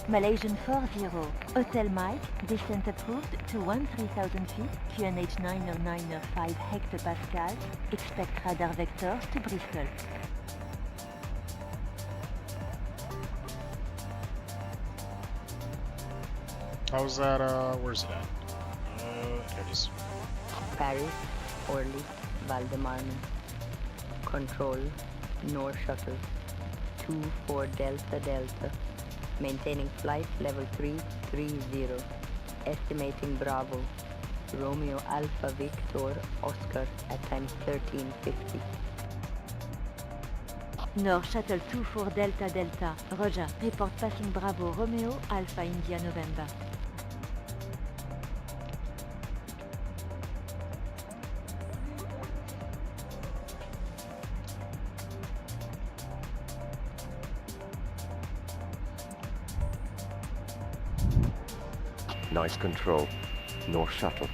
Malaysian 40, Hotel Mike, descent approved to 13,000 feet, QNH 9er 5 hectopascals, expect radar vectors to Bristol. How's that, where's it at? There it is. Paris, Orly, Valdemarne. Control, North Shuttle, 24 Delta Delta. Maintaining flight level 330. Estimating Bravo. Romeo Alpha Victor Oscar at times 1350. North Shuttle 24 Delta Delta. Roger. Report passing Bravo Romeo Alpha India November. Nice control. North Shuttle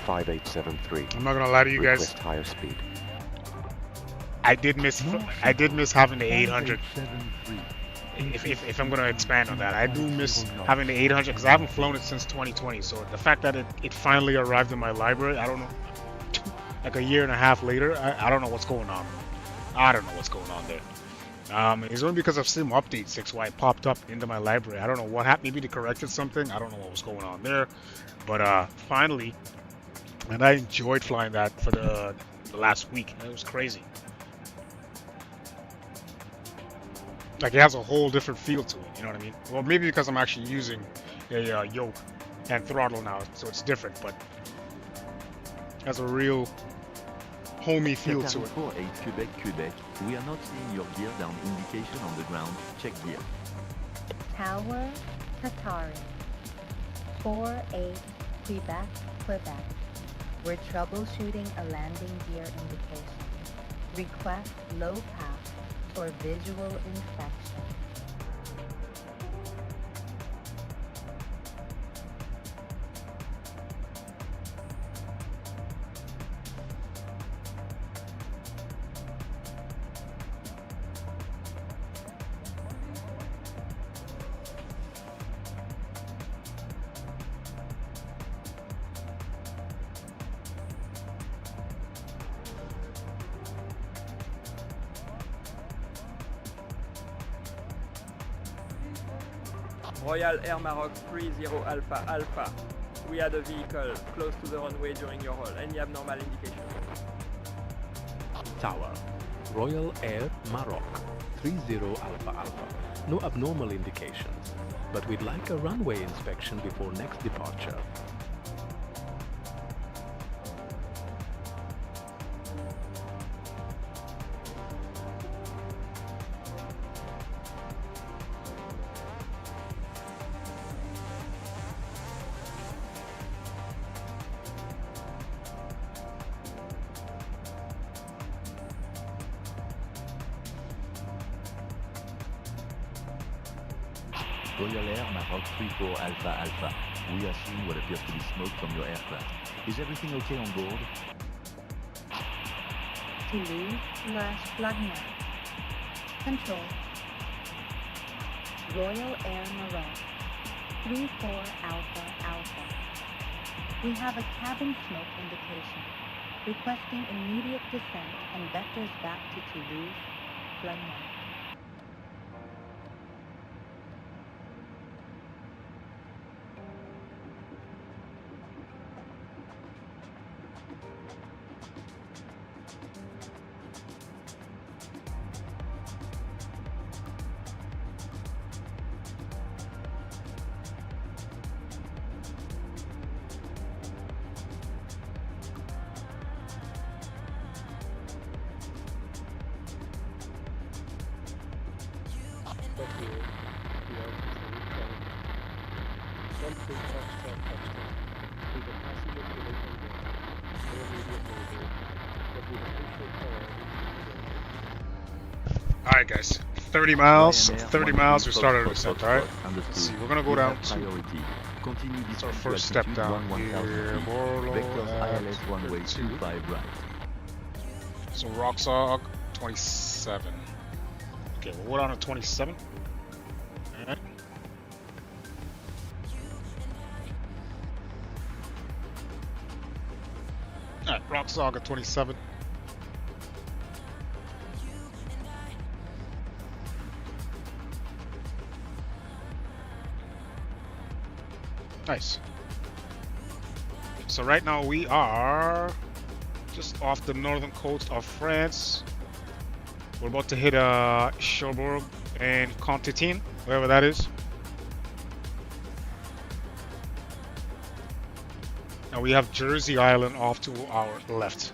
5873. I'm not gonna lie to you guys. Request higher speed. I did miss having the 800. If I'm gonna expand on that, I do miss having the 800 because I haven't flown it since 2020. So the fact that it finally arrived in my library, I don't know, like a year and a half later, I don't know what's going on. I don't know what's going on there. It's only because of some update 6 why it popped up into my library. I don't know what happened. Maybe they corrected something. I don't know what was going on there. But finally, and I enjoyed flying that for the last week. It was crazy. Like it has a whole different feel to it. You know what I mean? Well, maybe because I'm actually using a yoke and throttle now, so it's different. But it has a real homey feel to it. 48 Quebec. We are not seeing your gear down indication on the ground. Check gear. Tower, Qatari. 48 Quebec. We're troubleshooting a landing gear indication. Request low pass for visual inspection. Royal Air Maroc 30 Alpha Alpha. We had a vehicle close to the runway during your haul. Any abnormal indication? Tower. Royal Air Maroc 30 Alpha Alpha. No abnormal indications, but we'd like a runway inspection before next departure. Royal Air Maroc 34 Alpha Alpha. We are seeing what appears to be smoke from your aircraft. Is everything okay on board? Toulouse/Flagnac. Control. Royal Air Maroc 34 Alpha Alpha. We have a cabin smoke indication. Requesting immediate descent and vectors back to Toulouse/Flagnac. Alright guys, 30 miles, we started our descent, alright? Let's see, we're gonna go down to, it's our first step down here, so Roxog, 27. Okay, we'll go down to 27. Alright. Alright, Roxog at 27. Nice. So right now we are just off the northern coast of France. We're about to hit Cherbourg and Constantine, wherever that is. And we have Jersey Island off to our left.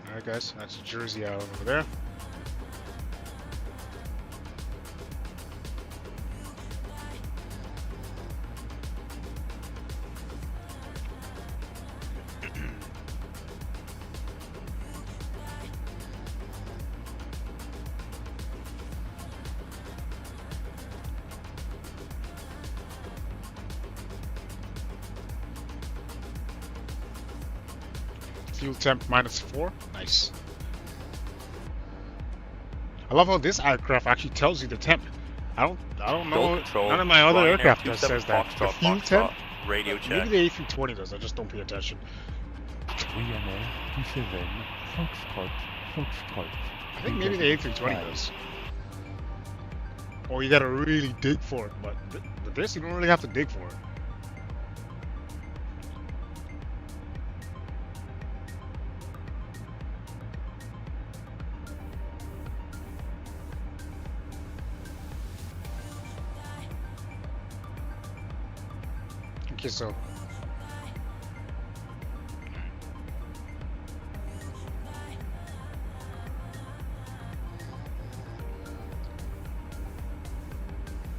Alright guys, that's Jersey Island over there. Fuel temp -4. Nice. I love how this aircraft actually tells you the temp. I don't know. None of my other aircraft just says that. The fuel temp. Radio check. Maybe the A320 does. I just don't pay attention. Ryanair 27 Foxtrot. I think maybe the A320 does. Or you gotta really dig for it. But with this, you don't really have to dig for it. Okay, so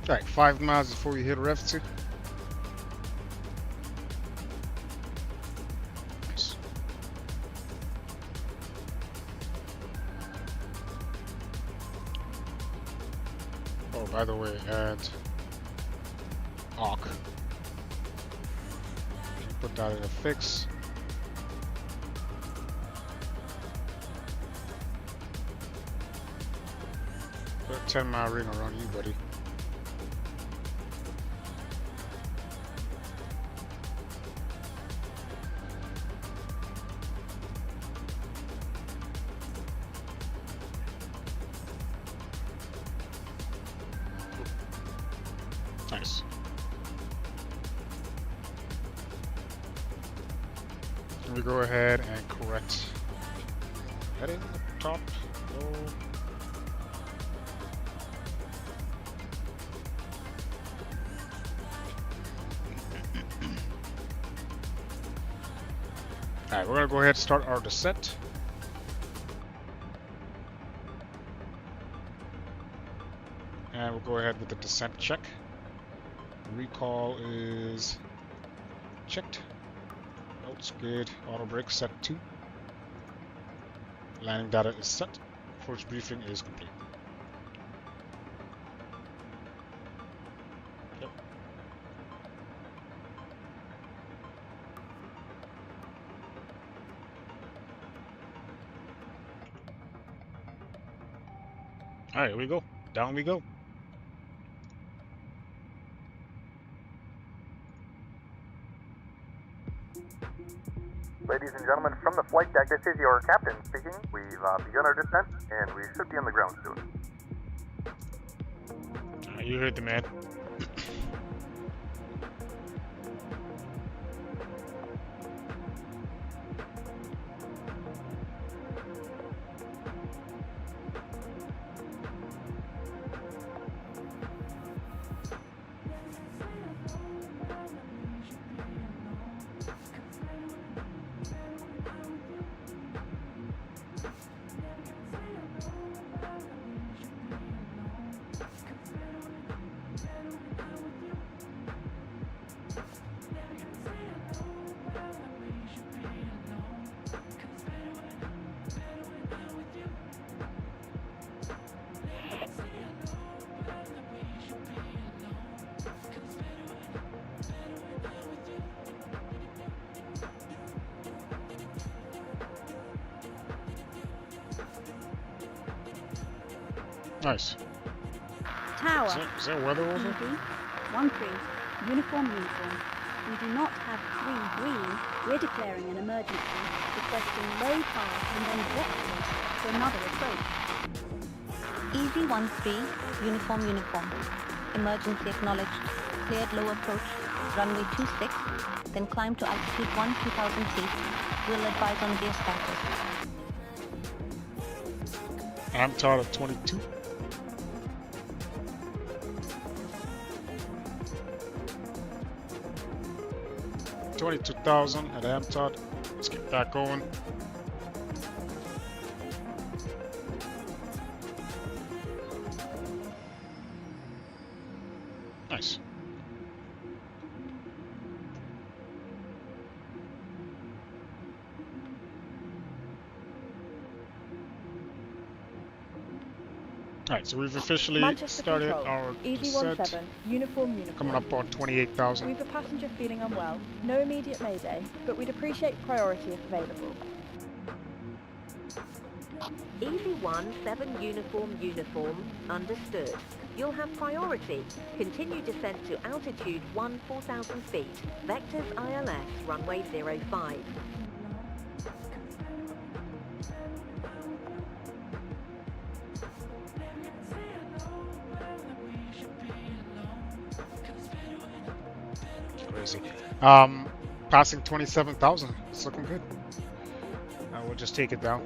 alright, 5 miles before we hit Rev 2. Nice. Oh, by the way, and AWK. Put that in a fix. Put a 10-mile ring around you, buddy. Nice. We go ahead and correct heading top, low. Alright, we're gonna go ahead and start our descent. And we'll go ahead with the descent check. Recall is checked. Notes good. Auto brake set 2. Landing data is set. First briefing is complete. Yep. Alright, here we go. Down we go. Ladies and gentlemen, from the flight deck, this is your captain speaking. We've begun our descent, and we should be on the ground soon. You heard the man. Nice. Tower. Is there weather over? 13, uniform. We do not have 3 green. We're declaring an emergency, requesting low pass and then vectors to another approach. Easy 13, uniform. Emergency acknowledged. Cleared low approach. Runway 26, then climb to altitude 2,000 feet. We'll advise on gear status. AMTOD of 22. $22,000 at AMTOD. Let's get that going. Nice. Alright, so we've officially started our descent. Uniform. Coming up on 28,000. We've a passenger feeling unwell. No immediate mayday, but we'd appreciate priority if available. Easy 1, 7 uniform, understood. You'll have priority. Continue descent to altitude 4,000 feet. Vectors ILS, runway 05. Crazy. Passing 27,000. It's looking good. We'll just take it down.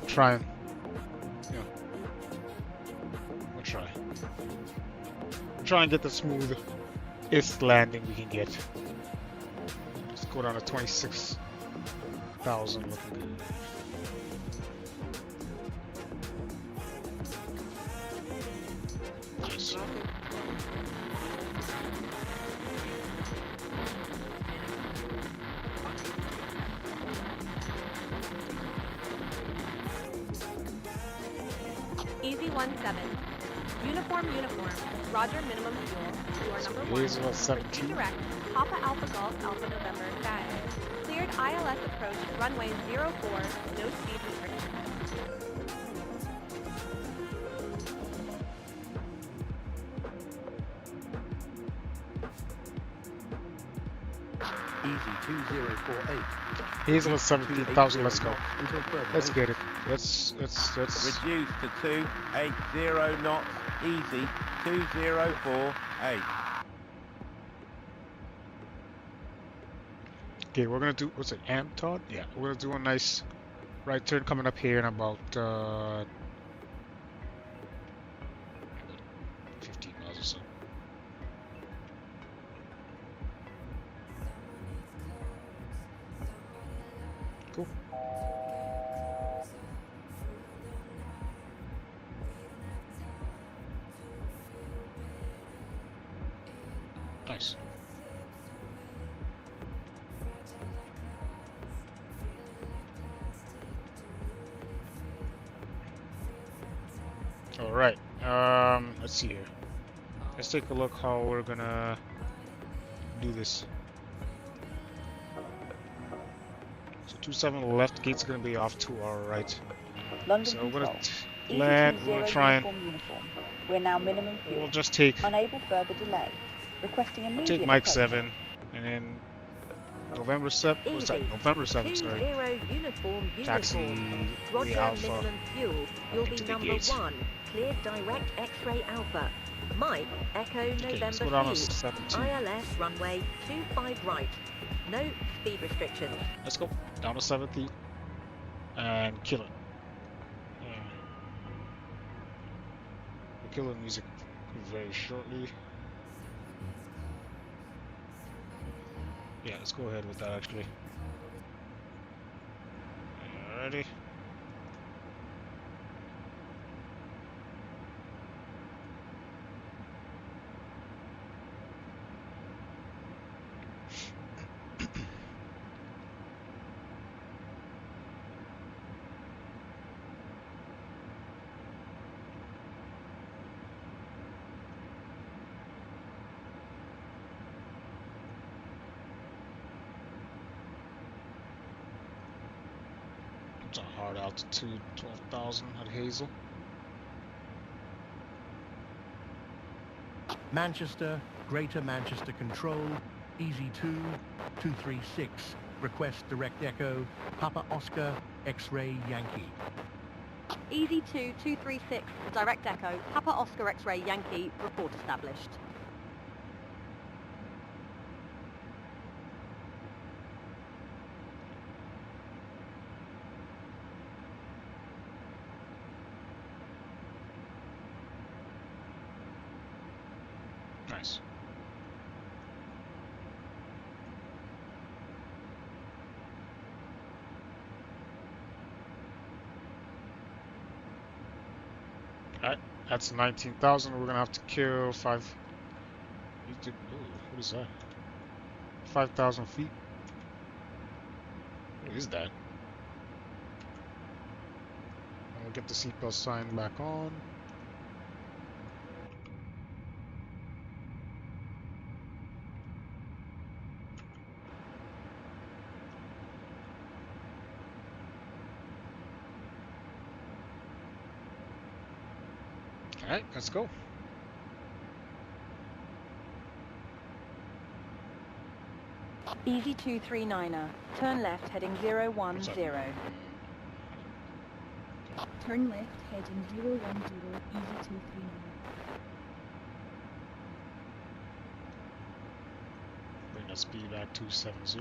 Try and, we'll try. Try and get the smoothest landing we can get. Let's go down to 26,000. Looking good. Nice. Easy 17. Uniform. Roger, minimum fuel. You are number 1. Proceed direct. Papa Alpha Golf Alpha November sky. Cleared ILS approach runway 04. No speed restrictions. Easy 2048. Hazel is 17,000. Let's go. Let's get it. Let's reduce to 280 knots. Easy 2048. Okay, we're gonna do, what's it, AMTOD? Yeah, we're gonna do a nice right turn coming up here in about 15 miles or so. Cool. Nice. All right. Let's see here. Let's take a look how we're gonna do this. So 27 left, gate's gonna be off to our right. London so we're gonna Control. land. We're gonna try and. Uniform. We're now minimum fuel. We'll just take. Unable further delay. Requesting immediate. Take Mike approach. 7, and then November 7. What's that? November 7. Sorry. Uniform. Taxi. Roger, Alpha. minimum fuel. You'll be number gate. 1. Cleared direct X-ray Alpha. Mike, Echo Let's go November down to Feed. 17. ILS runway 25 right. No speed restrictions. Let's go down to 70 and kill it. Yeah. We'll kill the music very shortly. Yeah, let's go ahead with that actually. Alrighty. It's a hard altitude, 12,000 at Hazel. Manchester, Greater Manchester Control, Easy 2, 236. Request direct echo, Papa Oscar, X-ray Yankee. Easy 2, 236. Direct echo. Papa Oscar X-ray Yankee. Report established. Nice. Alright, that's 19,000. We're gonna have to kill 5. Ooh, what is that? 5,000 feet. What is that? I'll get the seatbelt sign back on. Alright, let's go. Easy 239er. Turn left heading 010. Turn left heading 010, Easy 239. Bring the speed back to 70.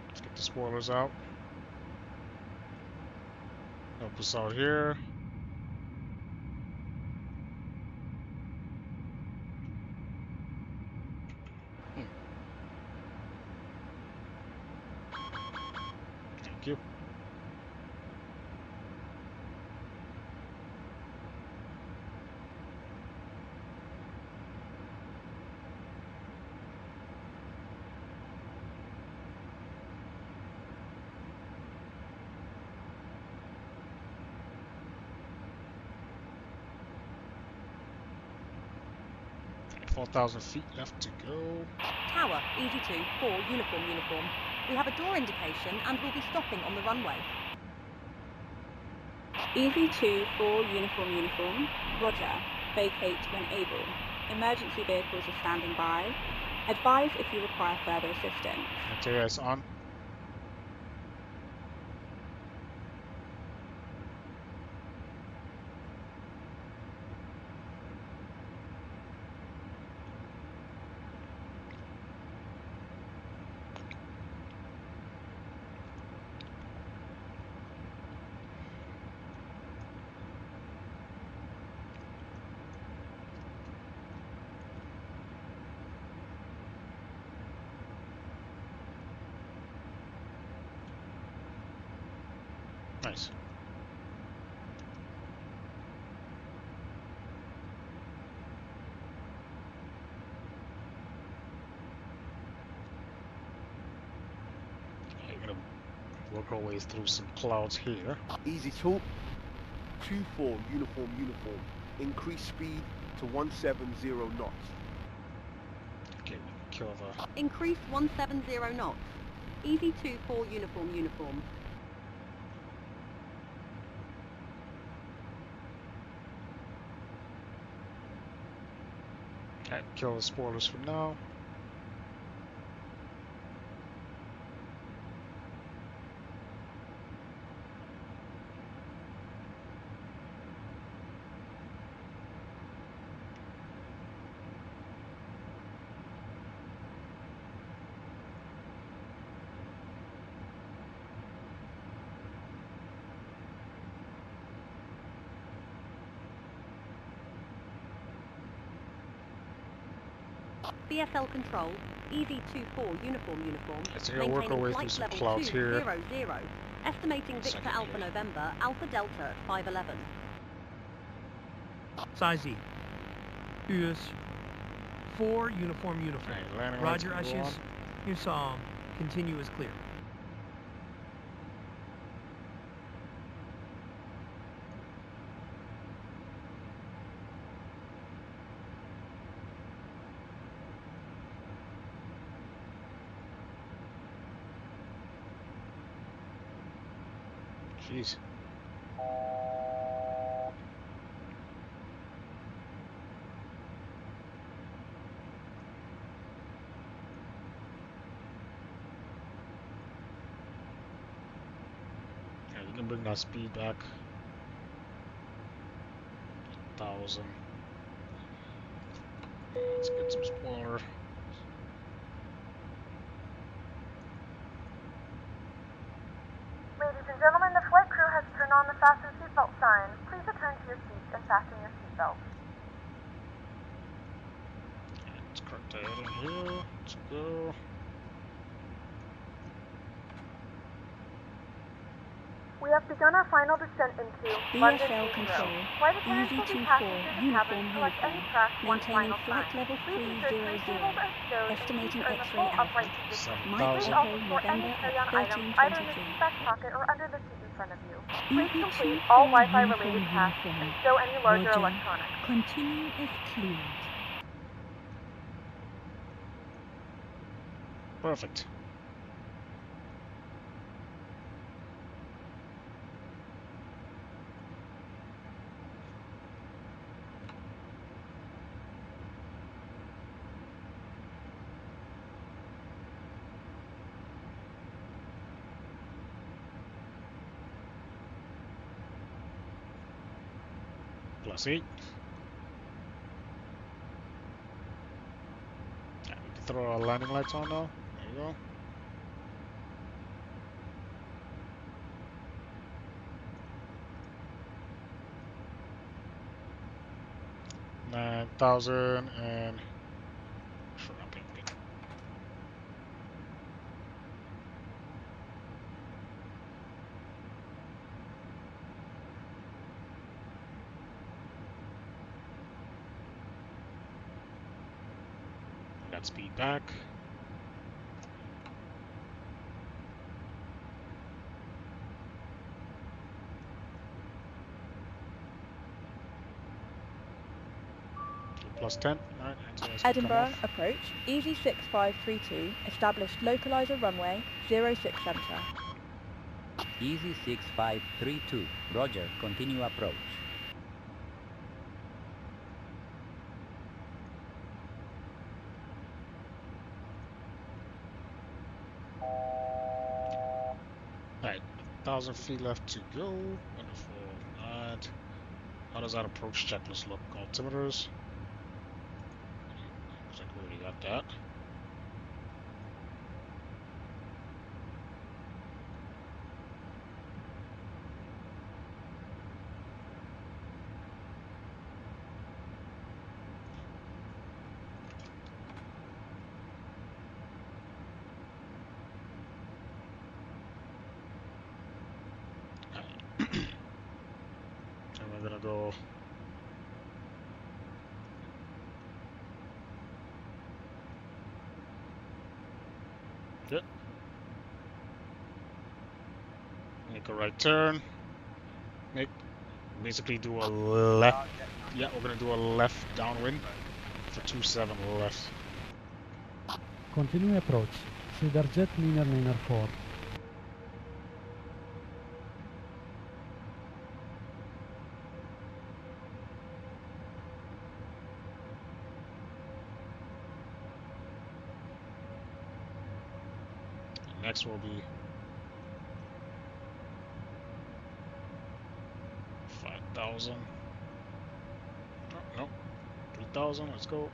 Let's get the spoilers out. Help us out here. Thank you. Okay, 4,000 feet left to go. Tower, Easy 2, 4, uniform. We have a door indication and will be stopping on the runway. Easy 2, 4, uniform. Roger. Vacate when able. Emergency vehicles are standing by. Advise if you require further assistance. ATS on. Nice. Okay, we're gonna work our way through some clouds here. Easy talk. 2-4, uniform. Increase speed to 170 knots. Okay, we can kill the... Increase 170 knots. Easy 2, 4, uniform. Okay, kill the spoilers for now. BSL control, Easy 2-4, uniform. Let's work our way through some clouds here. 0. Estimating Victor Alpha November, Alpha Delta at 511. Size U.S. 4, uniform. Okay, Roger, Ashes. You saw. Continue as clear. Jeez. Yeah, we can bring that speed back. 1,000. Let's get some spoiler. sign, please return to your seats and fasten your seatbelt. Let's crack that in here. Let's go. We have begun our final descent into London Heathrow. Control, Flight attendants will be passing through the cabin to select any track one maintaining final flight time. level Please ensure 300, tray tables are stowed estimating in the X-ray full alpha, upright position. 7,000. Please also store any November carry-on at items either in the 13:23. seat back pocket or under the seat in front of you. EV Please complete all Wi-Fi related uniform, tasks uniform. and stow any larger Roger. electronics. Continue if cleared. Perfect. +8. Yeah, we can throw our landing lights on now. There you go. $9,000 and sure, okay. Got speed back. +10. Alright, Edinburgh, approach. Easy 6532, established localizer runway 06 center. Easy 6532, Roger, continue approach. Alright, 1,000 feet left to go. Wonderful. Alright. How does that approach checklist look? Altimeters. Looks like we already got that. And we're gonna go yep. Make a right turn. Basically do a left. Yeah, we're gonna do a left downwind for 27 left. Continue approach. Cedarjet linear 904. Next will be 5,000. Oh, no, 3,000. Let's go.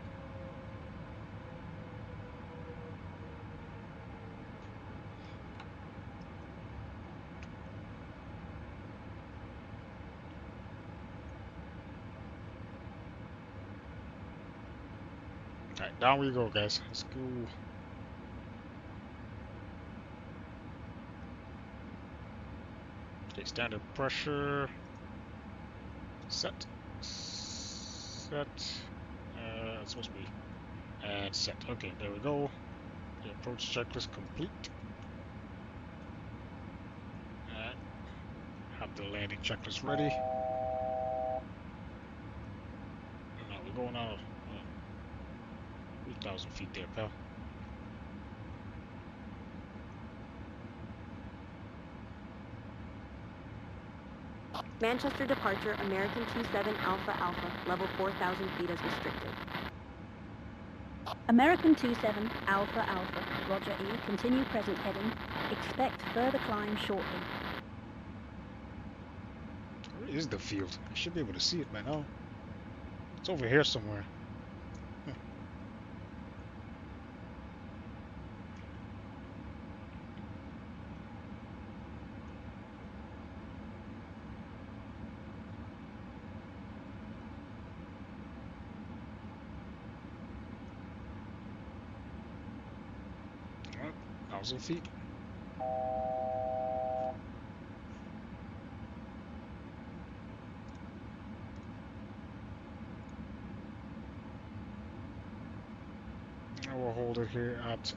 Alright, down we go, guys. Let's go. Okay, standard pressure. Set. It's supposed to be. And set. Okay, there we go. The approach checklist complete. Alright. Have the landing checklist ready. Now we're going out of 3,000 feet there, pal. Manchester departure, American 27 Alpha Alpha, level 4,000 feet as restricted. American 27 Alpha Alpha, Roger E, continue present heading. Expect further climb shortly. Where is the field? I should be able to see it by now. It's over here somewhere. 1,000 feet. And we'll hold it here at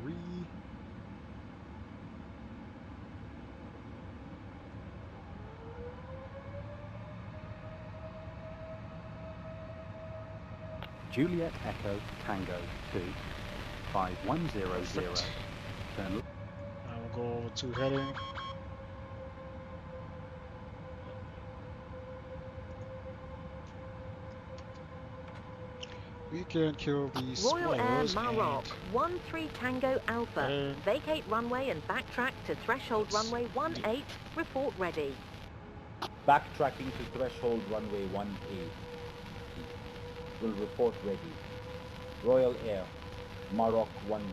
3. Juliet Echo Tango 2 5100. Turn. Now we'll go over to heading. We can kill these Royal Air spoilers Maroc 13 Tango Alpha. Vacate runway and backtrack to threshold runway 18. Report ready. Backtracking to threshold runway 18. Will report ready. Royal Air Maroc 13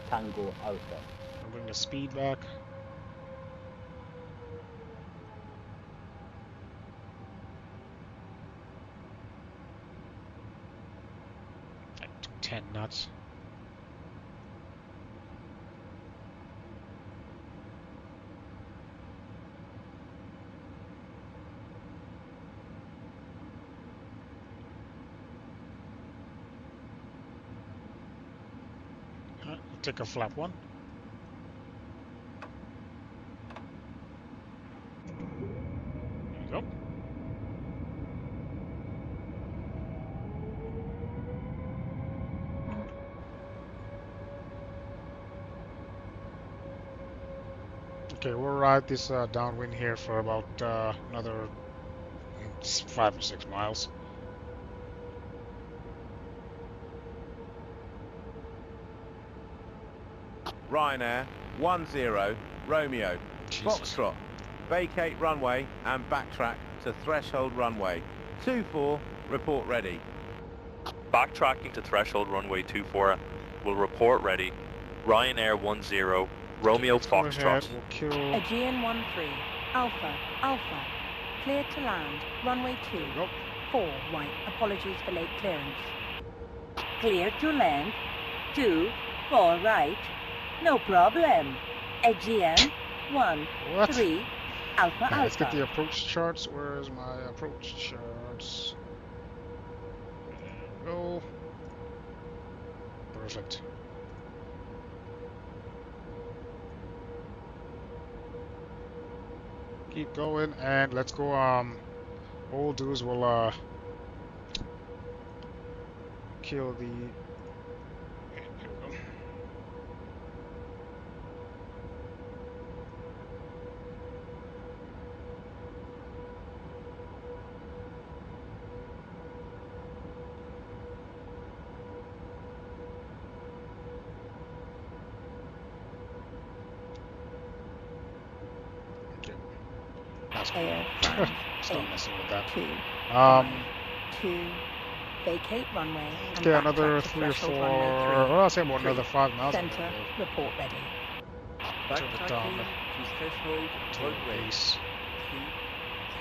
Tango Alpha. I'll bring the speed back. Like 10 knots. Take a flap 1. There you go. Okay, we'll ride this downwind here for about another 5 or 6 miles. Ryanair 10 Romeo. Foxtrot. Vacate runway and backtrack to threshold runway 24. Report ready. Backtracking to threshold runway 24. Will report ready. Ryanair 10 Romeo Foxtrot. Aegean 13 Alpha Alpha. Clear to land. Runway 2. 4 white. Apologies for late clearance. Clear to land. 2 4 right. No problem. Aegean 13 Alpha Alpha. Let's get the approach charts. Where's my approach charts? There we go. Perfect. Keep going, and let's go. What we'll do is we'll kill the. There we go. Air Stop messing with that. 2 vacate runway. Okay, another 3 or 4. Well, I'll say about another 5 miles. Center, report ready. Turn it down to threshold to runway base.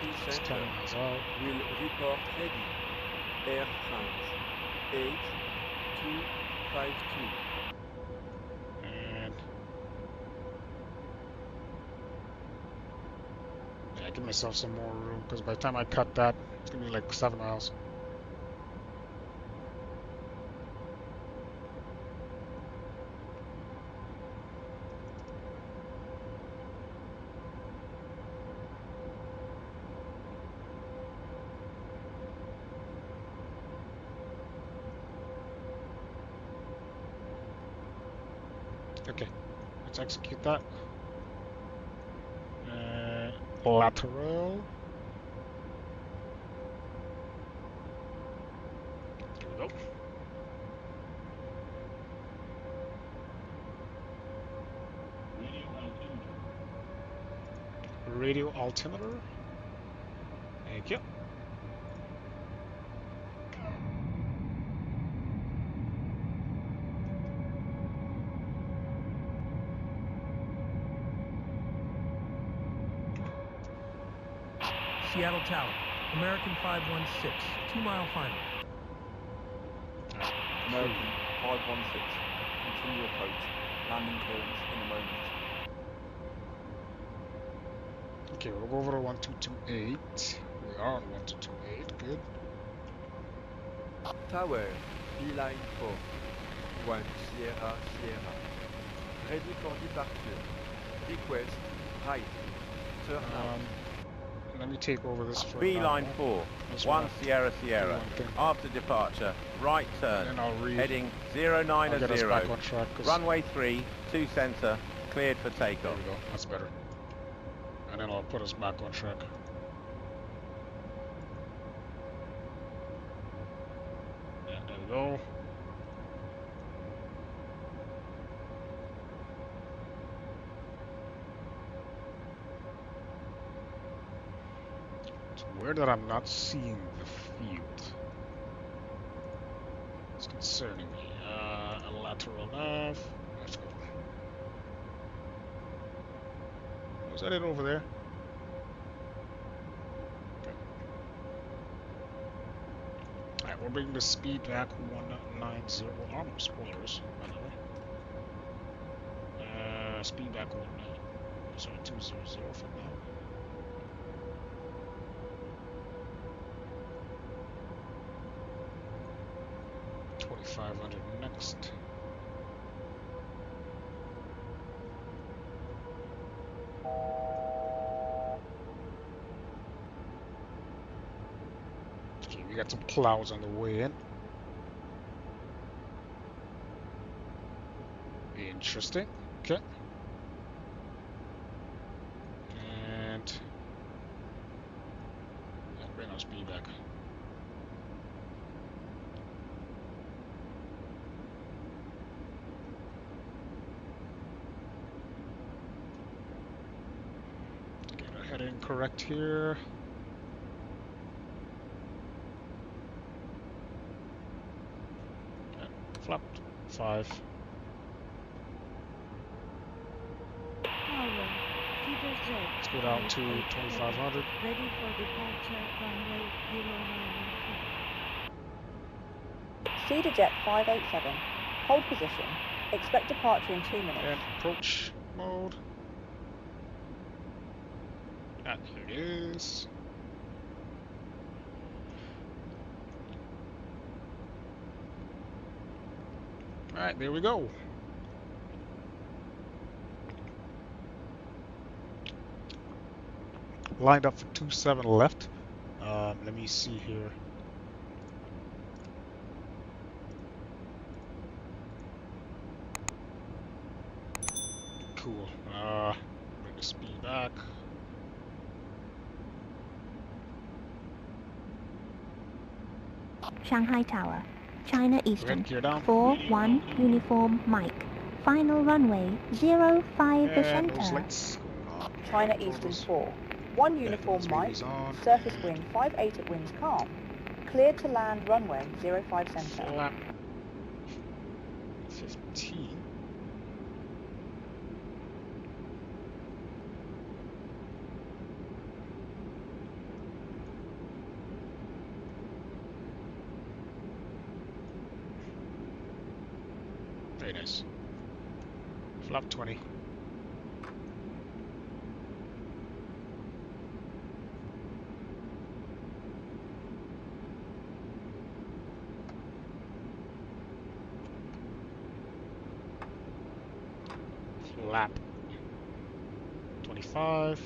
3 It's 10 center. miles out. Will report ready. Air France 8252. And yeah, give myself some more room because by the time I cut that, it's gonna be like 7 miles. Okay, let's execute that. Lateral. There we go. Radio altimeter. Thank you. Seattle Tower, American 516, 2-mile final. American 516, continue approach. landing clearance in a moment. Okay, we'll go over to 1228. We are on 1228, good. Tower, B-line 4, 1 Sierra Sierra. Ready for departure. Request, right. Turn out. Let me take over this for B-line now. 4, 1 Sierra Sierra. After departure, right turn. Then I'll read. Heading 090. Get us back on track, Runway 3, 2 center, cleared for takeoff. There we go, that's better. And then I'll put us back on track. Yeah, there we go. It's weird that I'm not seeing the field. It's concerning me. A lateral nav. Let's go. Was that it over there? Okay. Alright, we're bringing the speed back 190. Well, almost spoilers, by the way. Speed back 200 for now. $2,500 next. Okay, we got some clouds on the way in. Interesting. Okay. And bring our speed back. Get our heading correct here. Okay. Flapped 5. Let's go down to 2,500. Ready for departure, runway 09. Cedar Jet 587. Hold position. Expect departure in 2 minutes. And approach mode. And here it is. Alright, there we go. Lined up for 27 left. Let me see here. Cool. Bring the speed back. Shanghai Tower, China Eastern, Gear down. 4-1 uniform Mike. Final runway 05 the center. China Eastern 4. 1 uniform Mike. Surface wind 58 at winds calm. Cleared to land runway 05 center. Flap 15. Very nice. Flap 20. Flap 25.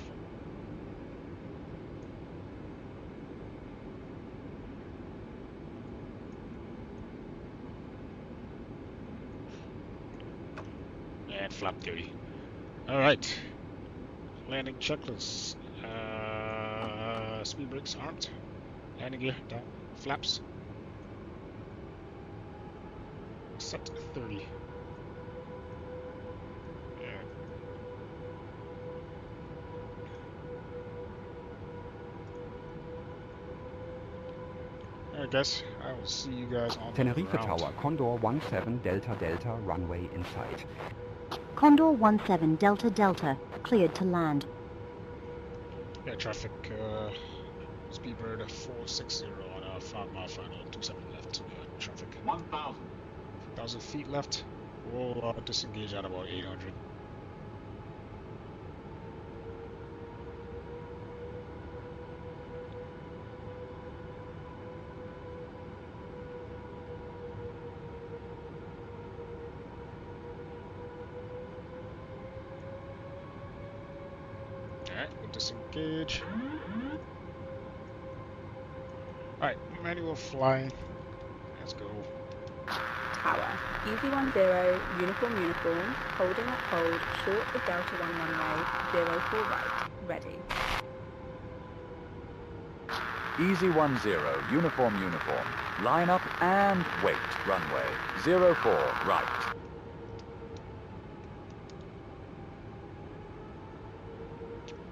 And flap 30. Alright. Landing checklist. Speed brakes armed. Landing gear down. Flaps. Set 30. I guess I will see you guys on Tenerife the ground. Tower, Condor 17 Delta Delta, runway in sight. Condor 17 Delta Delta, cleared to land. Yeah, traffic, Speedbird 460 on 5 mile final, 27 left, traffic. 1,000 feet left. We'll disengage at about 800. Alright, we'll disengage. Alright, manual flying. Let's go. Tower. Easy 10, uniform, holding at hold, short of Delta 1 runway, 04 right, ready. Easy 10, uniform, line up and wait, runway, 04 right.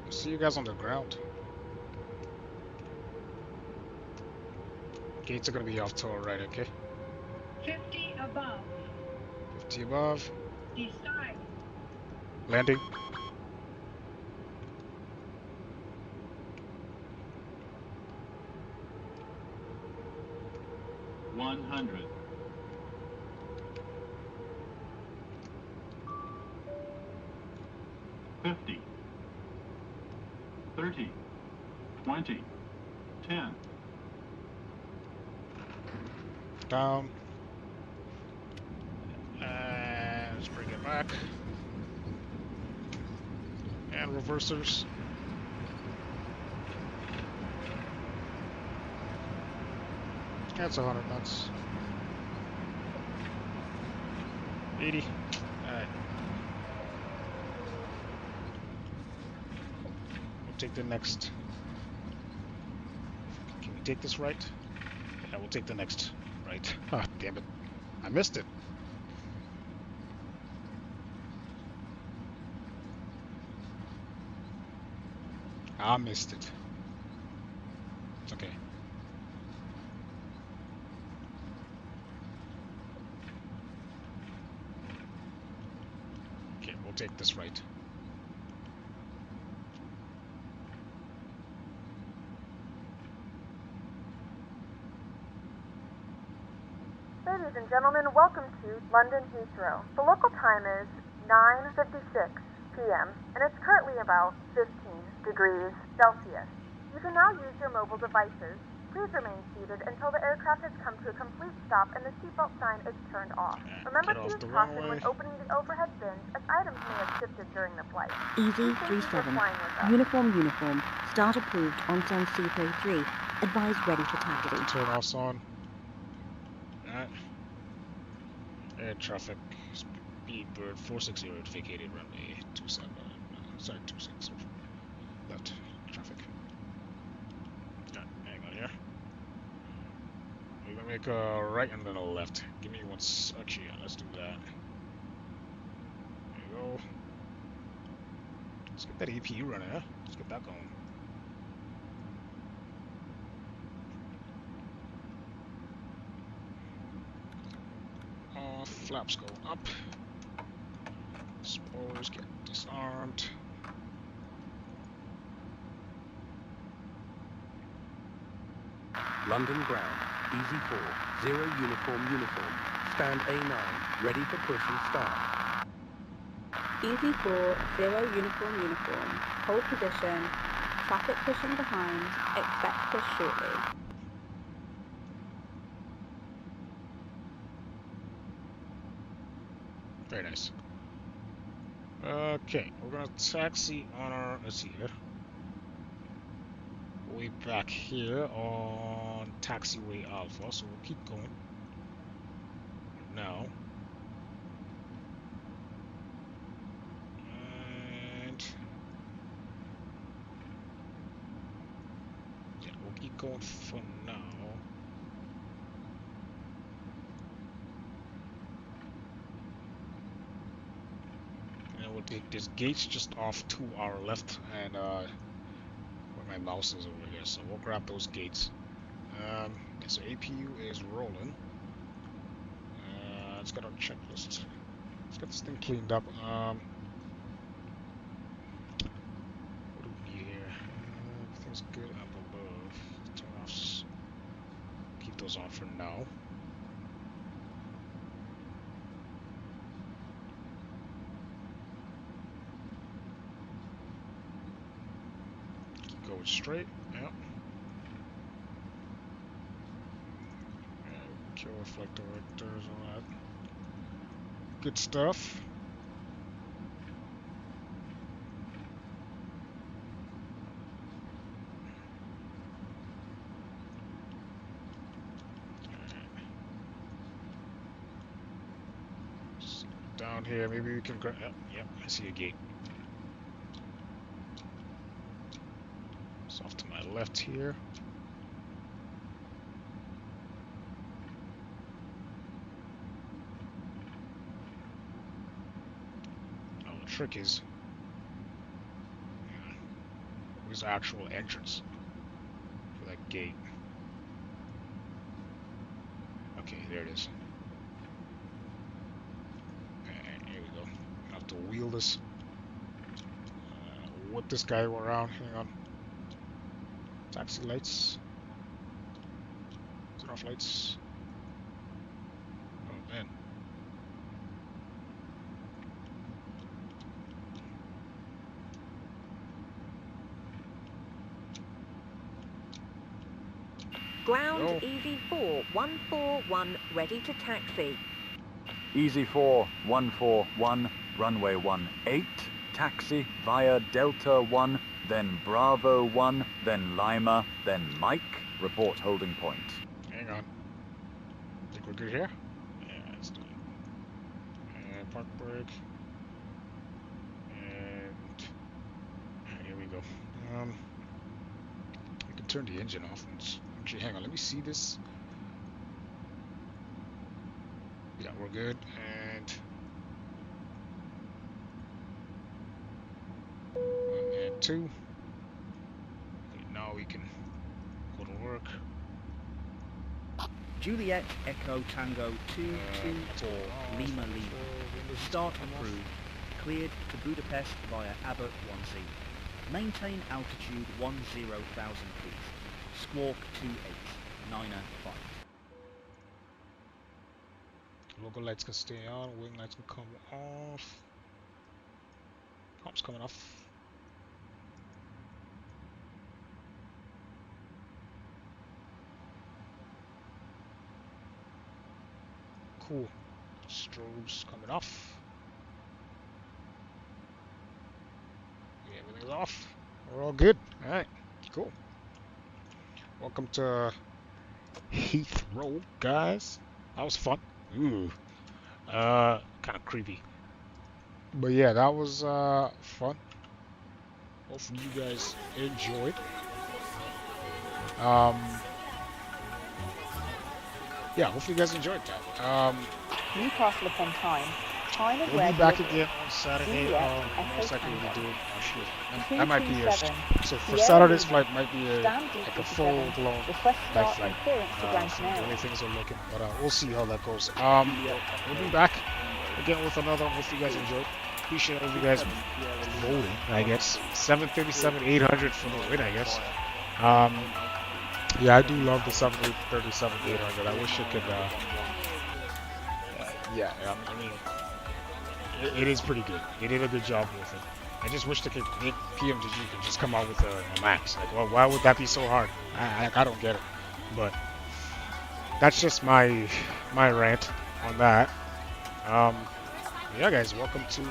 See you guys on the ground. Gates are gonna be off to our right, okay? 50 above. 50 above. Decide. Landing. $100. 50. 30. 20. 10. Down. And let's bring it back. And reversers. That's 100 knots. 80. Alright. We'll take the next. Can we take this right? Yeah, we'll take the next right. Ah, damn it. I missed it. I missed it. It's okay. Okay, we'll take this right. Ladies and gentlemen, welcome to London Heathrow. The local time is 9:56 p.m. and it's currently about 15 degrees Celsius. You can now use your mobile devices. Please remain seated until the aircraft has come to a complete stop and the seatbelt sign is turned off. Remember to use caution when opening the overhead bins as items may have shifted during the flight. Easy 37. Uniform. Start approved on San Cipo 3. Advise ready for taxi. Turn offs on. Alright. Air traffic. Speedbird 460 vacated runway 27. Sorry, 26. Left traffic. Yeah, hang on here. We're gonna make a right and then a left. Give me one. Actually, yeah, let's do that. There you go. Let's get that APU running, huh? Let's get that going. Flaps go up. Spoilers get disarmed. London ground, easy 4, 0 uniform, stand A9, ready for push and start. Easy 4, 0 uniform, hold position, traffic pushing behind, expect push shortly. Very nice. Okay, we're gonna taxi on our, let's see here. Way back here on taxiway Alpha, so we'll keep going. Now. And yeah, we'll keep going for now. We'll take this gates just off to our left and where my mouse is over here, so we'll grab those gates. Okay, so APU is rolling. Let's get our checklist. Let's get this thing cleaned up. What do we need here? Everything's good up above. Turn offs. Keep those on for now. straight. Yep. Kill reflector vectors, all that good stuff. Down here, maybe we can grab. Yep, I see a gate. It's off to my left here. Oh, the trick is, where's the actual entrance for that gate? Okay, there it is. To wheel this, whip this guy around. Hang on. Taxi lights. Is it off lights? Oh man. Ground Easy 4 141 ready to taxi. Easy 4 141. Runway 18, taxi via Delta 1, then Bravo 1, then Lima, then Mike. Report holding point. Hang on. Think we're good here? Yeah, let's do it. And park brake. And here we go. We can turn the engine off. Actually, hang on. Let me see this. Yeah, we're good. And 2. Okay, now we can go to work. Juliet Echo Tango 224 Lima Lima. Start approved. Cleared to Budapest via Abbott 1Z. Maintain altitude 10,000 feet. Squawk 2895. Logo lights can stay on, wing lights can come off. Comps coming off. Cool. Strobes coming off. Yeah, everything's off. We're all good. Alright, cool. Welcome to Heathrow, guys. That was fun. Ooh. Kind of creepy. But yeah, that was fun. Hopefully you guys enjoyed. Yeah, hopefully you guys enjoyed that. Newcastle upon time. Time of We'll be back again on Saturday. Most likely we'll be doing that might be a, so for Saturday's flight might be like a full blown night flight. The way things are looking, but we'll see how that goes. We'll be back again with another. Hopefully you guys enjoyed. Appreciate all of you guys voting. I guess 737-800 for the win. I guess. Yeah, I do love the 737-800. I wish it could. Yeah, I mean, it is pretty good. They did a good job with it. I just wish they could. PMDG could just come out with a max. Like, well, why would that be so hard? I don't get it. But that's just my rant on that. Yeah, guys, welcome to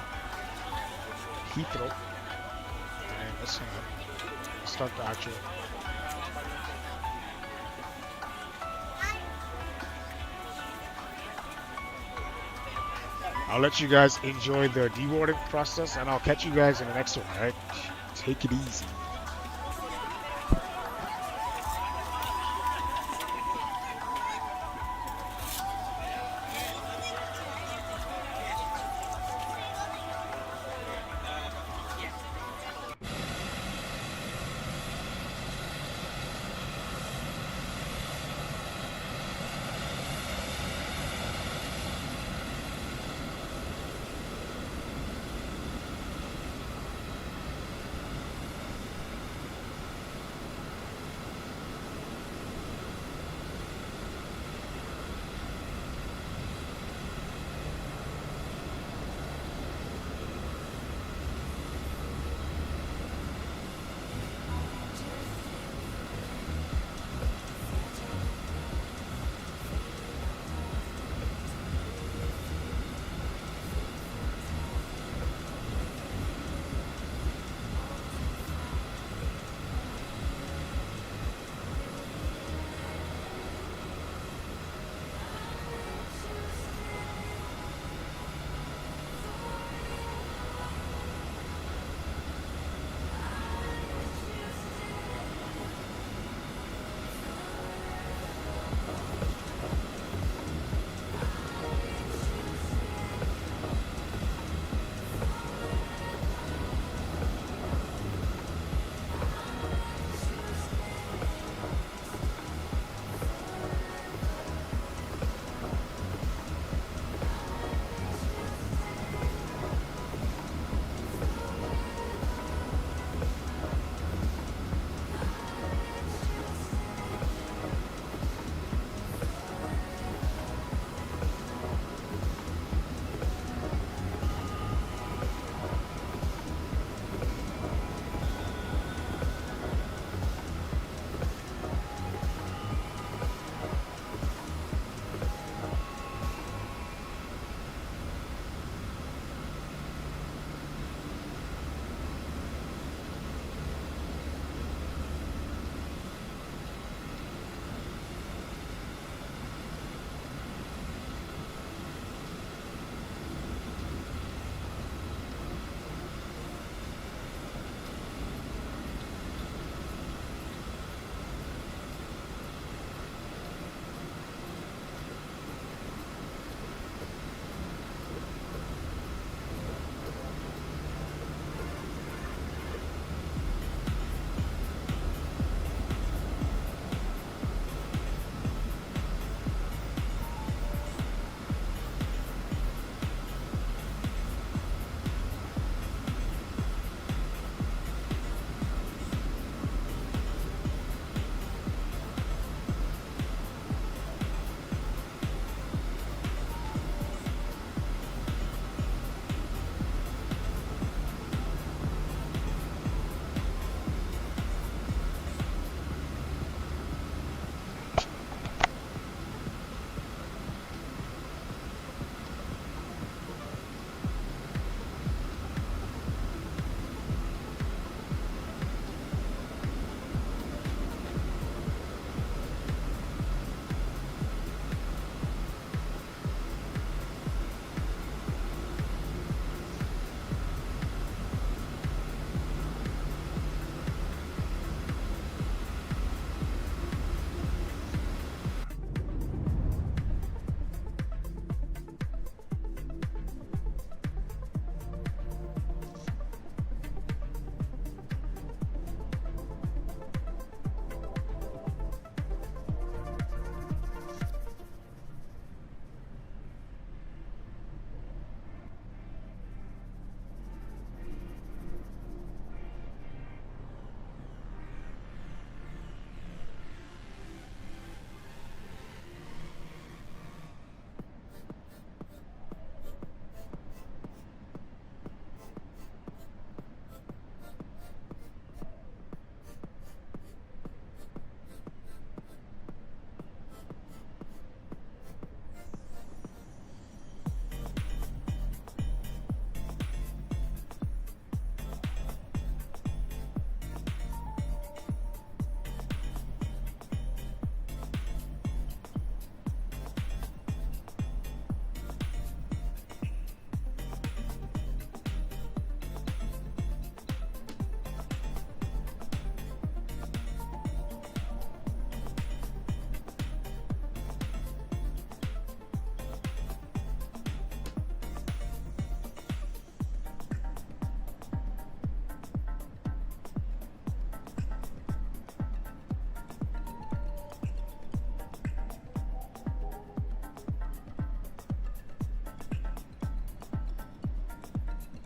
Heathrow. And let's start the actual. I'll let you guys enjoy the deboarding process, and I'll catch you guys in the next one, alright? Take it easy.